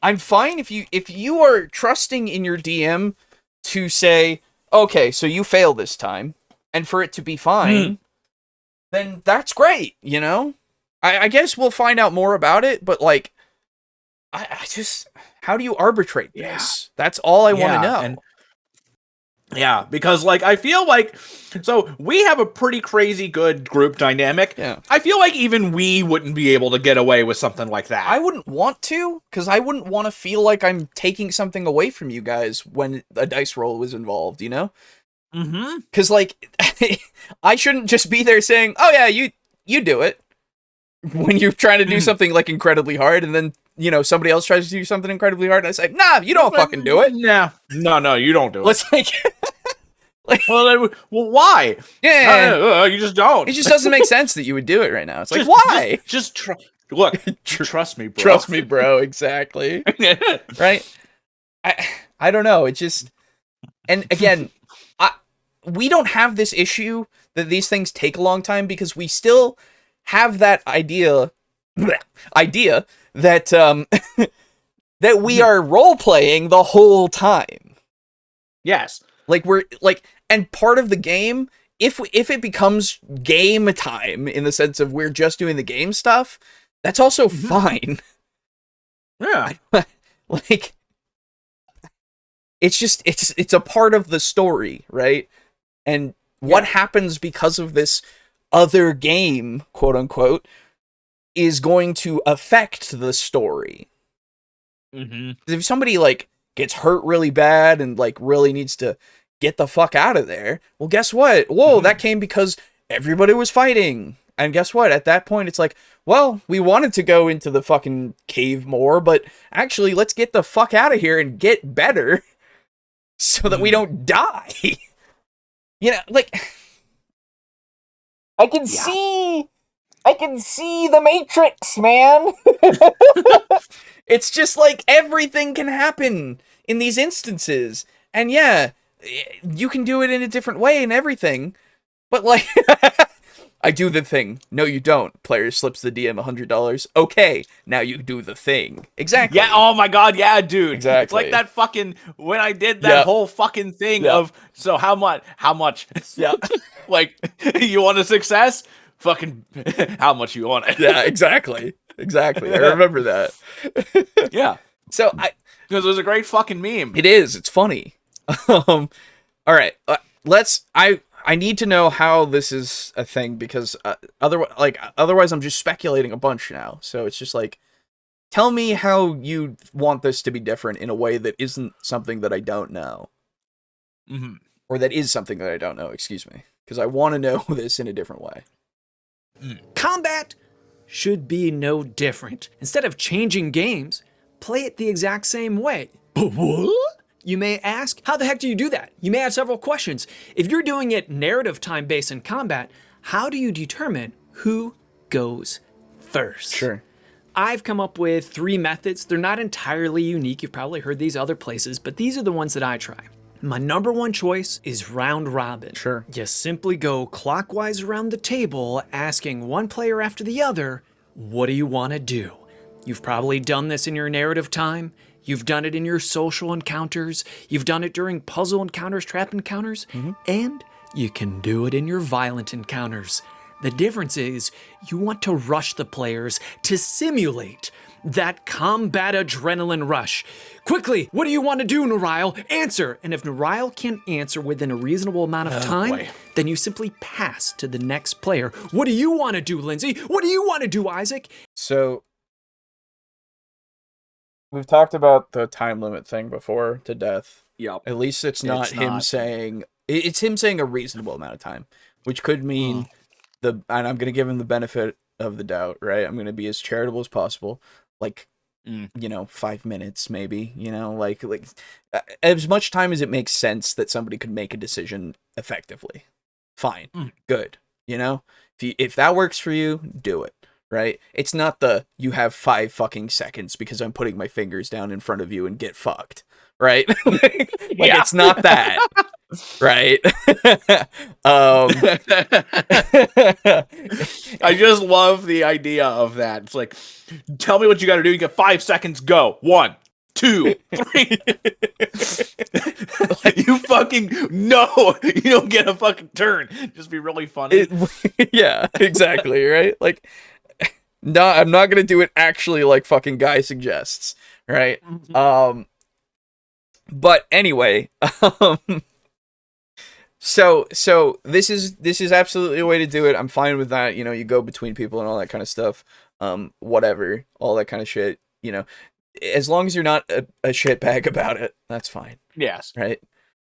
I'm fine if you are trusting in your DM to say, okay, so you fail this time, and for it to be fine, then that's great, you know? I guess we'll find out more about it, but, like, I just, how do you arbitrate this? That's all I want to know. Yeah, because, like, I feel like, so we have a pretty crazy good group dynamic. Yeah. I feel like even we wouldn't be able to get away with something like that. I wouldn't want to, because I wouldn't want to feel like I'm taking something away from you guys when a dice roll was involved, you know? Because, like, I shouldn't just be there saying, oh yeah, you do it, when you're trying to do something, like, incredibly hard, and then, you know, somebody else tries to do something incredibly hard, and I say, nah, you don't fucking do it. No, you don't do it. Let's, like... well, why? Yeah, you just don't. It just doesn't make sense that you would do it right now. It's like, why? Look, trust me, bro. Trust me, bro. Exactly. Right? I don't know. It just, and again, we don't have this issue that these things take a long time because we still have that idea that that we are role playing the whole time. Yes. Like, we're like, and part of the game, if it becomes game time in the sense of we're just doing the game stuff, that's also fine. Yeah. Like, it's just it's a part of the story, right? And what happens because of this other game, quote unquote, is going to affect the story. Mm-hmm. If somebody like gets hurt really bad and like really needs to get the fuck out of there, well, guess what? Whoa, that came because everybody was fighting. And guess what? At that point, it's like, well, we wanted to go into the fucking cave more, but actually, let's get the fuck out of here and get better so that we don't die. You know, like, I can see the Matrix, man. It's just like everything can happen in these instances. And yeah, you can do it in a different way and everything. But like, I do the thing. No, you don't. Player slips the DM $100. Okay, now you do the thing. Exactly. Yeah, oh my god, yeah, dude. Exactly. It's like that fucking, when I did that whole fucking thing of, so how much? Yeah. Like, you want a success? Fucking, how much you want it? Yeah, exactly. Exactly. I remember that. Yeah. So because it was a great fucking meme. It is. It's funny. All right. I need to know how this is a thing because otherwise I'm just speculating a bunch now. So it's just like, tell me how you want this to be different in a way that isn't something that I don't know. Mm-hmm. Or that is something that I don't know, excuse me. Because I want to know this in a different way. Combat should be no different. Instead of changing games, play it the exact same way. But what? You may ask, how the heck do you do that? You may have several questions. If you're doing it narrative time-based in combat, how do you determine who goes first? Sure. I've come up with 3 methods. They're not entirely unique. You've probably heard these other places, but these are the ones that I try. My number 1 choice is round robin. Sure. You simply go clockwise around the table, asking one player after the other, what do you want to do? You've probably done this in your narrative time. You've done it in your social encounters. You've done it during puzzle encounters, trap encounters, and you can do it in your violent encounters. The difference is you want to rush the players to simulate that combat adrenaline rush. Quickly, what do you want to do, Nurile? Answer! And if Nurile can't answer within a reasonable amount of time, then you simply pass to the next player. What do you want to do, Lindsay? What do you want to do, Isaac? So, we've talked about the time limit thing before to death. Yep. At least it's not him saying... It's him saying a reasonable amount of time, which could mean... And I'm going to give him the benefit of the doubt, right? I'm going to be as charitable as possible. Like, 5 minutes, maybe, like as much time as it makes sense that somebody could make a decision effectively. Fine. Good. If that works for you, do it, right? It's not you have 5 fucking seconds because I'm putting my fingers down in front of you and get fucked, right? It's not that. Right. I just love the idea of that. It's like, tell me what you got to do. You got 5 seconds. Go. 1, 2, 3. You fucking no. You don't get a fucking turn. Just be really funny. Yeah, exactly. Right. Like, no, I'm not gonna do it actually like fucking Guy suggests. Right. But anyway. So this is absolutely a way to do it. I'm fine with that. You go between people and all that kind of stuff. Whatever, all that kind of shit. As long as you're not a shitbag about it, that's fine. Yes. Right.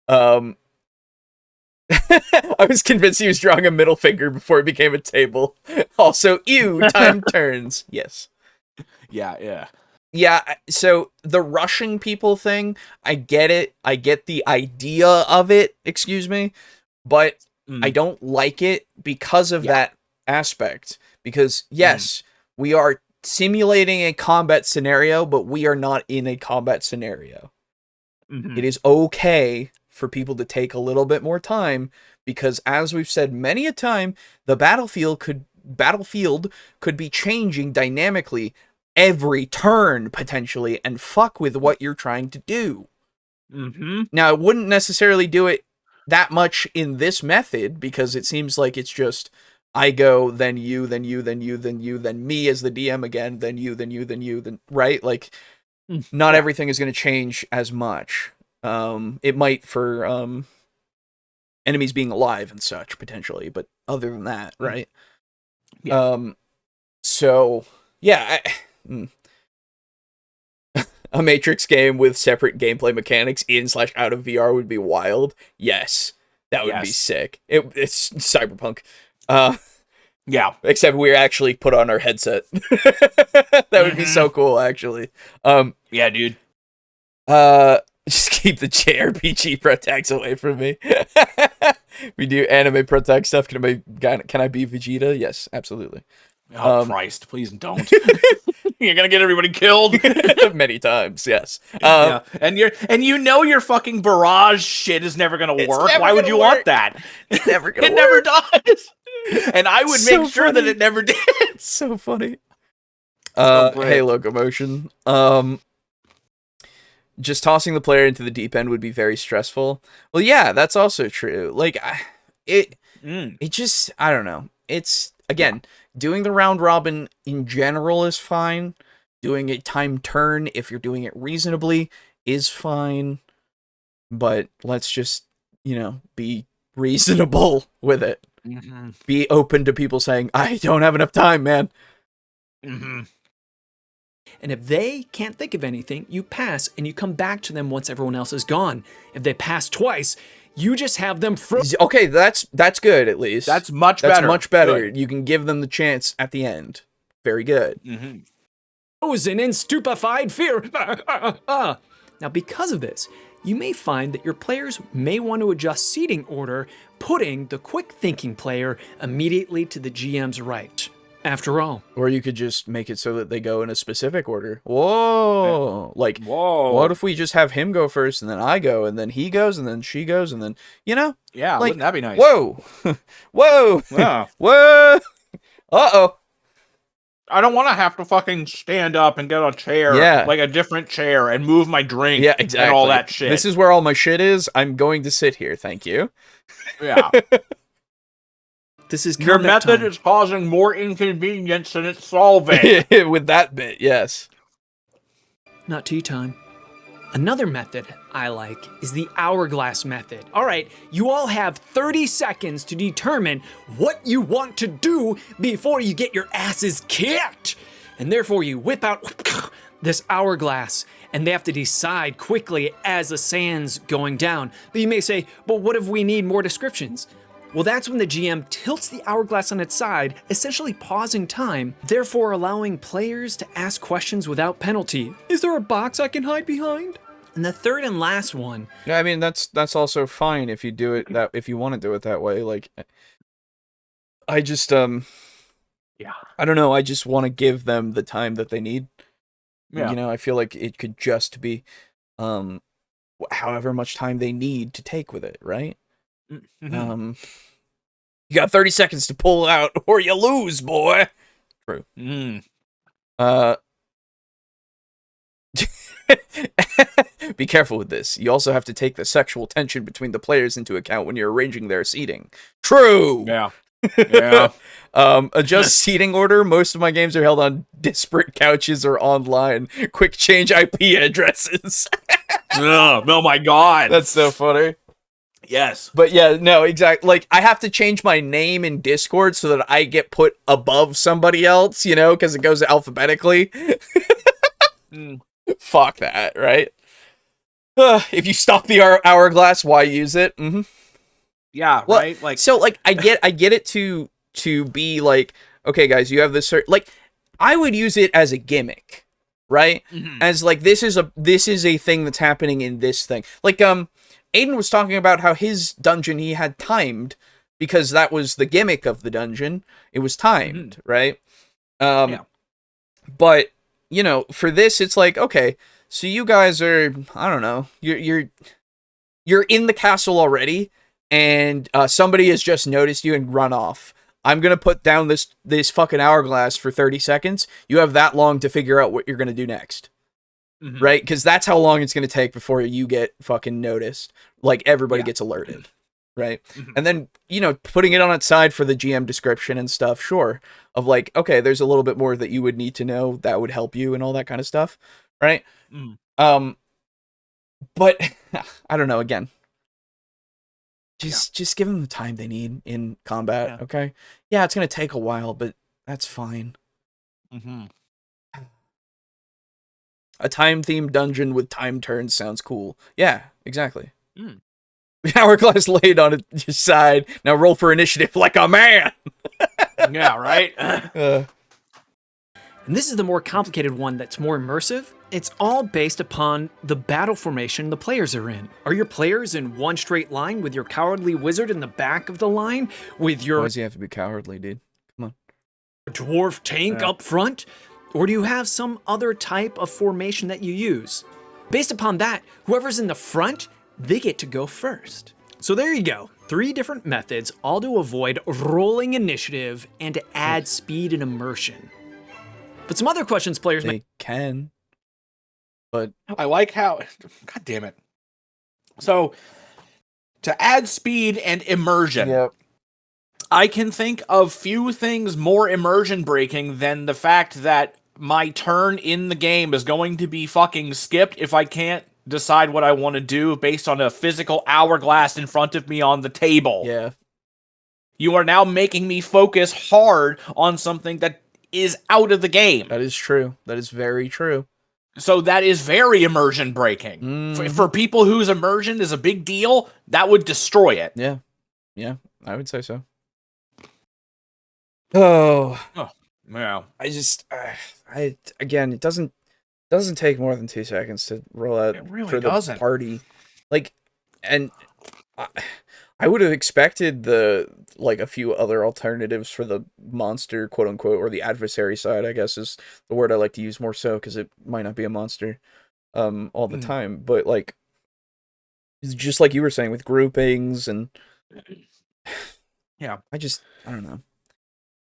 I was convinced he was drawing a middle finger before it became a table. Also, time turns. Yes. Yeah. Yeah, so the rushing people thing, I get it. I get the idea of it, excuse me, but I don't like it because of that aspect. Because, yes, we are simulating a combat scenario, but we are not in a combat scenario. It is okay for people to take a little bit more time because, as we've said many a time, the battlefield could be changing dynamically every turn, potentially, and fuck with what you're trying to do. Now, I wouldn't necessarily do it that much in this method, because it seems like it's just, I go, then you, then you, then you, then you, then me as the DM again, then you, then you, then you, then right? Like, not everything is going to change as much. It might for enemies being alive and such potentially, but other than that, right? Yeah. So yeah, a Matrix game with separate gameplay mechanics in/out of VR would be wild. Yes, that would be sick. It's cyberpunk. Yeah. Except we actually put on our headset. That would be so cool, actually. Yeah, dude. Just keep the JRPG protects away from me. We do anime protect stuff. Can I be Vegeta? Yes, absolutely. Oh Christ! Please don't. You're gonna get everybody killed many times. Yes. Yeah. And your fucking barrage shit is never gonna work. Why would you want that? It's never gonna it work. never does. And I would So make sure that it never did. It's so funny. great. Hey, Locomotion. Just tossing the player into the deep end would be very stressful. Well, yeah, that's also true. Like, it just, I don't know. It's, again, doing the round robin in general is fine. Doing a time turn, if you're doing it reasonably, is fine. But let's just, be reasonable with it. Be open to people saying, I don't have enough time, man. And if they can't think of anything, you pass and you come back to them once everyone else is gone. If they pass twice, you just have them Okay, that's good at least. That's much better. That's much better. Good. You can give them the chance at the end. Very good. frozen in stupefied fear. Now, because of this, you may find that your players may want to adjust seating order, putting the quick thinking player immediately to the GM's right. After all. Or you could just make it so that they go in a specific order. Whoa. Like, whoa. What if we just have him go first, and then I go, and then he goes, and then she goes, and then, Yeah, like, wouldn't that be nice? Whoa. Whoa. Yeah. Whoa. Uh-oh. I don't want to have to fucking stand up and get a chair, like a different chair, and move my drink, exactly. and all that shit. This is where all my shit is. I'm going to sit here, thank you. Yeah. This is your method time. is causing more inconvenience than it's solving. With that bit, yes. Not tea time. Another method I like is the hourglass method. All right, you all have 30 seconds to determine what you want to do before you get your asses kicked. And therefore you whip out this hourglass and they have to decide quickly as the sand's going down. But you may say, but what if we need more descriptions? Well, that's when the GM tilts the hourglass on its side, essentially pausing time, therefore allowing players to ask questions without penalty. Is there a box I can hide behind? And the third and last one. Yeah, I mean that's also fine if you do it if you want to do it that way. Like, I just I don't know. I just want to give them the time that they need. Yeah. I feel like it could just be, however much time they need to take with it, right? You got 30 seconds to pull out, or you lose, boy. True. Be careful with this. You also have to take the sexual tension between the players into account when you're arranging their seating. True. Yeah. Yeah. Adjust seating order. Most of my games are held on disparate couches or online. Quick change IP addresses. Oh my god. That's so funny. Yes. But yeah, no, exactly. Like, I have to change my name in Discord so that I get put above somebody else, because it goes alphabetically. Fuck that, right? If you stop the hourglass, why use it? Yeah, well, right? Like, so, like, I get it to be like, okay, guys, you have this like, I would use it as a gimmick, right? As like, this is a thing that's happening in this thing. Like, Aiden was talking about how his dungeon he had timed because that was the gimmick of the dungeon. It was timed, right? But for this, it's like, okay, so you guys are, I don't know, you're in the castle already, and somebody has just noticed you and run off. I'm gonna put down this fucking hourglass for 30 seconds. You have that long to figure out what you're gonna do next. Right? Because that's how long it's going to take before you get fucking noticed. Like, everybody gets alerted. right? And then, putting it on its side for the GM description and stuff, sure. Of like, okay, there's a little bit more that you would need to know that would help you and all that kind of stuff, right? But I don't know, again. Just give them the time they need in combat, okay? Yeah, it's going to take a while, but that's fine. A time-themed dungeon with time turns sounds cool. Yeah, exactly. Hourglass laid on its side. Now roll for initiative like a man. Yeah, right? And this is the more complicated one that's more immersive. It's all based upon the battle formation the players are in. Are your players in one straight line with your cowardly wizard in the back of the line? With your Why does he have to be cowardly, dude? Come on. dwarf tank up front? Or do you have some other type of formation that you use? Based upon that, whoever's in the front, they get to go first. So there you go. 3 different methods, all to avoid rolling initiative and to add speed and immersion. But some other questions players may can. But I like how... God damn it. So, to add speed and immersion, I can think of few things more immersion breaking than the fact that my turn in the game is going to be fucking skipped if I can't decide what I want to do based on a physical hourglass in front of me on the table. Yeah. You are now making me focus hard on something that is out of the game. That is true. That is very true. So that is very immersion breaking. For people whose immersion is a big deal, that would destroy it. Yeah. Yeah, I would say so. Oh. Yeah. Again, it doesn't take more than 2 seconds to roll out for the party. Like, and I would have expected a few other alternatives for the monster, quote unquote, or the adversary side, I guess is the word I like to use more so, because it might not be a monster all the time. But like, just like you were saying with groupings and I don't know.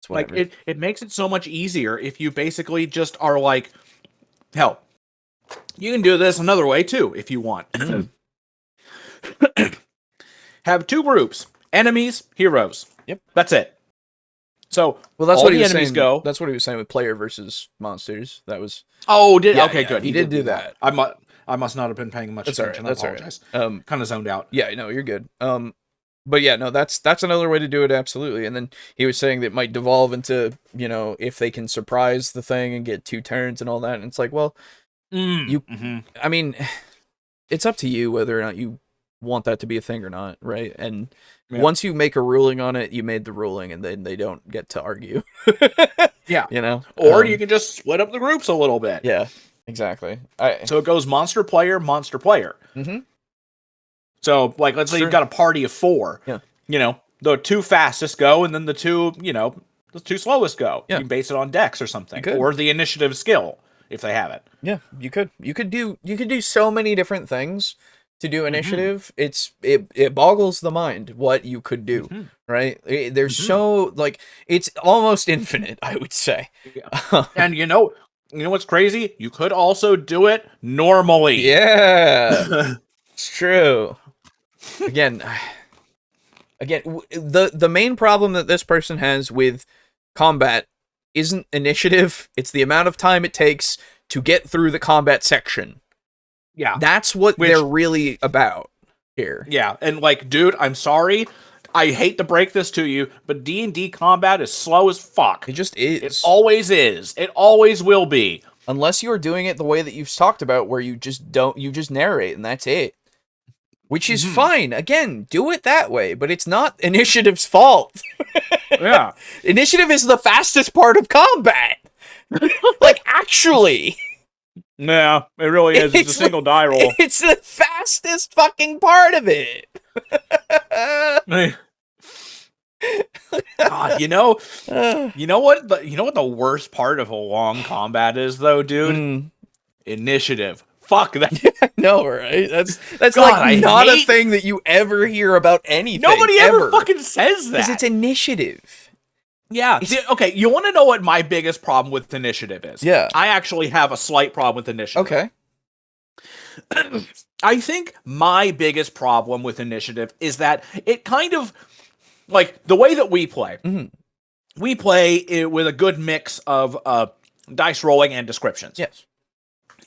Like it makes it so much easier if you basically just are like, hell, you can do this another way too if you want. Have 2 groups: enemies, heroes. Yep, that's it. So that's what he was saying. That's what he was saying with player versus monsters. That was good. He did do that. I must not have been paying much attention. That's I apologize. Kind of zoned out. Yeah, no, you're good. But yeah, no, that's another way to do it, absolutely. And then he was saying that it might devolve into, if they can surprise the thing and get 2 turns and all that. And it's like, well, I mean, it's up to you whether or not you want that to be a thing or not, right? And once you make a ruling on it, you made the ruling, and then they don't get to argue. Or you can just split up the groups a little bit. Yeah, exactly. So it goes monster player. So, like, let's say you've got a party of 4. Yeah. The 2 fastest go, and then the 2 slowest go. Yeah. You can base it on dex or something, or the initiative skill if they have it. Yeah, you could do so many different things to do initiative. It boggles the mind what you could do, right? There's so, like, it's almost infinite, I would say. And you know what's crazy? You could also do it normally. Yeah. It's true. Again, the main problem that this person has with combat isn't initiative, it's the amount of time it takes to get through the combat section. Yeah. That's what they're really about here. Yeah, and like, dude, I'm sorry. I hate to break this to you, but D&D combat is slow as fuck. It just is. It always is. It always will be. Unless you're doing it the way that you've talked about, where you just narrate and that's it. Which is fine. Again, do it that way, but it's not initiative's fault. Yeah. Initiative is the fastest part of combat. Like, actually. Yeah, it really is. It's a single die roll. It's the fastest fucking part of it. God, you know what the worst part of a long combat is, though, dude? Initiative. Fuck that. No, right? That's God, like not a thing that you ever hear about anything. Nobody ever fucking says that. Because it's initiative. Yeah. Okay, you want to know what my biggest problem with initiative is? Yeah. I actually have a slight problem with initiative. Okay. I think my biggest problem with initiative is that it kind of, like, the way that we play, we play it with a good mix of dice rolling and descriptions. Yes.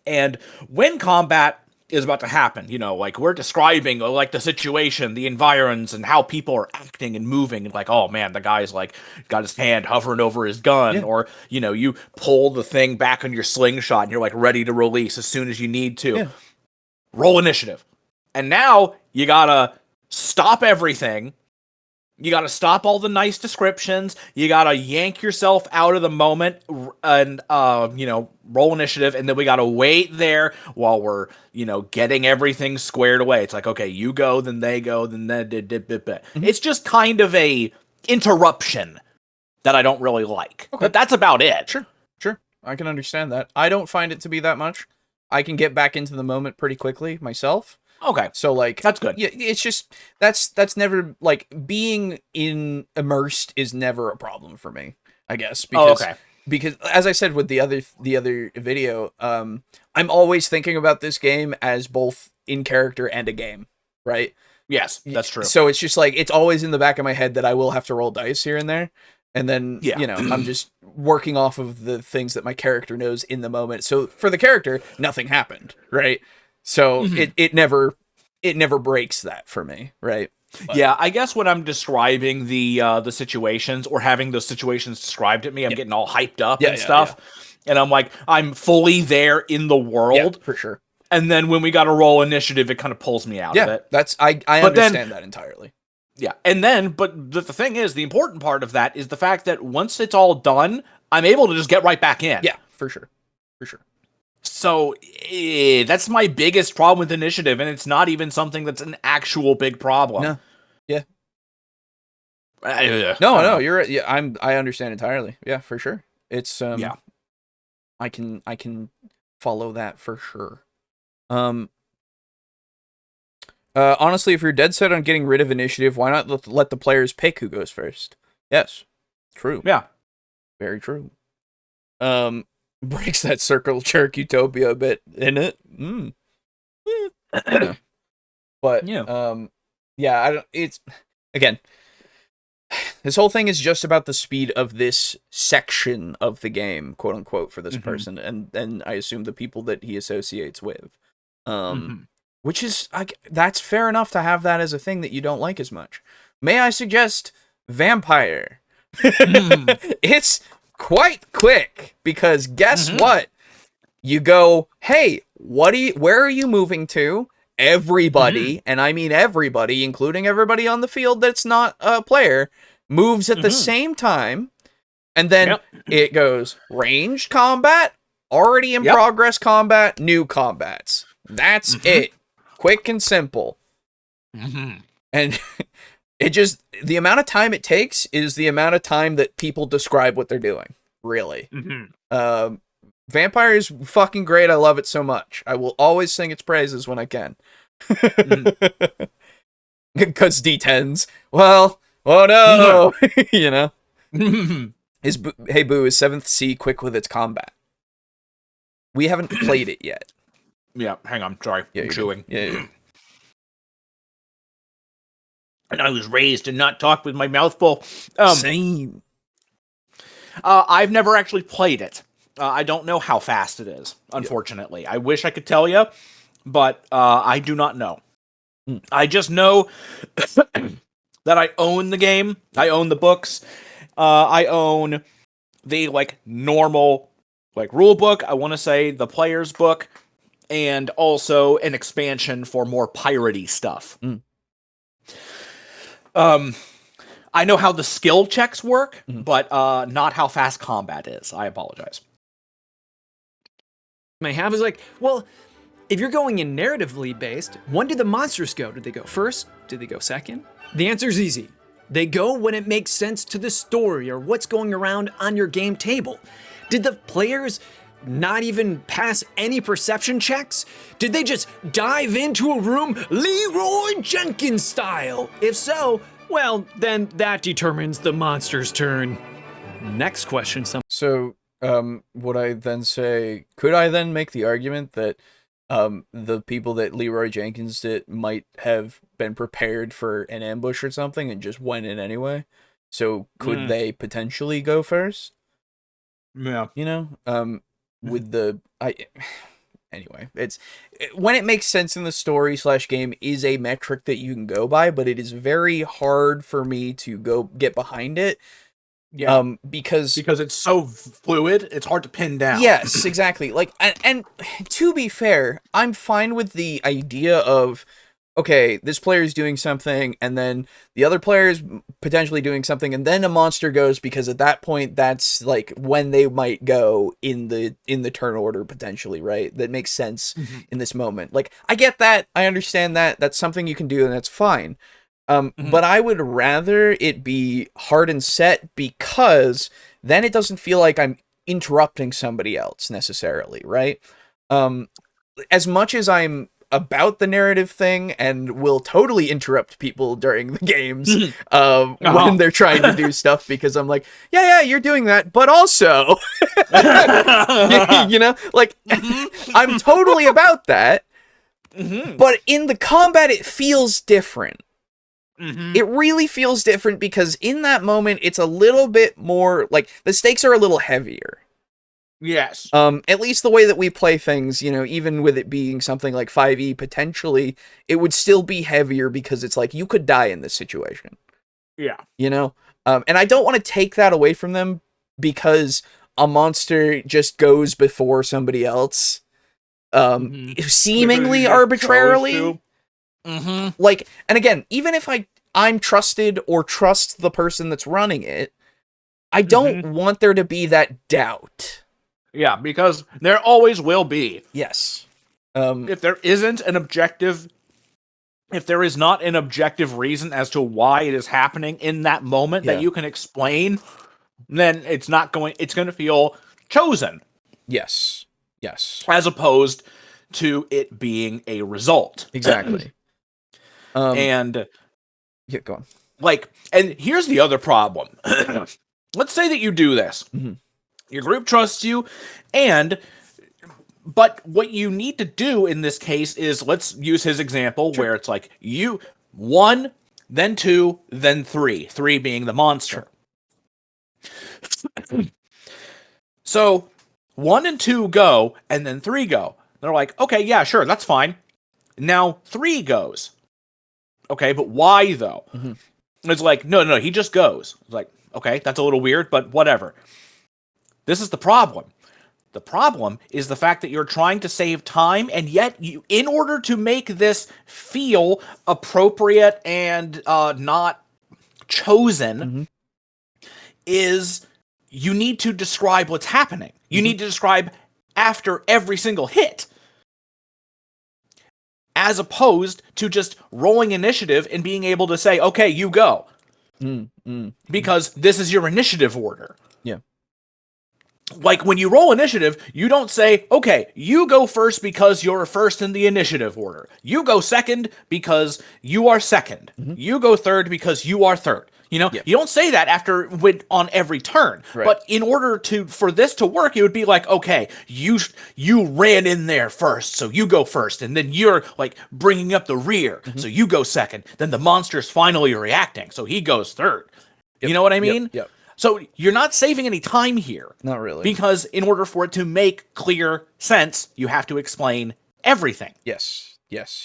And when combat is about to happen, you know, like, we're describing, like, the situation, the environs, and how people are acting and moving, and like, oh man, the guy's like got his hand hovering over his gun, or, you know, you pull the thing back on your slingshot and you're like ready to release as soon as you need to. Roll initiative. And now you gotta stop everything. You gotta stop all the nice descriptions. You gotta yank yourself out of the moment and, you know, roll initiative. And then we gotta wait there while we're, you know, getting everything squared away. It's like, okay, you go, then they go, then It's just kind of a interruption that I don't really like. Okay. But that's about it. Sure. I can understand that. I don't find it to be that much. I can get back into the moment pretty quickly myself. Okay. So, like, that's good. Yeah, it's just that's never, like, being immersed is never a problem for me, I guess. Because, because as I said with the other video, I'm always thinking about this game as both in character and a game, right? Yes, that's true. So it's just like, it's always in the back of my head that I will have to roll dice here and there. And then, you know, I'm just working off of the things that my character knows in the moment. So for the character, nothing happened, right? So it never breaks that for me, right? But, yeah, I guess when I'm describing the situations, or having those situations described at me, I'm getting all hyped up and stuff. And I'm like, I'm fully there in the world. For sure. And then when we got to roll initiative, it kind of pulls me out of it. That's I understand that entirely. Yeah, and then, but the thing is, the important part of that is the fact that once it's all done, I'm able to just get right back in. Yeah, for sure. So, that's my biggest problem with initiative, and it's not even something that's an actual big problem. No. Yeah. No, you're right. Yeah, I understand entirely. Yeah, for sure. It's I can follow that for sure. Honestly, if you're dead set on getting rid of initiative, why not let the players pick who goes first? Yes. True. Yeah. Very true. Breaks that circle jerk utopia a bit, isn't it? But yeah, I don't, it's, again, this whole thing is just about the speed of this section of the game, quote unquote, for this person, and I assume the people that he associates with. Which is, that's fair enough to have that as a thing that you don't like as much. May I suggest Vampire? It's quite quick, because guess what? You go, hey, where are you moving to? Everybody, and I mean everybody, including everybody on the field that's not a player, moves at the same time, and then it goes ranged combat, already in progress combat, new combats. That's it. Quick and simple. And it just, the amount of time it takes is the amount of time that people describe what they're doing, really. Vampire is fucking great. I love it so much. I will always sing its praises when I can. Because D10s, well, oh no, you know. Hey Boo is 7th C quick with its combat. We haven't played it yet. Yeah, hang on. Sorry. I'm chewing. Yeah. And I was raised to not talk with my mouth full. Same. I've never actually played it. I don't know how fast it is, unfortunately. I wish I could tell you, but I do not know. I just know that I own the game. I own the books. I own the, like, normal, like, rule book. I want to say the player's book. And also an expansion for more piratey stuff. I know how the skill checks work, but not how fast combat is. I apologize. May have is like, well, if you're going in narratively based, when did the monsters go? Did they go first? Did they go second? The answer's easy. They go when it makes sense to the story or what's going around on your game table. Did the players not even pass any perception checks? Did they just dive into a room Leroy Jenkins style? If so, well, then that determines the monster's turn. Next question. So, would I then say, could I then make the argument that the people that Leroy Jenkins did might have been prepared for an ambush or something and just went in anyway. So could they potentially go first? Yeah. You know, with anyway, when it makes sense in the story / game is a metric that you can go by, but it is very hard for me to go get behind it. Yeah. Because it's so fluid, it's hard to pin down. Yes, exactly. Like, and to be fair, I'm fine with the idea of, okay, this player is doing something, and then the other player is potentially doing something, and then a monster goes, because at that point, that's like when they might go in the turn order potentially, right? That makes sense in this moment. Like, I get that, I understand that, that's something you can do, and that's fine. But I would rather it be hard and set, because then it doesn't feel like I'm interrupting somebody else necessarily, right? As much as I'm about the narrative thing and will totally interrupt people during the games when they're trying to do stuff, because I'm like, yeah, you're doing that, but also, you know, like, I'm totally about that, but in the combat, it feels different. It really feels different, because in that moment, it's a little bit more, like, the stakes are a little heavier. Yes. At least the way that we play things, you know, even with it being something like 5e, potentially, it would still be heavier, because it's like, you could die in this situation. Yeah. You know? And I don't want to take that away from them, because a monster just goes before somebody else, seemingly arbitrarily. Like, and again, even if I'm trusted or trust the person that's running it, I don't want there to be that doubt. Yeah, because there always will be. Yes. If there isn't an objective, if there is not an objective reason as to why it is happening in that moment that you can explain, then it's going to feel chosen. Yes. As opposed to it being a result. Exactly. And yeah, go on. Like, and here's the other problem. Let's say that you do this. Your group trusts you, but what you need to do in this case is, let's use his example where it's like you 1, then 2, then 3. 3 being the monster. So 1 and 2 go, and then 3 go. They're like, okay, yeah, sure, that's fine. Now 3 goes. Okay, but why though? It's like, no, he just goes. It's like, okay, that's a little weird, but whatever. This is the problem. The problem is the fact that you're trying to save time, and yet in order to make this feel appropriate and not chosen, is you need to describe what's happening. You need to describe after every single hit, as opposed to just rolling initiative and being able to say, okay, you go. Because this is your initiative order. Yeah. Like, when you roll initiative, you don't say, okay, you go first because you're first in the initiative order. You go second because you are second. You go third because you are third. You know, you don't say that on every turn. Right. But in order for this to work, it would be like, okay, you ran in there first, so you go first, and then you're like bringing up the rear, so you go second. Then the monster's finally reacting, so he goes third. You know what I mean? Yep. So you're not saving any time here. Not really. Because in order for it to make clear sense, you have to explain everything. Yes,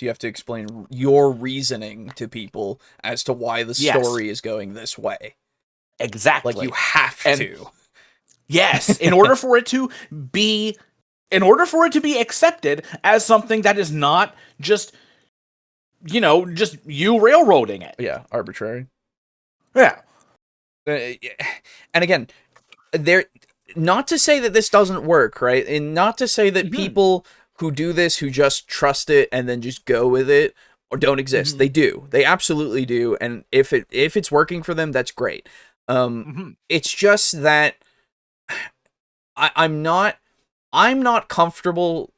you have to explain your reasoning to people as to why the story is going this way. Exactly. Like, you have to. Yes, in order for it to be accepted as something that is not just, just you railroading it. Yeah, arbitrary. Yeah. And again, not to say that this doesn't work, right? And not to say that people who do this, who just trust it and then just go with it, or don't exist. They do. They absolutely do. And if it's working for them, that's great. It's just that I'm not comfortable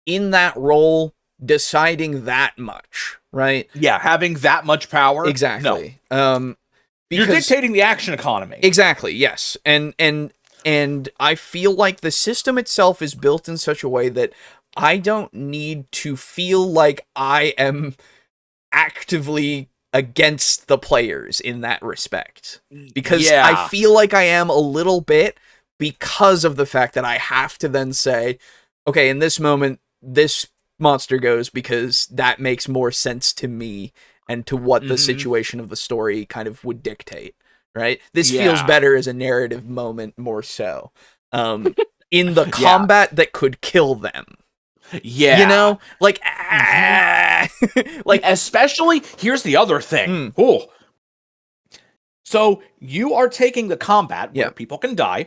in that role deciding that much, right? Yeah, having that much power. Exactly. No. You're dictating the action economy. Exactly, yes. And I feel like the system itself is built in such a way that I don't need to feel like I am actively against the players in that respect. Because I feel like I am a little bit because of the fact that I have to then say, okay, in this moment, this monster goes because that makes more sense to me and to what the situation of the story kind of would dictate, right? This feels better as a narrative moment more so. In the combat that could kill them. Yeah. You know? Like, like, especially, here's the other thing. Oh. So, you are taking the combat where people can die,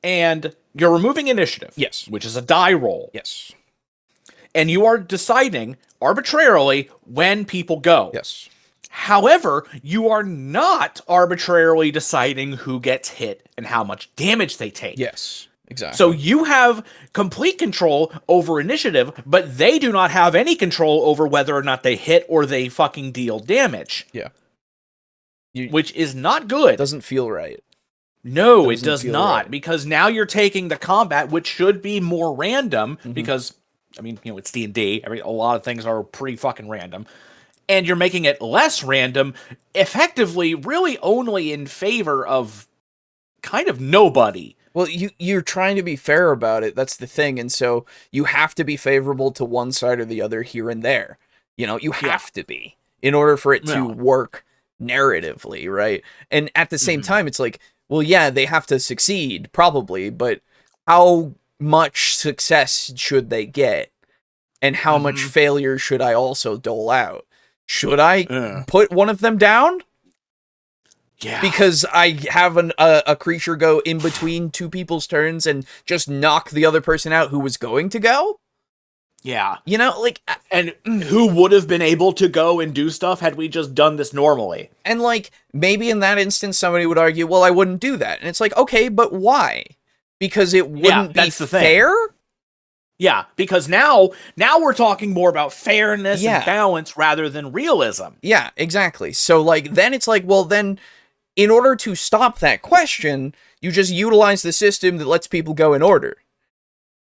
and you're removing initiative. Yes. Which is a die roll. Yes. And you are deciding arbitrarily when people go. Yes. However, you are not arbitrarily deciding who gets hit and how much damage they take. Yes. Exactly. So you have complete control over initiative, but they do not have any control over whether or not they hit or they fucking deal damage. Yeah. Which is not good. Doesn't feel right. No, it does not. Right. Because now you're taking the combat, which should be more random, because, I mean, you know, it's D&D. I mean, a lot of things are pretty fucking random. And you're making it less random, effectively, really only in favor of kind of nobody. Well, you're trying to be fair about it. That's the thing. And so you have to be favorable to one side or the other here and there. You know, you have to be in order for it to work narratively, right? And at the same time, it's like, well, yeah, they have to succeed, probably, but how much success should they get? And how much failure should I also dole out? Should I put one of them down? Yeah. Because I have a creature go in between two people's turns and just knock the other person out who was going to go? Yeah. You know, like... And who would have been able to go and do stuff had we just done this normally? And, like, maybe in that instance somebody would argue, well, I wouldn't do that. And it's like, okay, but why? Because it wouldn't be fair? Yeah, because now we're talking more about fairness and balance rather than realism. Yeah, exactly. So, like, then it's like, well, then... in order to stop that question, you just utilize the system that lets people go in order.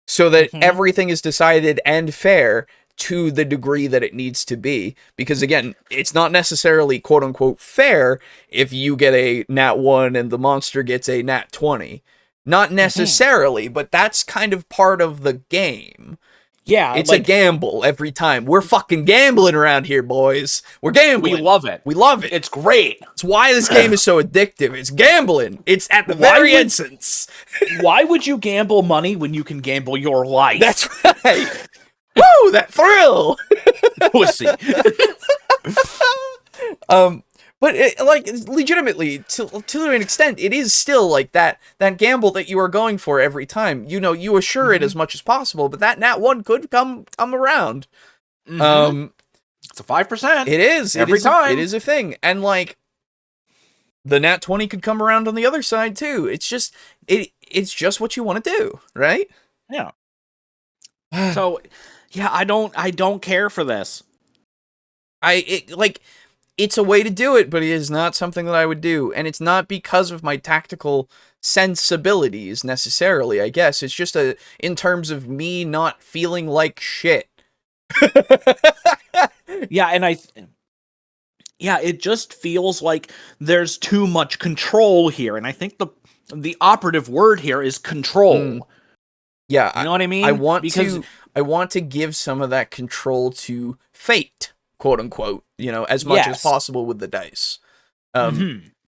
So that everything is decided and fair to the degree that it needs to be. Because again, it's not necessarily quote-unquote fair if you get a nat 1 and the monster gets a nat 20. Not necessarily, but that's kind of part of the game. Yeah, it's like, a gamble every time. We're fucking gambling around here, boys. We're gambling. We love it. We love it. It's great. It's why this game is so addictive. It's gambling. It's at the very essence. Why would you gamble money when you can gamble your life? That's right. Woo, that thrill. Pussy. But like, legitimately, to an extent, it is still like that gamble that you are going for every time. You know, you assure it as much as possible, but that nat 1 could come around. It's a 5%. It is every time. It is a thing, and like the nat 20 could come around on the other side too. It's just it's just what you want to do, right? Yeah. So, yeah, I don't care for this. It's a way to do it, but it is not something that I would do. And it's not because of my tactical sensibilities, necessarily, I guess. It's just in terms of me not feeling like shit. Yeah, and it just feels like there's too much control here. And I think the operative word here is control. Yeah. You know what I mean? I want to give some of that control to fate. Quote unquote, you know, as much as possible with the dice.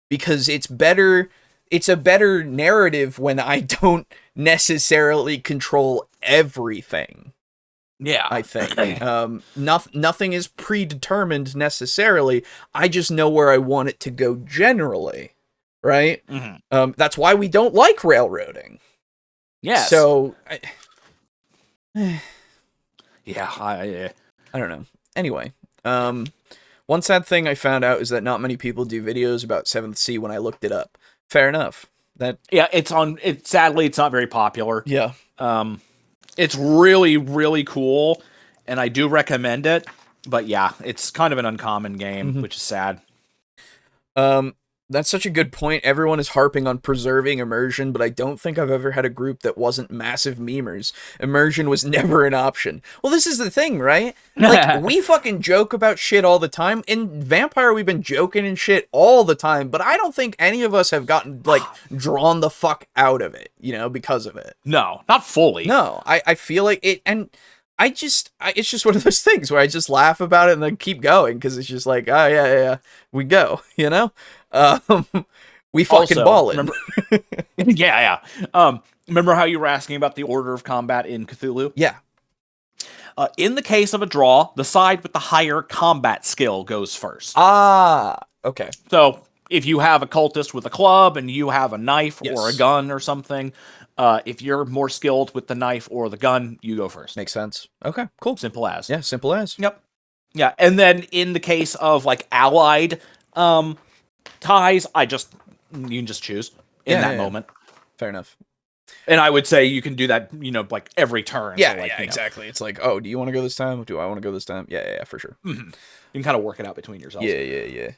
Because it's a better narrative when I don't necessarily control everything. Yeah. I think. Nothing is predetermined necessarily. I just know where I want it to go generally. Right? That's why we don't like railroading. Yes. So I don't know. Anyway, one sad thing I found out is that not many people do videos about 7th Sea when I looked it up. Fair enough. Sadly, it's not very popular. Yeah. It's really, really cool, and I do recommend it, but yeah, it's kind of an uncommon game, which is sad. The That's such a good point. Everyone is harping on preserving immersion, but I don't think I've ever had a group that wasn't massive memers. Immersion was never an option. Well, this is the thing, right? Like, we fucking joke about shit all the time. In Vampire, we've been joking and shit all the time, but I don't think any of us have gotten, like, drawn the fuck out of it, you know, because of it. No, not fully. No, I feel like it, and it's just one of those things where I just laugh about it and then keep going, because it's just like, oh, yeah, we go, you know? We fucking Also, ball it. Remember, remember how you were asking about the order of combat in Cthulhu? Yeah. In the case of a draw, the side with the higher combat skill goes first. Ah, okay. So if you have a cultist with a club and you have a knife Yes. or a gun or something, if you're more skilled with the knife or the gun, you go first. Makes sense. Okay, cool. Simple as. Yeah, simple as. Yep. Yeah, and then in the case of like allied ties, you can just choose in that moment. Fair enough. And I would say you can do that, like every turn. Yeah, so, like, exactly. It's like, oh, do you want to go this time? Do I want to go this time? Yeah, for sure. You can kind of work it out between yourselves. Yeah.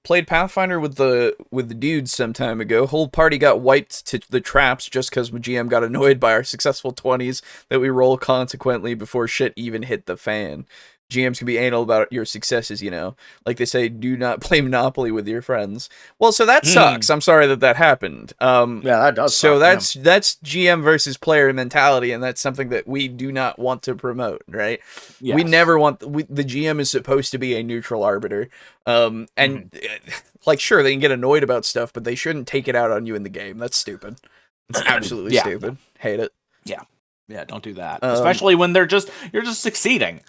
Played Pathfinder with the dudes some time ago. Whole party got wiped to the traps just because my GM got annoyed by our successful 20s that we roll consequently before shit even hit the fan. GMs can be anal about your successes, you know. Like they say, do not play Monopoly with your friends. Well, so that sucks. I'm sorry that happened. Yeah, that does So suck, that's GM versus player mentality, and that's something that we do not want to promote, right? Yes. We never want... the GM is supposed to be a neutral arbiter. Like, sure, they can get annoyed about stuff, but they shouldn't take it out on you in the game. That's stupid. It's absolutely stupid. Hate it. Yeah, don't do that. Especially when you're just succeeding.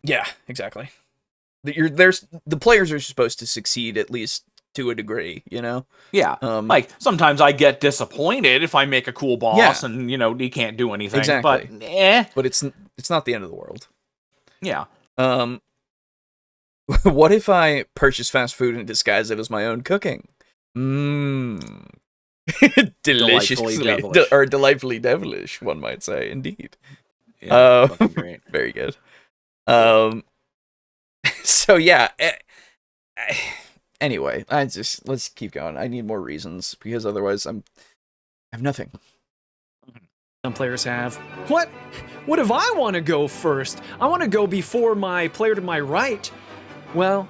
Yeah, exactly. The players are supposed to succeed at least to a degree, you know? Yeah. Like sometimes I get disappointed if I make a cool boss and he can't do anything. Exactly. But But it's not the end of the world. Yeah. What if I purchase fast food and disguise it as my own cooking? Deliciously devilish. or delightfully devilish, one might say, indeed. Yeah, fucking great. Very good. So yeah. Anyway, let's keep going. I need more reasons because otherwise I have nothing. Some players have. What if I want to go first? I want to go before my player to my right. Well,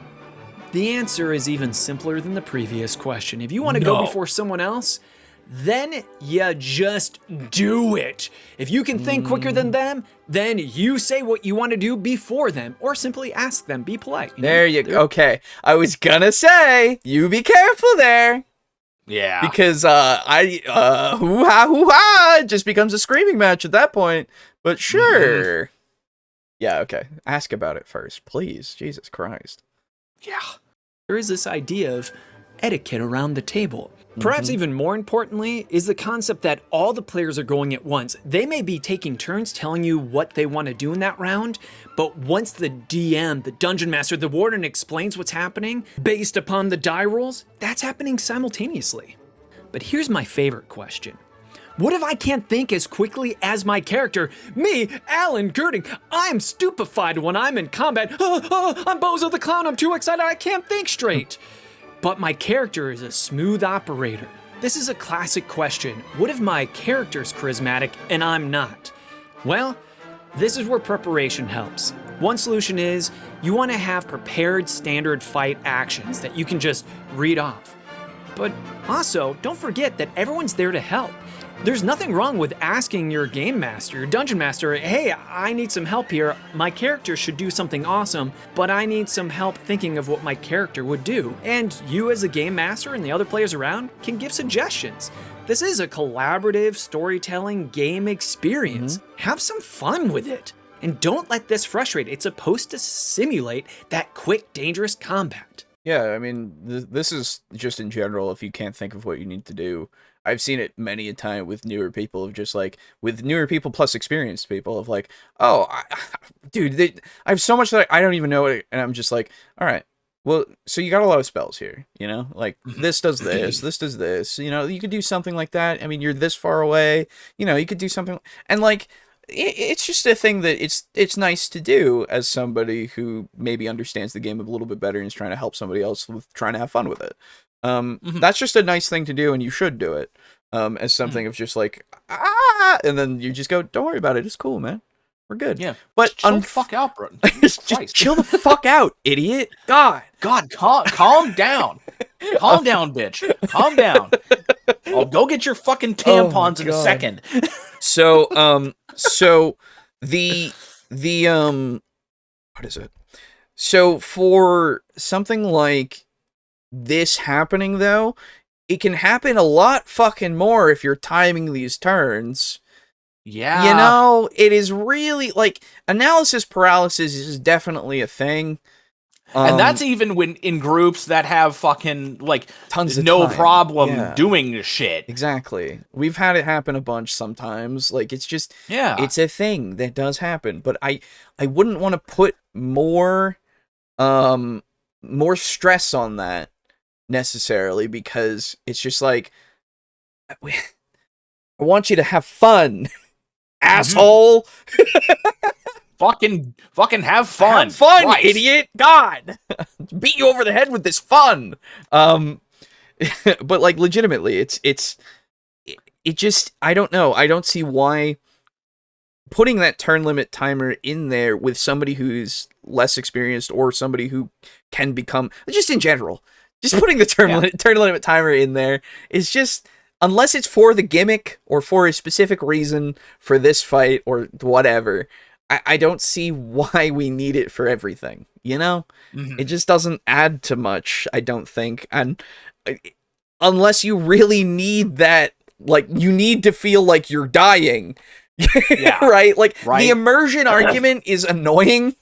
the answer is even simpler than the previous question. If you want to go before someone else, then you just do it. If you can think quicker than them, then you say what you want to do before them, or simply ask them. Be polite. There you go. Okay, I was gonna say, you be careful there. Yeah. Because hoo-ha, it just becomes a screaming match at that point. But sure. Yeah, okay. Ask about it first, please. Jesus Christ. Yeah. There is this idea of etiquette around the table. Perhaps even more importantly is the concept that all the players are going at once. They may be taking turns telling you what they want to do in that round, but once the DM, the Dungeon Master, the Warden explains what's happening based upon the die rolls, that's happening simultaneously. But here's my favorite question. What if I can't think as quickly as my character? Me, Alan Girding, I'm stupefied when I'm in combat. I'm Bozo the Clown, I'm too excited, I can't think straight. But my character is a smooth operator. This is a classic question. What if my character's charismatic and I'm not? Well, this is where preparation helps. One solution is you want to have prepared standard fight actions that you can just read off. But also, don't forget that everyone's there to help. There's nothing wrong with asking your game master, your dungeon master, hey, I need some help here. My character should do something awesome, but I need some help thinking of what my character would do. And you as a game master and the other players around can give suggestions. This is a collaborative storytelling game experience. Have some fun with it. And don't let this frustrate. It's supposed to simulate that quick, dangerous combat. Yeah, I mean, this is just in general, if you can't think of what you need to do. I've seen it many a time with newer people, of just like, with newer people plus experienced people, of like, oh, dude, I have so much that I don't even know it, and I'm just like, all right, well, so you got a lot of spells here, you know? Like, this does this, this does this, you know, you could do something like that. I mean, you're this far away, you know, you could do something, and like, it's just a thing that it's nice to do as somebody who maybe understands the game a little bit better and is trying to help somebody else with trying to have fun with it. That's just a nice thing to do, and you should do it. As something of just like, and then you just go, don't worry about it. It's cool, man. We're good. Yeah. But chill the fuck out, bro. just chill the fuck out, idiot. God, calm down. Calm down, bitch. Calm down. I'll go get your fucking tampons in a second. So the what is it? So for something like this happening, though, it can happen a lot fucking more if you're timing these turns. Yeah. You know, it is really, like, analysis paralysis is definitely a thing. And that's even when in groups that have fucking, like, tons of no time. problem doing shit. Exactly. We've had it happen a bunch sometimes. Like, it's just, it's a thing that does happen. But I wouldn't want to put more stress on that necessarily, because it's just like, I want you to have fun, asshole. Fucking have fun. Have fun, Christ. idiot. God. Beat you over the head with this fun. But like, legitimately, it just, I don't know. I don't see why putting that turn limit timer in there with somebody who's less experienced or somebody who can become, just in general, just putting the turn limit timer in there is just, unless it's for the gimmick or for a specific reason for this fight or whatever, I don't see why we need it for everything, you know? It just doesn't add to much, I don't think. And unless you really need that, like, you need to feel like you're dying, right? Like, the immersion argument is annoying.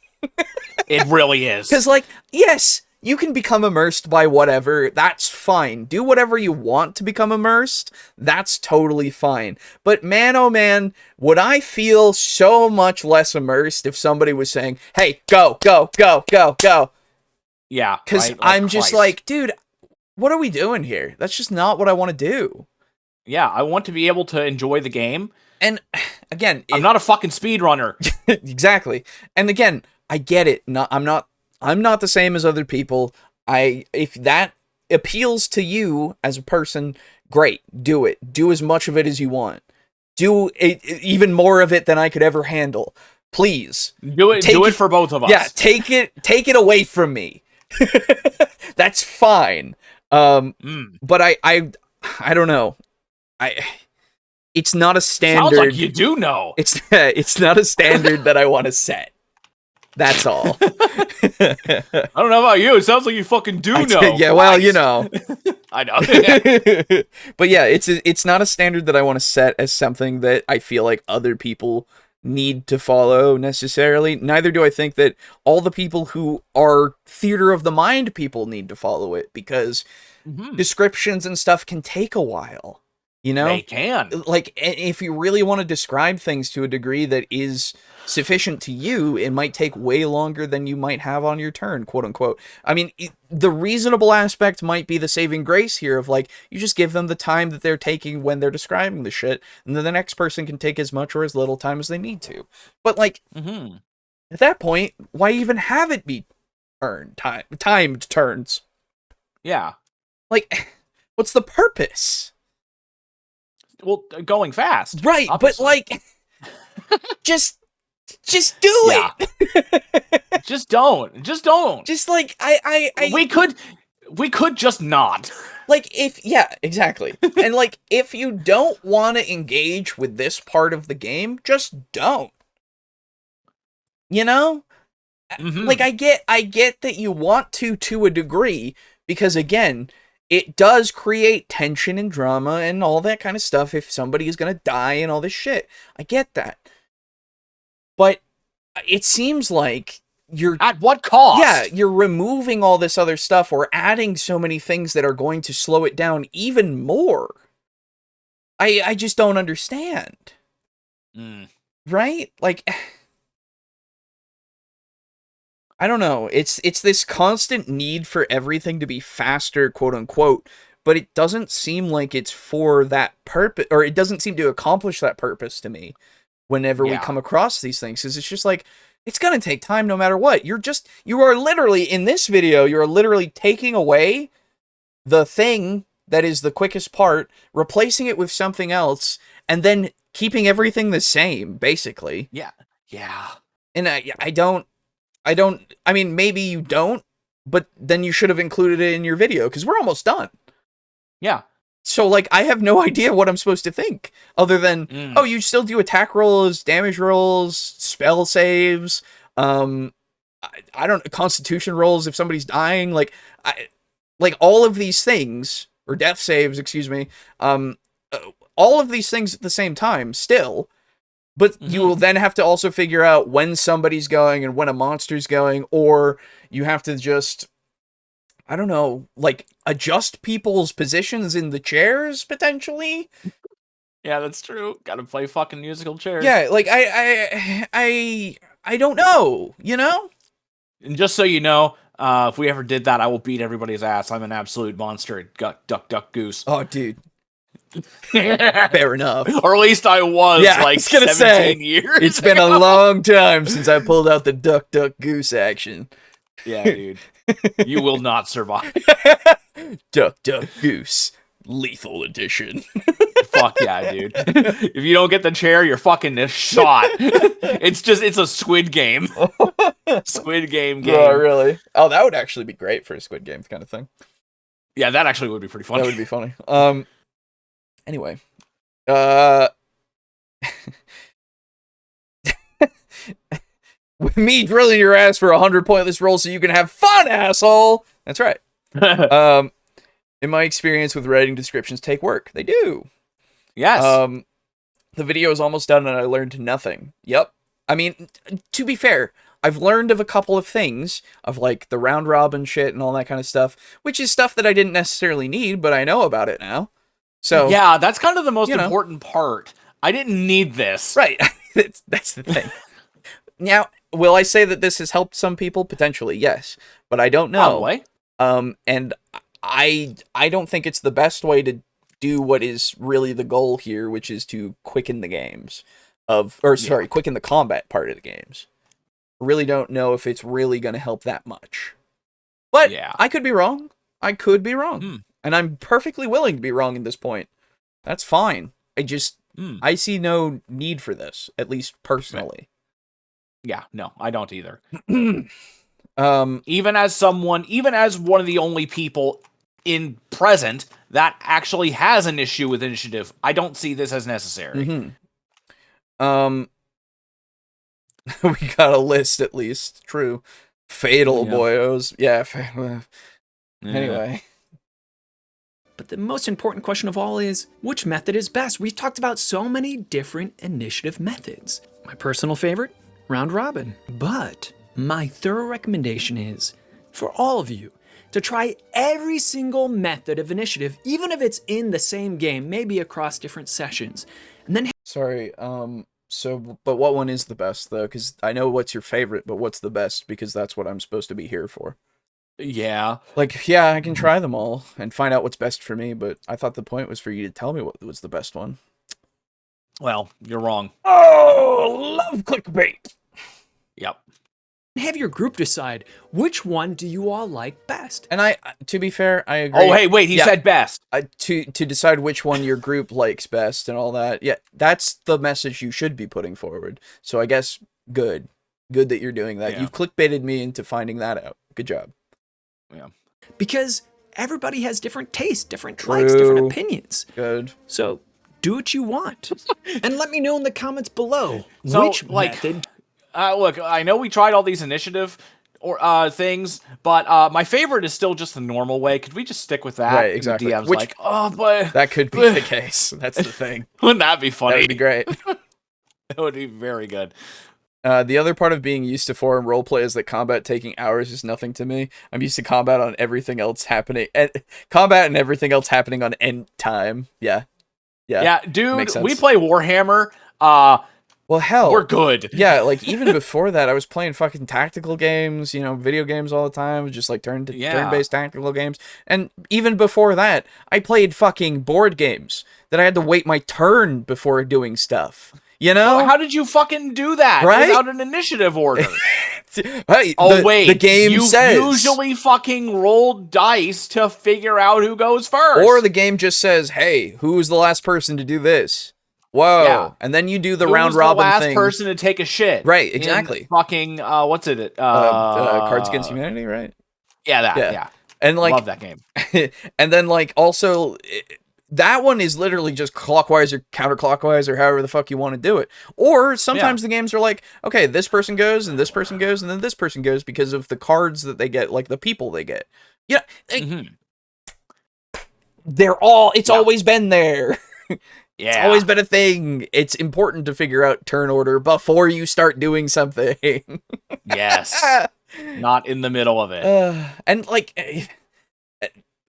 It really is. Because, like, yes, you can become immersed by whatever. That's fine. Do whatever you want to become immersed. That's totally fine. But man, oh man, would I feel so much less immersed if somebody was saying, hey, go, go, go, go, go. Yeah. Because I'm just like, dude, what are we doing here? That's just not what I want to do. Yeah, I want to be able to enjoy the game. And again, I'm not a fucking speedrunner. Exactly. And again, I get it. I'm not the same as other people. If that appeals to you as a person, great, do it. Do as much of it as you want. Do even more of it than I could ever handle. Please. Do it for both of us. Yeah, take it away from me. That's fine. But I don't know. It's not a standard. Sounds like you do know. It's not a standard that I want to set. That's all. I don't know about you. It sounds like you fucking do know. Yeah, well, you know. I know. But yeah, it's not a standard that I want to set as something that I feel like other people need to follow necessarily. Neither do I think that all the people who are theater of the mind people need to follow it, because descriptions and stuff can take a while. You know? They can. Like, if you really want to describe things to a degree that is sufficient to you, it might take way longer than you might have on your turn, quote unquote. I mean, the reasonable aspect might be the saving grace here of, like, you just give them the time that they're taking when they're describing the shit, and then the next person can take as much or as little time as they need to. But, like, at that point, why even have it be timed turns? Yeah. Like, what's the purpose? Well, going fast. Right, obviously. But, like, just do it. Just don't. Just, like, we could just not. Like, exactly. And, like, if you don't want to engage with this part of the game, just don't. You know? Like, I get that you want to a degree, because, again, it does create tension and drama and all that kind of stuff if somebody is going to die and all this shit. I get that. But it seems like you're... At what cost? Yeah, you're removing all this other stuff or adding so many things that are going to slow it down even more. I just don't understand. Right? Like... I don't know, it's this constant need for everything to be faster, quote unquote, but it doesn't seem like it's for that purpose, or it doesn't seem to accomplish that purpose to me, whenever we come across these things, because it's just like, it's gonna take time no matter what. You are literally, in this video, you are literally taking away the thing that is the quickest part, replacing it with something else, and then keeping everything the same, basically. Yeah. And I mean, maybe you don't, but then you should have included it in your video, because we're almost done. Yeah. So, like, I have no idea what I'm supposed to think, other than, oh, you still do attack rolls, damage rolls, spell saves, I don't, constitution rolls if somebody's dying, like all of these things, or death saves, excuse me, all of these things at the same time, still, but you will then have to also figure out when somebody's going and when a monster's going, or you have to just, I don't know, like, adjust people's positions in the chairs, potentially? Yeah, that's true. Gotta play fucking musical chairs. Yeah, like, I don't know, you know? And just so you know, if we ever did that, I will beat everybody's ass. I'm an absolute monster at duck, goose. Oh, dude. Fair enough. Or at least I was, Yeah, like, I was gonna 17 say, years it's been a long time since I pulled out the duck, goose action. Yeah, dude. You will not survive. Duck, goose. Lethal edition. Fuck yeah, dude. If you don't get the chair, you're fucking shot. It's a Squid Game. Squid Game. Oh, really? Oh, that would actually be great for a Squid Game kind of thing. Yeah, that actually would be pretty funny. That would be funny. Anyway. With me drilling your ass for 100 pointless rolls so you can have fun, asshole! That's right. In my experience with writing descriptions take work. They do. Yes. The video is almost done and I learned nothing. Yep. I mean, to be fair, I've learned of a couple of things, of like the round robin shit and all that kind of stuff, which is stuff that I didn't necessarily need, but I know about it now. So yeah, that's kind of the most important part. I didn't need this. Right. That's the thing. Now, will I say that this has helped some people? Potentially, yes. But I don't know. Probably. And I don't think it's the best way to do what is really the goal here, which is to quicken the games. Quicken the combat part of the games. I really don't know if it's really going to help that much. But yeah. I could be wrong. I could be wrong. And I'm perfectly willing to be wrong at this point. That's fine. I see no need for this, at least personally. Yeah, no, I don't either. Even as one of the only people in present that actually has an issue with initiative, I don't see this as necessary. We got a list at least. True. Fatal boyos. Yeah. Anyway. But the most important question of all is, which method is best? We've talked about so many different initiative methods. My personal favorite, round robin. But my thorough recommendation is, for all of you, to try every single method of initiative, even if it's in the same game, maybe across different sessions. And then Sorry, but what one is the best, though? Because I know what's your favorite, but what's the best? Because that's what I'm supposed to be here for. Yeah. Like, yeah, I can try them all and find out what's best for me, but I thought the point was for you to tell me what was the best one. Well, you're wrong. Oh, love clickbait! Yep. have your group decide which one do you all like best. And to be fair, I agree. Oh, hey, wait, he said best. To decide which one your group likes best and all that. Yeah, that's the message you should be putting forward. So I guess good that you're doing that. Yeah. You've clickbaited me into finding that out. Good job. Yeah. Because everybody has different tastes, different likes, different opinions. Good. So do what you want. And let me know in the comments below So, which method. Look, I know we tried all these initiative things, but my favorite is still just the normal way. Could we just stick with that? Right, exactly. And the DM's like, oh, but that could be the case. That's the thing. Wouldn't that be funny? That would be great. That would be very good. The other part of being used to forum roleplay is that combat taking hours is nothing to me. I'm used to combat on everything else happening. Combat and everything else happening on end time. Yeah. Yeah, dude, we play Warhammer. Well, hell, we're good. Yeah, like even before that, I was playing fucking tactical games, video games all the time, just like turn-based tactical games. And even before that, I played fucking board games that I had to wait my turn before doing stuff. You know? How did you fucking do that Right? without an initiative order? Hey, Wait. the game you says. usually fucking roll dice to figure out who goes first. Or the game just says, hey, who's the last person to do this? Whoa. Yeah. And then you do the Who round was robin the last thing. person to take a shit. Right, exactly. In fucking, what's it? Cards Against Humanity, right? Yeah, yeah. And like, Love that game. and then like also that one is literally just clockwise or counterclockwise or however the fuck you want to do it. Or sometimes the games are like, okay, this person goes and this person goes and then this person goes because of the cards that they get, like the people they get. Yeah. They're all, it's always been there. It's always been a thing. It's important to figure out turn order before you start doing something. Yes. Not in the middle of it. And like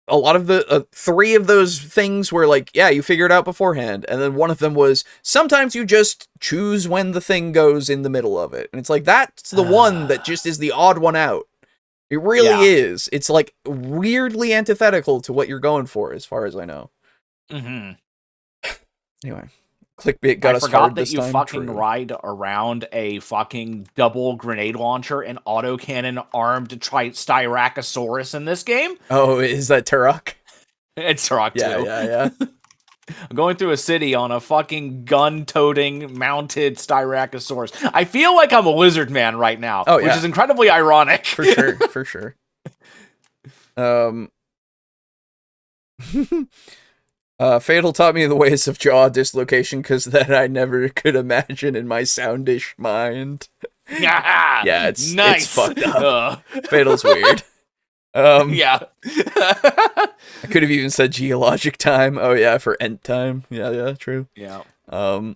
a lot of the 3 of those things were like, yeah, you figure it out beforehand. And then one of them was sometimes you just choose when the thing goes in the middle of it. And it's like, that's the one that just is the odd one out. It really is. It's like weirdly antithetical to what you're going for, as far as I know. Anyway, clickbait got us hard this time. I forgot that you fucking ride around a fucking double grenade launcher and autocannon armed Styracosaurus in this game. Oh, is that Turok? It's Turok too. Yeah. I'm going through a city on a fucking gun-toting mounted Styracosaurus. I feel like I'm a lizard man right now, which is incredibly ironic. For sure. Fatal taught me the ways of jaw dislocation because that I never could imagine in my soundish mind. Yeah, it's fucked up. Fatal's weird. Yeah. I could have even said geologic time. Oh yeah, for end time. Yeah, true. Yeah. Do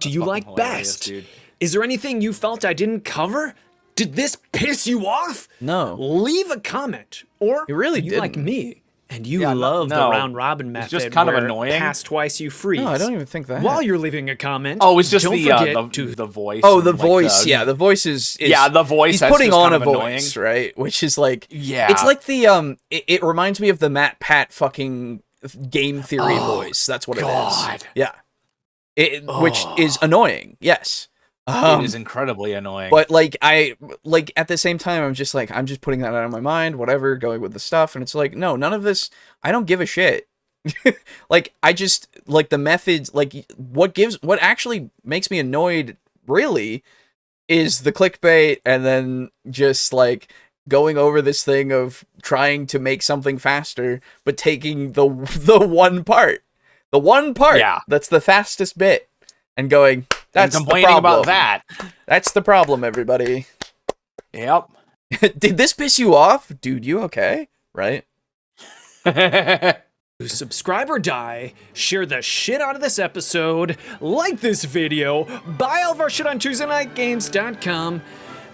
you like best? Dude. Is there anything you felt I didn't cover? Did this piss you off? No. Leave a comment. Or it really you didn't. Like me. And you love the round robin method. It's just kind of annoying. Pass twice, you freeze. No, I don't even think that. While you're leaving a comment, it's just don't forget the voice. Oh, the voice. The voice is the voice. He's putting on a voice, right? Which is like, it's like the It reminds me of the Matt Pat fucking game theory voice. That's what it is. Yeah, which is annoying. Yes. It is incredibly annoying. But like at the same time, I'm just putting that out of my mind, whatever, going with the stuff, and it's like, no, none of this. I don't give a shit. Like I just like the methods. Like what actually makes me annoyed really is the clickbait, and then just like going over this thing of trying to make something faster, but taking the one part that's the fastest bit, and going. That's complaining the problem. About that. That's the problem, everybody. Yep. Did this piss you off? Dude, you okay? Right? Subscribe or die, share the shit out of this episode, like this video, buy all of our shit on TuesdayNightGames.com,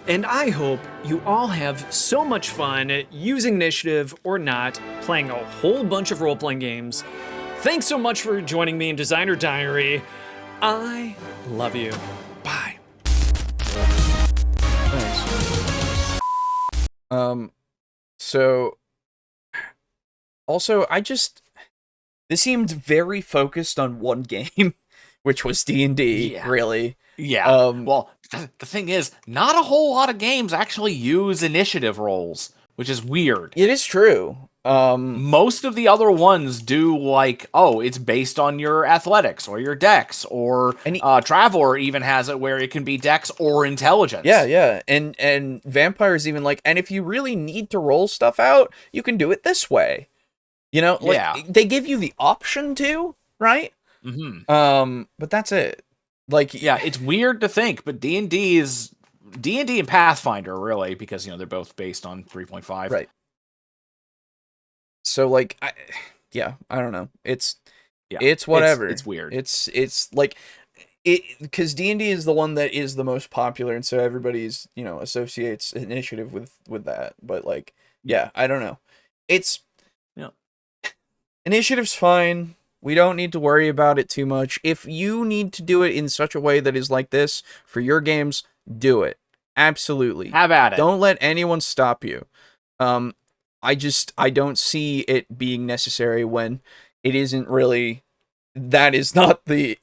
and I hope you all have so much fun using initiative or not, playing a whole bunch of role-playing games. Thanks so much for joining me in Designer Diary. I love you. Bye. Thanks. So also this seemed very focused on one game, which was D&D, really. Yeah. Well, the thing is, not a whole lot of games actually use initiative rolls, which is weird. It is true. Most of the other ones do it's based on your athletics or your dex, or Traveler even has it where it can be dex or intelligence. Yeah. And Vampire's even and if you really need to roll stuff out, you can do it this way. You know, they give you the option to, right? Mm-hmm. But that's it. It's weird to think, but D&D and Pathfinder really, because they're both based on 3.5. Right. So I don't know. It's whatever. It's weird. It's like because D&D is the one that is the most popular, and so everybody's associates initiative with that. But I don't know. Initiative's fine. We don't need to worry about it too much. If you need to do it in such a way that is like this for your games, do it. Absolutely. Have at it. Don't let anyone stop you. I don't see it being necessary when it isn't really, that is not the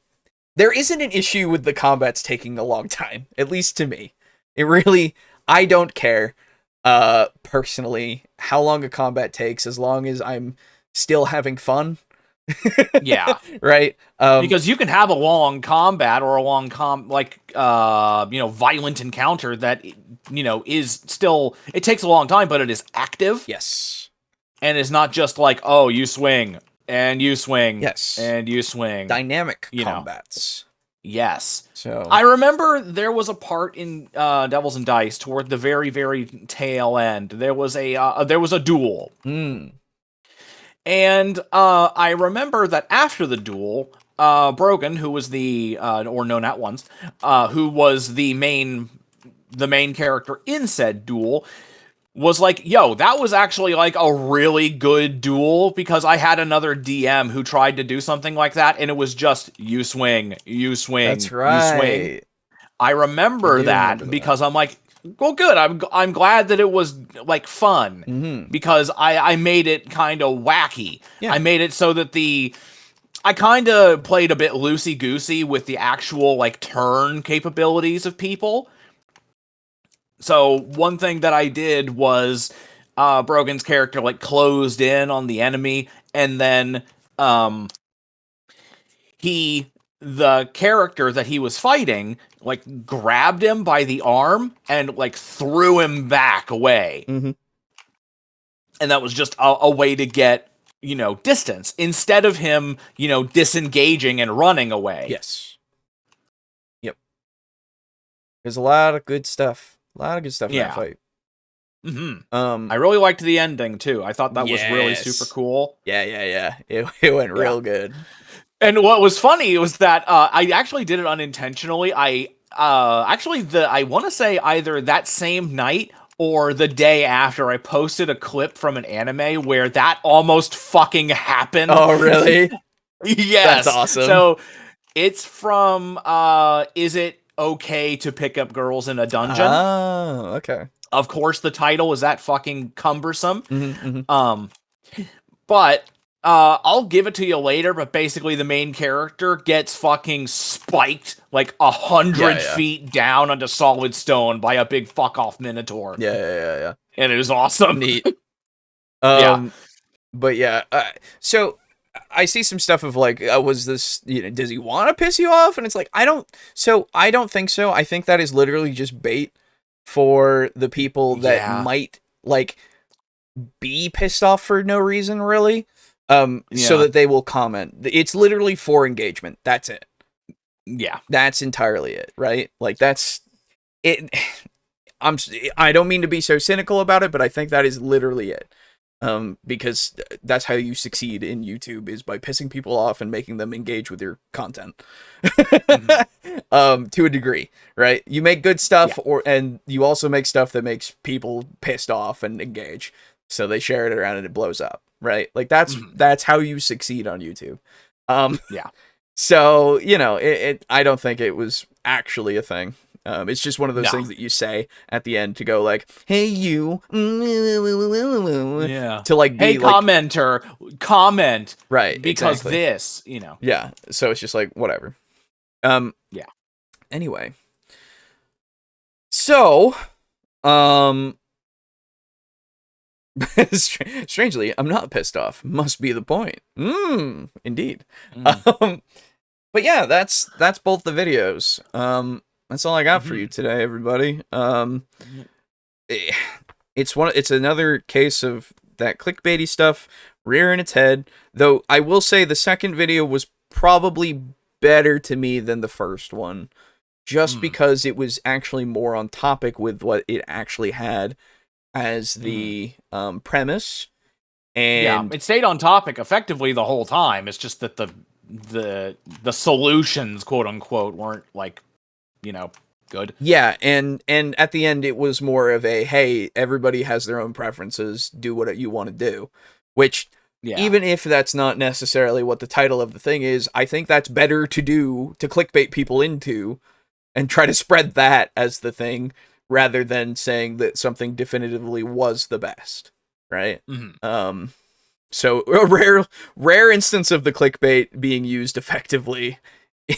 there isn't an issue with the combats taking a long time, at least to me. It really, I don't care, personally, how long a combat takes, as long as I'm still having fun. Yeah. Right? Because you can have a long combat or a long violent encounter that, is still, it takes a long time, but it is active. Yes. And it's not just like, oh, you swing, and you swing, yes, and you swing. Dynamic combats. Yes. So I remember there was a part in Devils and Dice toward the very, very tail end. There was a duel. And I remember that after the duel, Brogan, who was or known at once, who was the main character in said duel, was like, yo, that was actually like a really good duel, because I had another DM who tried to do something like that, and it was just, you swing, you swing, that's right. You swing. I remember that because I'm like, well, good. I'm glad that it was like fun, because I made it kind of wacky. Yeah. I made it so that I kind of played a bit loosey-goosey with the actual like turn capabilities of people. So one thing that I did was Brogan's character like closed in on the enemy, and then the character that he was fighting like grabbed him by the arm and like threw him back away. And that was just a way to get, distance instead of him, disengaging and running away. Yes. Yep. There's a lot of good stuff. A lot of good stuff in that fight. I really liked the ending too. I thought that was really super cool. Yeah. It went real good. And what was funny was that I actually did it unintentionally. I want to say either that same night or the day after, I posted a clip from an anime where that almost fucking happened. Oh, really? Yes. That's awesome. So it's from Is It Okay to Pick Up Girls in a Dungeon? Oh, okay. Of course, the title is that fucking cumbersome. But I'll give it to you later, but basically the main character gets fucking spiked like 100 feet down onto solid stone by a big fuck off minotaur. Yeah. And it was awesome. Neat. Yeah. But yeah, so I see some stuff of like, was this, does he want to piss you off? And it's like, I don't think so. I think that is literally just bait for the people that might like be pissed off for no reason, really. So that they will comment. It's literally for engagement. That's it. Yeah. That's entirely it, right? Like that's it. I don't mean to be so cynical about it, but I think that is literally it. Because that's how you succeed in YouTube, is by pissing people off and making them engage with your content. To a degree, right? You make good stuff, and you also make stuff that makes people pissed off and engage. So they share it around and it blows up, right? Like that's how you succeed on YouTube. So, I don't think it was actually a thing. It's just one of those things that you say at the end to go like, hey, you, to like be hey, like, commenter, comment, right? Because exactly. this, Yeah. So it's just like, whatever. Anyway. So, strangely, I'm not pissed off. Must be the point. Indeed. But yeah, that's both the videos. That's all I got for you today, everybody. It's another case of that clickbaity stuff rearing its head. Though I will say the second video was probably better to me than the first one, just because it was actually more on topic with what it actually had as the premise. And it stayed on topic effectively the whole time. It's just that the solutions, quote unquote, weren't like, good. Yeah, and at the end it was more of a, hey, everybody has their own preferences, do what you want to do. Which, even if that's not necessarily what the title of the thing is, I think that's better to do, to clickbait people into, and try to spread that as the thing, rather than saying that something definitively was the best, right? So a rare instance of the clickbait being used effectively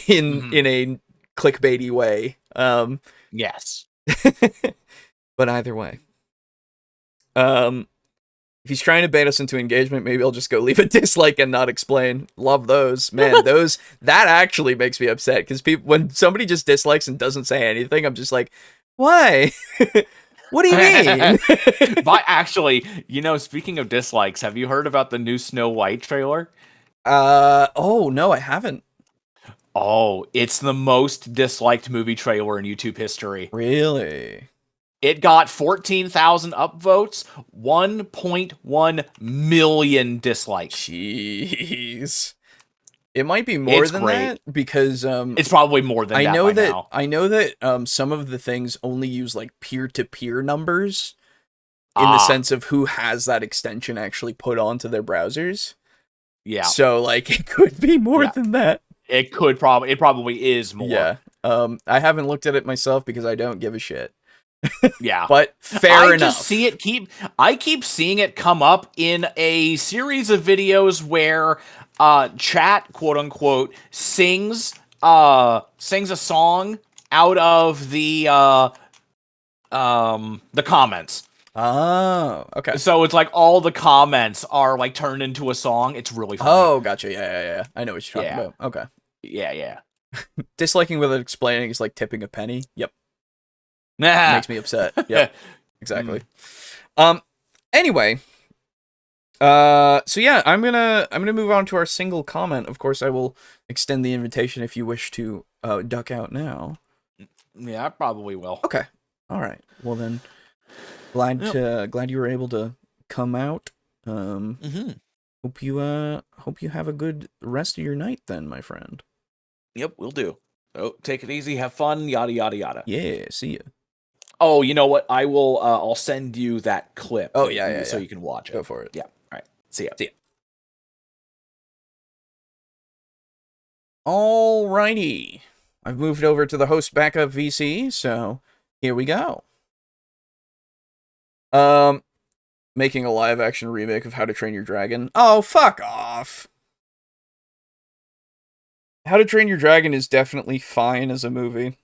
in a clickbaity way. Yes. But either way. If he's trying to bait us into engagement, maybe I'll just go leave a dislike and not explain. Love those. Man, that actually makes me upset, because when somebody just dislikes and doesn't say anything, I'm just like, why? What do you mean? But actually, speaking of dislikes, have you heard about the new Snow White trailer? Oh, no, I haven't. Oh, it's the most disliked movie trailer in YouTube history. Really? It got 14,000 upvotes, 1.1 million dislikes. Jeez. It might be more than that, because it's probably more than that by now. I know that some of the things only use like peer-to-peer numbers in the sense of who has that extension actually put onto their browsers. Yeah. So like it could be more than that. It probably is more. Yeah. I haven't looked at it myself because I don't give a shit. Yeah. But fair enough. I keep seeing it come up in a series of videos where chat, quote unquote, sings a song out of the comments. Oh, okay. So it's like all the comments are like turned into a song. It's really funny. Oh, gotcha. Yeah. I know what you're talking about. Okay. Yeah. Disliking without explaining is like tipping a penny. Yep. Nah. Makes me upset. Yep. Exactly. Anyway. So yeah, I'm gonna move on to our single comment. Of course, I will extend the invitation if you wish to duck out now. Yeah, I probably will. Okay. All right. Well then, glad you were able to come out. Hope you have a good rest of your night then, my friend. Yep, we'll do. Oh, take it easy, have fun, yada yada yada. Yeah, see ya. Oh, you know what? I will. I'll send you that clip. Oh yeah. So you can watch it. Go for it. Yeah. All right. See ya. Alrighty. I've moved over to the host backup VC, so here we go. Making a live action remake of How to Train Your Dragon. Oh, fuck off. How to Train Your Dragon is definitely fine as a movie.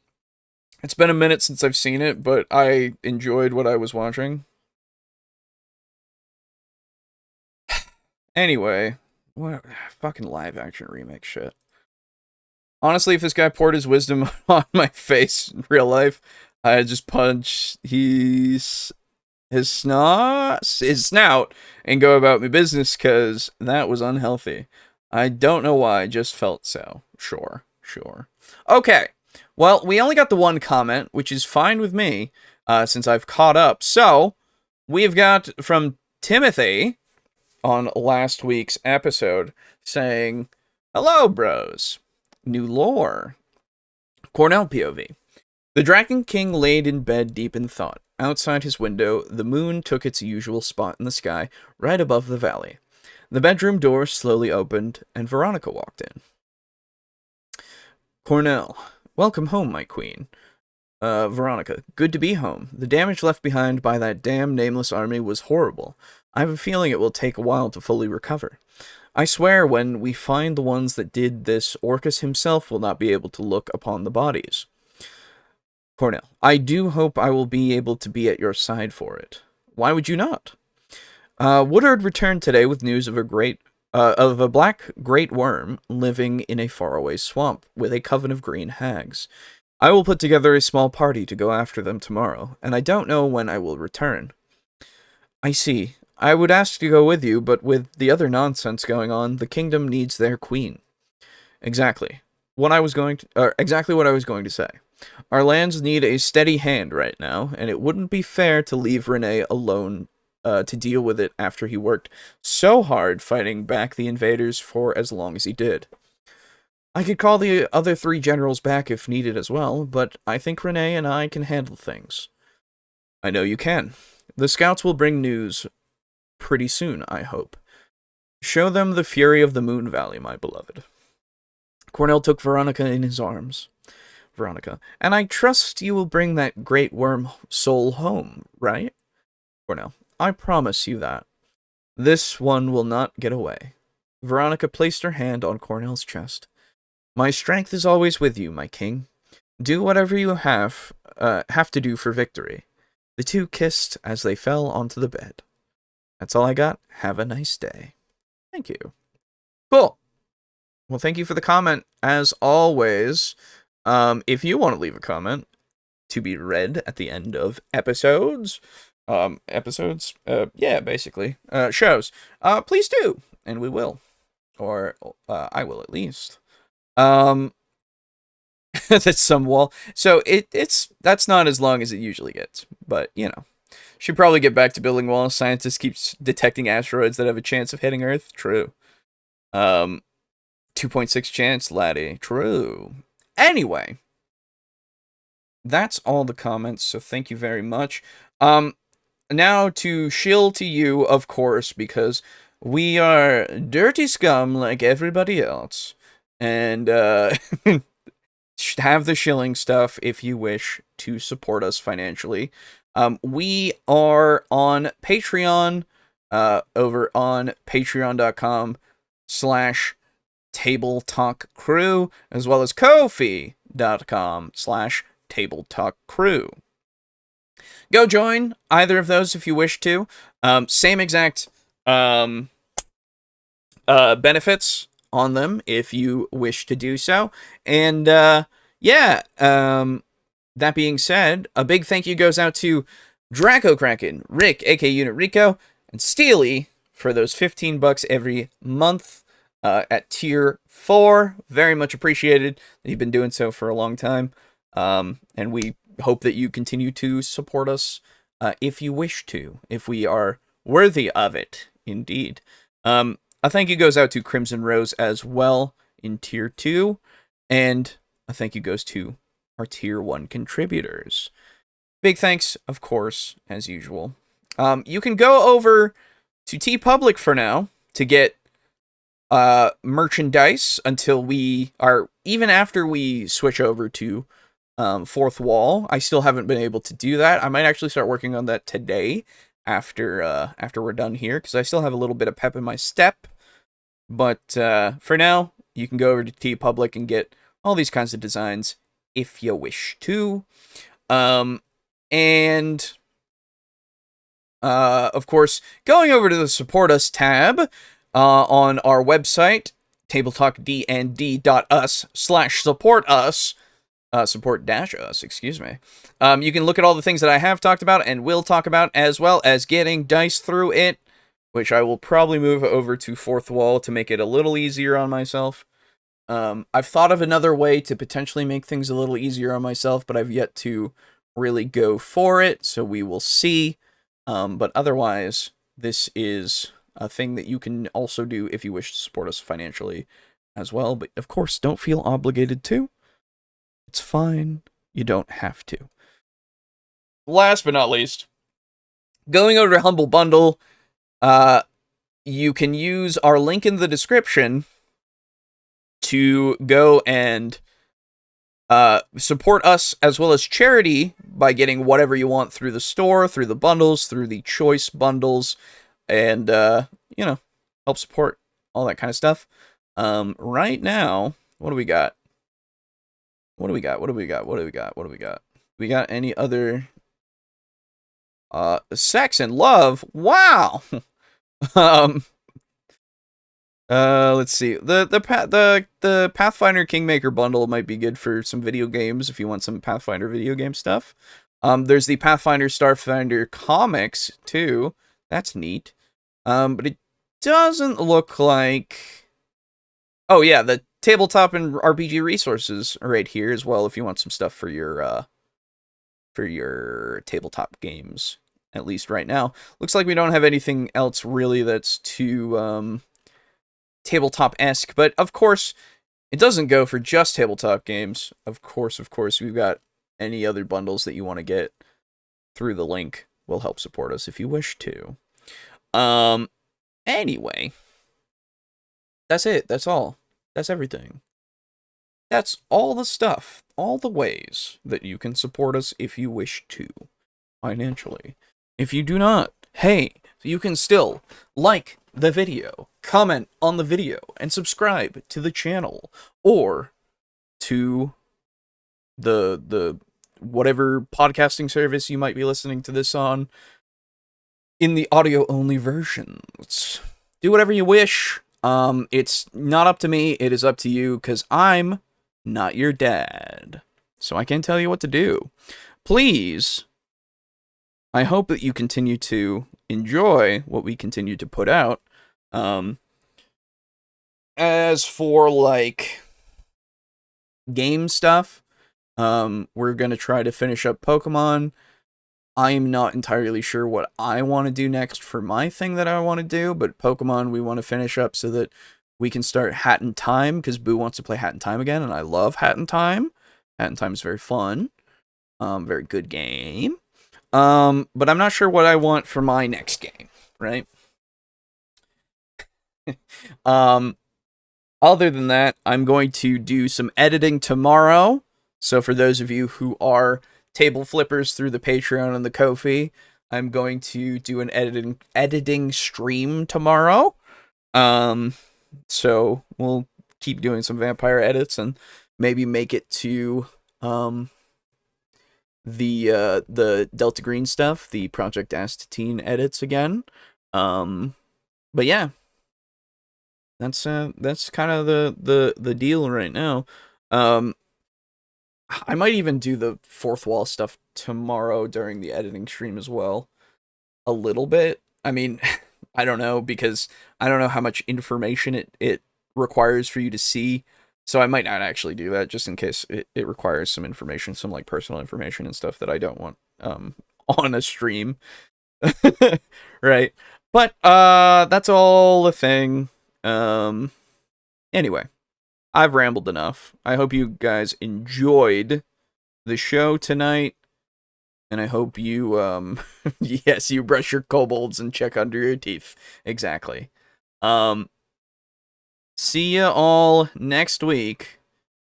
It's been a minute since I've seen it, but I enjoyed what I was watching. Anyway, what fucking live action remake shit. Honestly, if this guy poured his wisdom on my face in real life, I'd just punch his snout and go about my business, because that was unhealthy. I don't know why, I just felt so. Sure. Okay. Well, we only got the one comment, which is fine with me, since I've caught up. So, we've got from Timothy on last week's episode saying, "Hello, bros. New lore. Cornell POV. The Dragon King laid in bed deep in thought. Outside his window, the moon took its usual spot in the sky, right above the valley. The bedroom door slowly opened, and Veronica walked in. Cornell, welcome home, my queen. Veronica, good to be home. The damage left behind by that damn nameless army was horrible. I have a feeling it will take a while to fully recover. I swear when we find the ones that did this, Orcus himself will not be able to look upon the bodies. Cornell, I do hope I will be able to be at your side for it. Why would you not? Woodard returned today with news of a black great worm living in a faraway swamp with a coven of green hags. I will put together a small party to go after them tomorrow, and I don't know when I will return. I see. I would ask to go with you, but with the other nonsense going on, the kingdom needs their queen. Exactly what I was going to say. Our lands need a steady hand right now, and it wouldn't be fair to leave Renee alone to deal with it after he worked so hard fighting back the invaders for as long as he did. I could call the other 3 generals back if needed as well, but I think Renee and I can handle things. I know you can. The scouts will bring news pretty soon, I hope. Show them the fury of the Moon Valley, my beloved. Cornell took Veronica in his arms. Veronica, and I trust you will bring that great worm soul home, right? Cornell, I promise you that. This one will not get away. Veronica placed her hand on Cornell's chest. My strength is always with you, my king. Do whatever you have to do for victory. The two kissed as they fell onto the bed. That's all I got. Have a nice day. Thank you. Cool. Well, thank you for the comment, as always. If you want to leave a comment to be read at the end of episodes, basically, shows, please do, and we will. Or, I will at least. That's some wall. So that's not as long as it usually gets, but you know, should probably get back to building walls. Scientists keeps detecting asteroids that have a chance of hitting Earth. True. 2.6 chance, laddie. True. Anyway, that's all the comments. So thank you very much. Now to shill to you, of course, because we are dirty scum like everybody else, and have the shilling stuff if you wish to support us financially. We are on Patreon, over on patreon.com/TableTalkCrew, as well as Ko-fi.com/TableTalkCrew. Go join either of those if you wish to. Same exact benefits on them if you wish to do so. And that being said, a big thank you goes out to Draco Kraken, Rick, aka Unit Rico, and Steely for those $15 every month at tier 4. Very much appreciated that you've been doing so for a long time. And we hope that you continue to support us if you wish to, if we are worthy of it, indeed. A thank you goes out to Crimson Rose as well in tier 2, and a thank you goes to our tier 1 contributors. Big thanks, of course, as usual. You can go over to TeePublic for now to get merchandise until even after we switch over to Fourth Wall. I still haven't been able to do that. I might actually start working on that today after we're done here, because I still have a little bit of pep in my step. But for now, you can go over to TeePublic and get all these kinds of designs if you wish to. And of course, going over to the Support Us tab on our website, tabletalkdnd.us/support-us, support-us, excuse me. You can look at all the things that I have talked about and will talk about, as well as getting dice through it, which I will probably move over to Fourth Wall to make it a little easier on myself. I've thought of another way to potentially make things a little easier on myself, but I've yet to really go for it, so we will see. But otherwise, this is a thing that you can also do if you wish to support us financially as well. But of course, don't feel obligated to. It's fine. You don't have to. Last but not least, going over to Humble Bundle, you can use our link in the description to go and support us as well as charity by getting whatever you want through the store, through the bundles, through the choice bundles, and, help support all that kind of stuff. Right now, what do we got? What do we got? We got any other sex and love? Wow. Let's see. The Pathfinder Kingmaker bundle might be good for some video games if you want some Pathfinder video game stuff. There's the Pathfinder Starfinder comics too. That's neat. But it doesn't look like. Oh yeah, the tabletop and RPG resources are right here as well if you want some stuff for your tabletop games. At least right now. Looks like we don't have anything else really that's too tabletop-esque, but of course, it doesn't go for just tabletop games. Of course, we've got any other bundles that you want to get through the link will help support us if you wish to. Anyway, that's it. That's all. That's everything. That's all the stuff, all the ways that you can support us if you wish to, financially. If you do not, hey, you can still like the video, comment on the video, and subscribe to the channel. Or to the whatever podcasting service you might be listening to this on in the audio only versions. Do whatever you wish. It's not up to me, it is up to you, because I'm not your dad. So I can't tell you what to do. Please, I hope that you continue to enjoy what we continue to put out. As for, like, game stuff, we're gonna try to finish up Pokemon. I'm not entirely sure what I want to do next for my thing that I want to do, but Pokemon we want to finish up so that we can start Hat in Time, because Boo wants to play Hat in Time again, and I love Hat in Time. Hat in Time is very fun. Very good game. But I'm not sure what I want for my next game, right? Other than that, I'm going to do some editing tomorrow. So for those of you who are table flippers through the Patreon and the Ko-fi, I'm going to do an editing stream tomorrow. So we'll keep doing some vampire edits and maybe make it to the Delta Green stuff, the Project Astatine edits again. But yeah. That's kind of the deal right now. I might even do the fourth wall stuff tomorrow during the editing stream as well. A little bit. I mean, I don't know, because I don't know how much information it requires for you to see. So I might not actually do that, just in case it requires some information, some like personal information and stuff that I don't want on a stream. Right. But that's all a thing. Anyway, I've rambled enough. I hope you guys enjoyed the show tonight, and I hope you, yes, you brush your kobolds and check under your teeth. Exactly. See ya all next week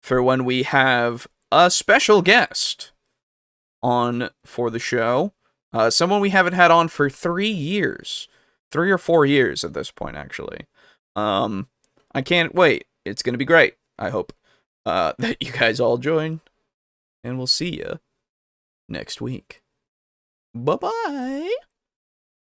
for when we have a special guest on for the show. Someone we haven't had on for 3 years. 3 or 4 years at this point, actually. I can't wait. It's going to be great. I hope that you guys all join. And we'll see you next week. Bye-bye.